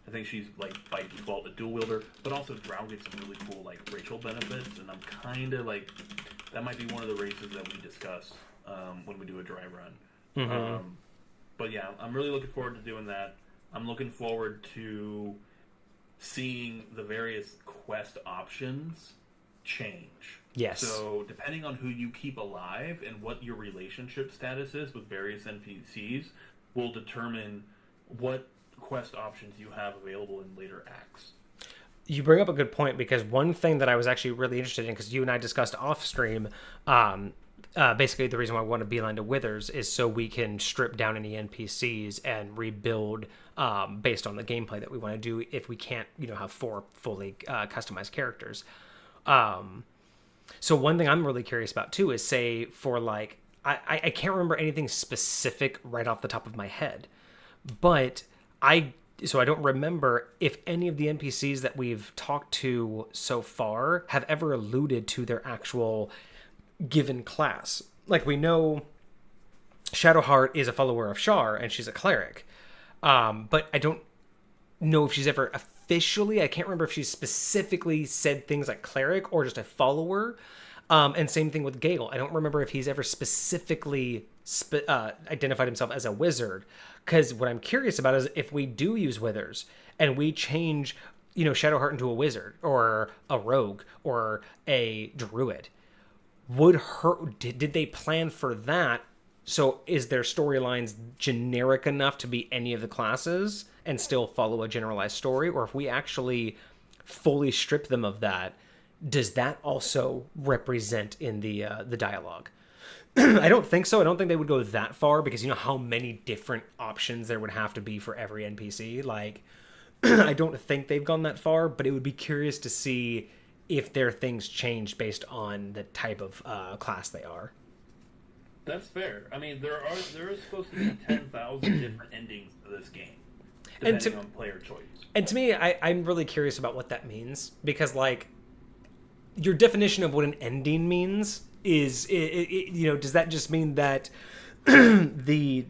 I think she's by default a dual wielder, but also drow gets some really cool racial benefits, and I'm kind of that might be one of the races that we discuss when we do a dry run. Mm-hmm. But yeah, I'm really looking forward to doing that. I'm looking forward to seeing the various quest options change. Yes. So depending on who you keep alive and what your relationship status is with various NPCs will determine what quest options you have available in later acts. You bring up a good point, because one thing that I was actually really interested in, because you and I discussed off stream, basically the reason why I want to beeline to Withers is so we can strip down any NPCs and rebuild based on the gameplay that we want to do, if we can't have 4 fully customized characters. So one thing I'm really curious about too is, say, for I can't remember anything specific right off the top of my head, but I don't remember if any of the NPCs that we've talked to so far have ever alluded to their actual given class. Like, we know Shadowheart is a follower of Shar, and she's a cleric, but I don't know if she's ever officially, I can't remember if she's specifically said things like cleric or just a follower. And same thing with Gale. I don't remember if he's ever specifically identified himself as a wizard. Because what I'm curious about is, if we do use Withers and we change, Shadowheart into a wizard or a rogue or a druid, did they plan for that So is their storylines generic enough to be any of the classes and still follow a generalized story? Or if we actually fully strip them of that, does that also represent in the dialogue? I don't think so. I don't think they would go that far because you know how many different options there would have to be for every NPC. Like, I don't think they've gone that far, but it would be curious to see if their things change based on the type of class they are. That's fair. I mean, there is supposed to be 10,000 different endings to this game, And depending on player choice. And to me, I'm really curious about what that means because, like, your definition of what an ending means is, you know, does that just mean that the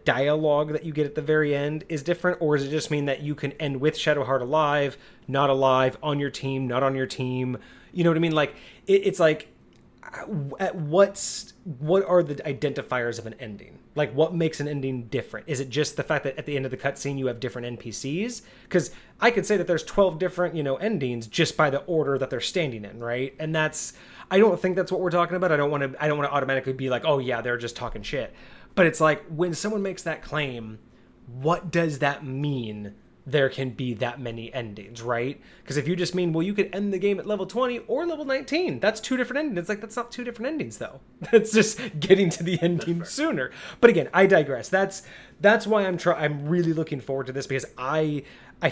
dialogue that you get at the very end is different, or does it just mean that you can end with Shadowheart alive, not alive, on your team, not on your team? You know what I mean? Like, it's like, what are the identifiers of an ending? Like, what makes an ending different? Is it just the fact that at the end of the cutscene you have different NPCs? Because I could say that there's 12 different, you know, endings just by the order that they're standing in, right? And I don't think that's what we're talking about. I don't want to automatically be like, oh yeah, they're just talking shit. But it's like, when someone makes that claim, what does that mean? There can be that many endings, right? Because if you just mean, well, you could end the game at level 20 or level 19, that's two different endings. It's like, that's not two different endings, though. That's just getting to the ending sooner. But again, I digress. That's why I'm really looking forward to this, because I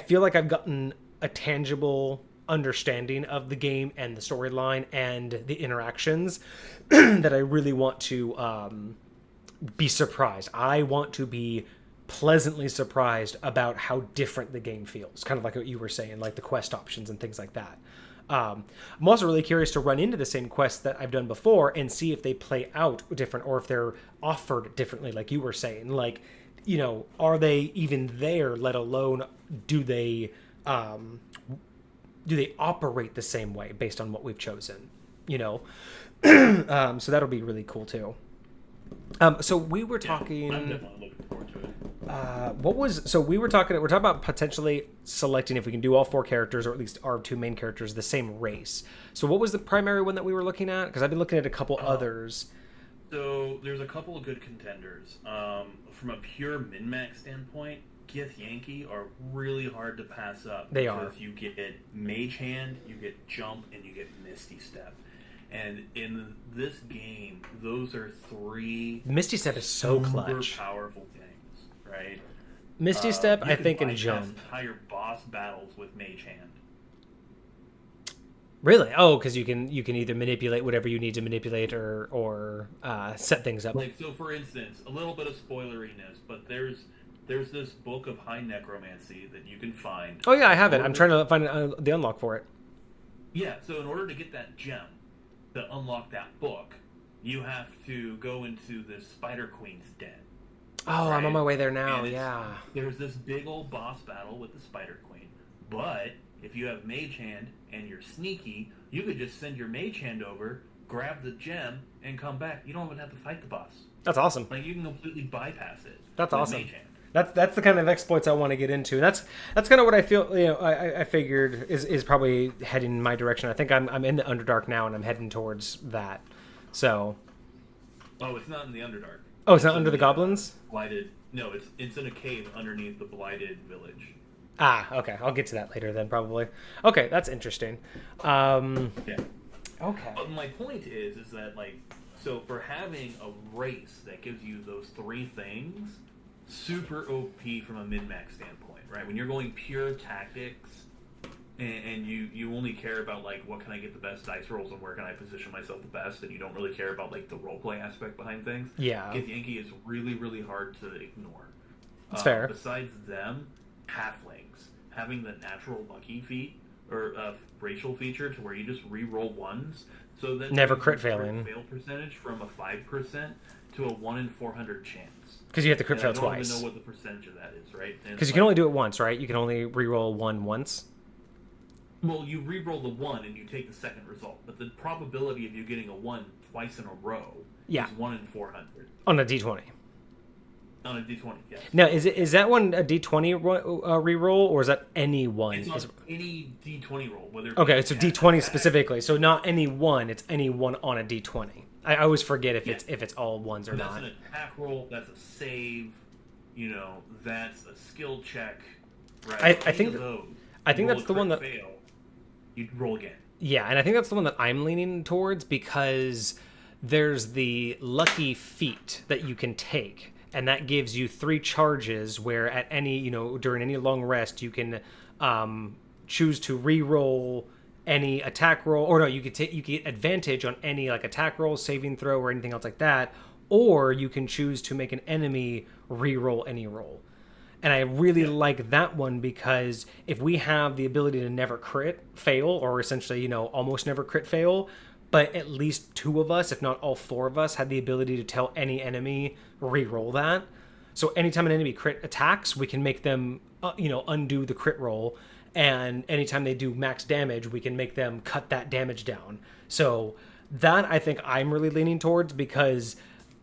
feel like I've gotten a tangible understanding of the game and the storyline and the interactions that I really want to be surprised. I want to be pleasantly surprised about how different the game feels, kind of like what you were saying, like the quest options and things like that. I'm also really curious to run into the same quests that I've done before and see if they play out different or if they're offered differently, like you were saying. Like, you know, are they even there, let alone do they operate the same way based on what we've chosen, you know? So that'll be really cool too. So we were talking. I'm definitely looking forward to it. We're talking about potentially selecting if we can do all four characters, or at least our two main characters, the same race. So what was the primary one that we were looking at? Because I've been looking at a couple others. So there's a couple of good contenders. From a pure min-max standpoint, Githyanki are really hard to pass up. They are. Because you get Mage Hand, you get Jump, and you get Misty Step. And in this game, those are three Misty Step is so clutch. Powerful things, right? Misty Step, I think, and Jump. Entire boss battles with Mage Hand. Really? Oh, because you can either manipulate whatever you need to manipulate or set things up. Like, so for instance, a little bit of spoileriness, but there's this book of High Necromancy that you can find. Oh yeah, I have it. I'm trying to find the unlock for it. Yeah, so in order to get that gem, to unlock that book, you have to go into this Spider Queen's den. Oh, right? I'm on my way there now, yeah. There's this big old boss battle with the Spider Queen. But if you have Mage Hand and you're sneaky, you could just send your Mage Hand over, grab the gem, and come back. You don't even have to fight the boss. That's awesome. Like, you can completely bypass it. That's awesome. Mage Hand. That's the kind of exploits I want to get into. And that's kind of what I feel. You know, I figured is probably heading in my direction. I think I'm in the Underdark now, and I'm heading towards that. So. Oh, it's not in the Underdark. Oh, it's not under the goblins? Blighted. No, it's in a cave underneath the Blighted village. Ah, okay. I'll get to that later then, probably. Okay, that's interesting. Yeah. Okay. But my point is that, like, so for having a race that gives you those three things, super OP from a min-max standpoint, right? When you're going pure tactics and you only care about, like, what can I get the best dice rolls and where can I position myself the best, and you don't really care about, like, the roleplay aspect behind things. Yeah. Githyanki is really, really hard to ignore. That's fair. Besides them, halflings. Having the natural lucky feat, or racial feature to where you just re-roll ones, so that never crit failing. Fail percentage from a 5% to a 1 in 400 chance. Because you have to crit fail twice. I don't even know what the percentage of that is, right? Because you can only do it once, right? You can only re-roll one once. Well, you re-roll the 1 and you take the second result, but the probability of you getting a 1 twice in a row is 1 in 400. On a d20. On a d20, yes. Now, is that one a d20 re-roll, or is that any one? It's on any d20 roll. Okay, so d20 specifically. So not any one, it's any one on a d20. I always forget if it's all ones or That's not. an attack roll. That's a save. That's a skill check. Right? I think that's the one that fail. You roll again. Yeah, and I think that's the one that I'm leaning towards because there's the lucky feat that you can take, and that gives you 3 charges where at any, during any long rest, you can choose to re-roll any attack roll, or no, you get advantage on any like attack roll, saving throw, or anything else like that, or you can choose to make an enemy re-roll any roll. And I really like that one because if we have the ability to never crit fail, or essentially, almost never crit fail, but at least 2 of us, if not all 4 of us, had the ability to tell any enemy re-roll that. So anytime an enemy crit attacks, we can make them, undo the crit roll. And anytime they do max damage, we can make them cut that damage down. So that I think I'm really leaning towards because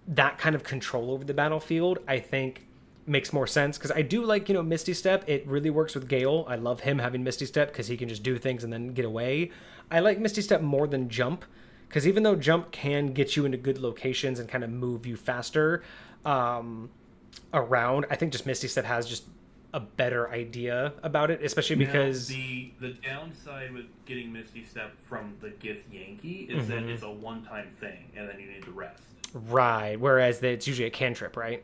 that kind of control over the battlefield, I think, makes more sense. Because I do like, Misty Step. It really works with Gale. I love him having Misty Step because he can just do things and then get away. I like Misty Step more than Jump because even though Jump can get you into good locations and kind of move you faster around, I think just Misty Step has just a better idea about it, especially because the downside with getting Misty Step from the Gith Yankee is that it's a one-time thing, and then you need to rest. Right. Whereas it's usually a cantrip, right?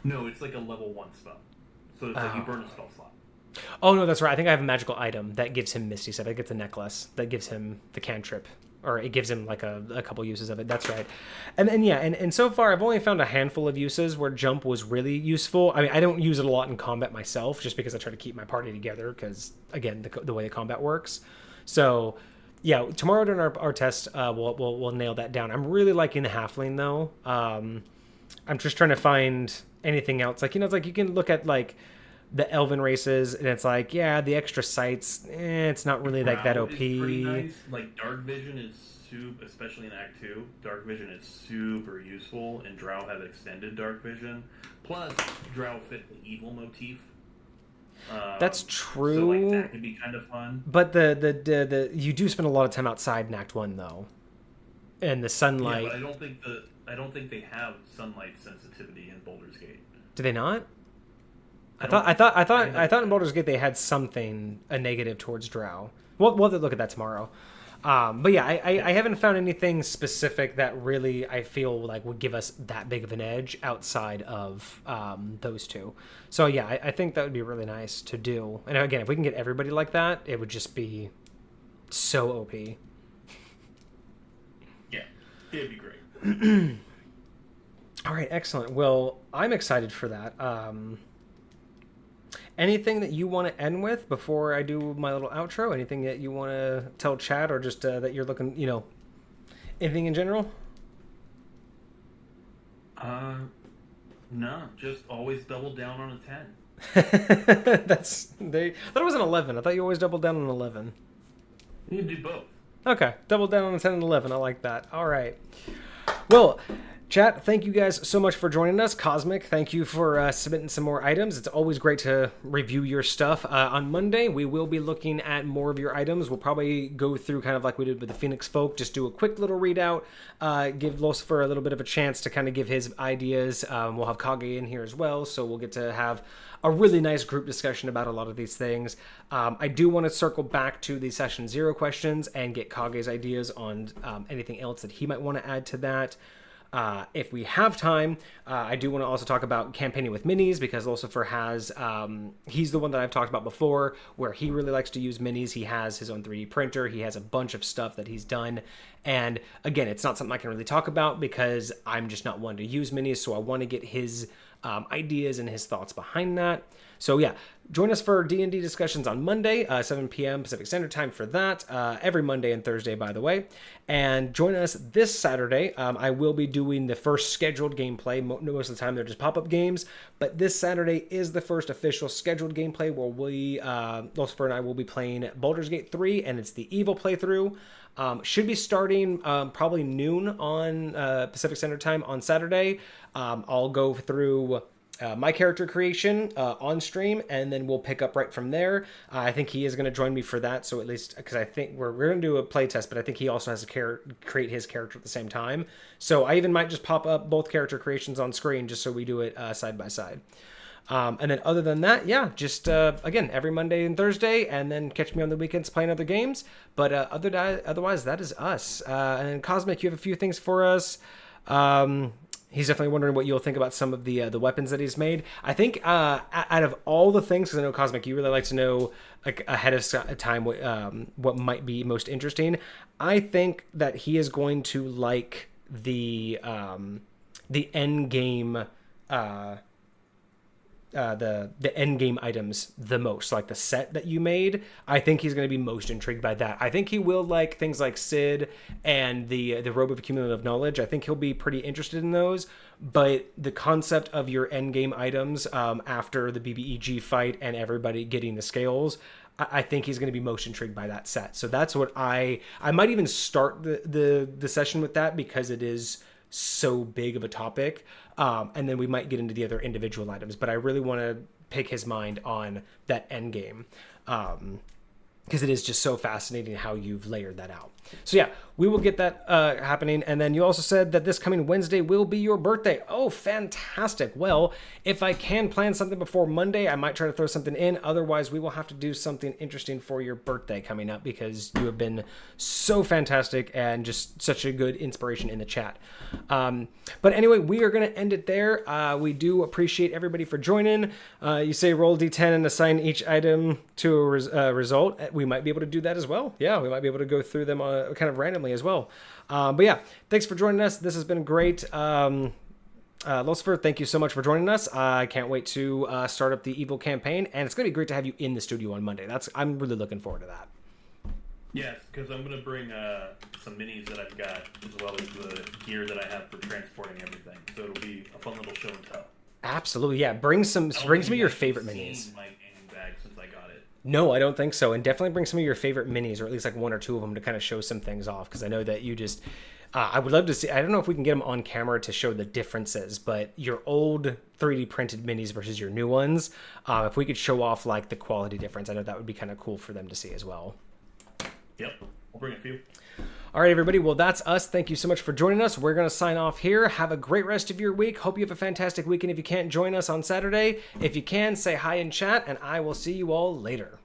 No, it's like a level 1 spell, so it's like you burn a spell slot. Oh no, that's right. I think I have a magical item that gives him Misty Step. I get the necklace that gives him the cantrip. Or it gives him like a couple uses of it. That's right. And then, and so far I've only found a handful of uses where Jump was really useful. I mean, I don't use it a lot in combat myself just because I try to keep my party together because, again, the way the combat works. So, yeah, tomorrow during our test, we'll nail that down. I'm really liking the Halfling, though. I'm just trying to find anything else. Like, it's like you can look at, like, the Elven races, and it's like, yeah, the extra sights, it's not really like that OP. Is pretty nice. Like Dark Vision is super, especially in Act 2. Dark Vision is super useful, and Drow have extended Dark Vision. Plus, Drow fit the evil motif. That's true. So like that could be kind of fun. But the you do spend a lot of time outside in Act 1 though, and the sunlight. Yeah, but I don't think they have sunlight sensitivity in Baldur's Gate. Do they not? I thought in Baldur's Gate they had something a negative towards Drow. We'll have to look at that tomorrow. But yeah, I haven't found anything specific that really I feel like would give us that big of an edge outside of those 2. So yeah, I think that would be really nice to do. And again, if we can get everybody like that, it would just be so OP. Yeah, it'd be great. All right, excellent. Well, I'm excited for that. Anything that you want to end with before I do my little outro? Anything that you want to tell Chad, or just that you're looking, anything in general? No, just always double down on I a 10. thought it was an 11. I thought you always doubled down on 11. You can do both. Okay, double down on a 10 and 11. I like that. All right. Well, chat, thank you guys so much for joining us. Cosmic, thank you for submitting some more items. It's always great to review your stuff. On Monday, we will be looking at more of your items. We'll probably go through kind of like we did with the Phoenix Folk, just do a quick little readout, give Lolcypher a little bit of a chance to kind of give his ideas. We'll have Kage in here as well, so we'll get to have a really nice group discussion about a lot of these things. I do want to circle back to the Session 0 questions and get Kage's ideas on anything else that he might want to add to that. If we have time, I do want to also talk about campaigning with minis, because Lolcypher has, he's the one that I've talked about before, where he really likes to use minis. He has his own 3D printer. He has a bunch of stuff that he's done. And again, it's not something I can really talk about because I'm just not one to use minis. So I want to get his ideas and his thoughts behind that. So yeah, join us for D&D discussions on Monday, 7 p.m. Pacific Standard Time for that, every Monday and Thursday, by the way. And join us this Saturday. I will be doing the first scheduled gameplay. Most of the time they're just pop-up games, but this Saturday is the first official scheduled gameplay where we, Lolcypher and I will be playing Baldur's Gate 3, and it's the Evil playthrough. Should be starting probably noon on Pacific Standard Time on Saturday. I'll go through my character creation on stream, and then we'll pick up right from there. I think he is going to join me for that, so at least because I think we're going to do a play test, but I think he also has to create his character at the same time. So I even might just pop up both character creations on screen just so we do it side by side. And then other than that, yeah, just, again, every Monday and Thursday, and then catch me on the weekends playing other games. But otherwise, that is us. And then Cosmic, you have a few things for us. He's definitely wondering what you'll think about some of the weapons that he's made. I think out of all the things, because I know Cosmic, you really like to know like ahead of time what might be most interesting. I think that he is going to like the end game. The end game items the most, like the set that you made. I think he's going to be most intrigued by that. I think he will like things like Sid and the Robe of Cumulative Knowledge. I think he'll be pretty interested in those. But the concept of your end game items after the BBEG fight and everybody getting the scales, I think he's going to be most intrigued by that set. So that's what I might even start the session with that, because it is so big of a topic, and then we might get into the other individual items, but I really want to pick his mind on that end game, because it is just so fascinating how you've layered that out. So yeah, we will get that happening. And then you also said that this coming Wednesday will be your birthday. Oh, fantastic. Well, if I can plan something before Monday, I might try to throw something in. Otherwise, we will have to do something interesting for your birthday coming up, because you have been so fantastic and just such a good inspiration in the chat. But anyway, we are going to end it there. We do appreciate everybody for joining. You say roll D10 and assign each item to a result. We might be able to do that as well. Yeah, we might be able to go through them kind of randomly as well. But yeah, thanks for joining us. This has been great. Lolcypher, thank you so much for joining us. I can't wait to start up the Evil campaign, and it's going to be great to have you in the studio on Monday. I'm really looking forward to that. Yes, because I'm going to bring some minis that I've got, as well as the gear that I have for transporting everything. So it'll be a fun little show and tell. Absolutely, yeah. Bring some of your favorite minis. My gaming bag since I got it. No, I don't think so. And definitely bring some of your favorite minis, or at least like one or two of them, to kind of show some things off, because I know that you just... I would love to see... I don't know if we can get them on camera to show the differences, but your old 3D printed minis versus your new ones, if we could show off like the quality difference, I know that would be kind of cool for them to see as well. Yep, we'll bring a few. All right, everybody. Well, that's us. Thank you so much for joining us. We're going to sign off here. Have a great rest of your week. Hope you have a fantastic weekend if you can't join us on Saturday. If you can, say hi in chat, and I will see you all later.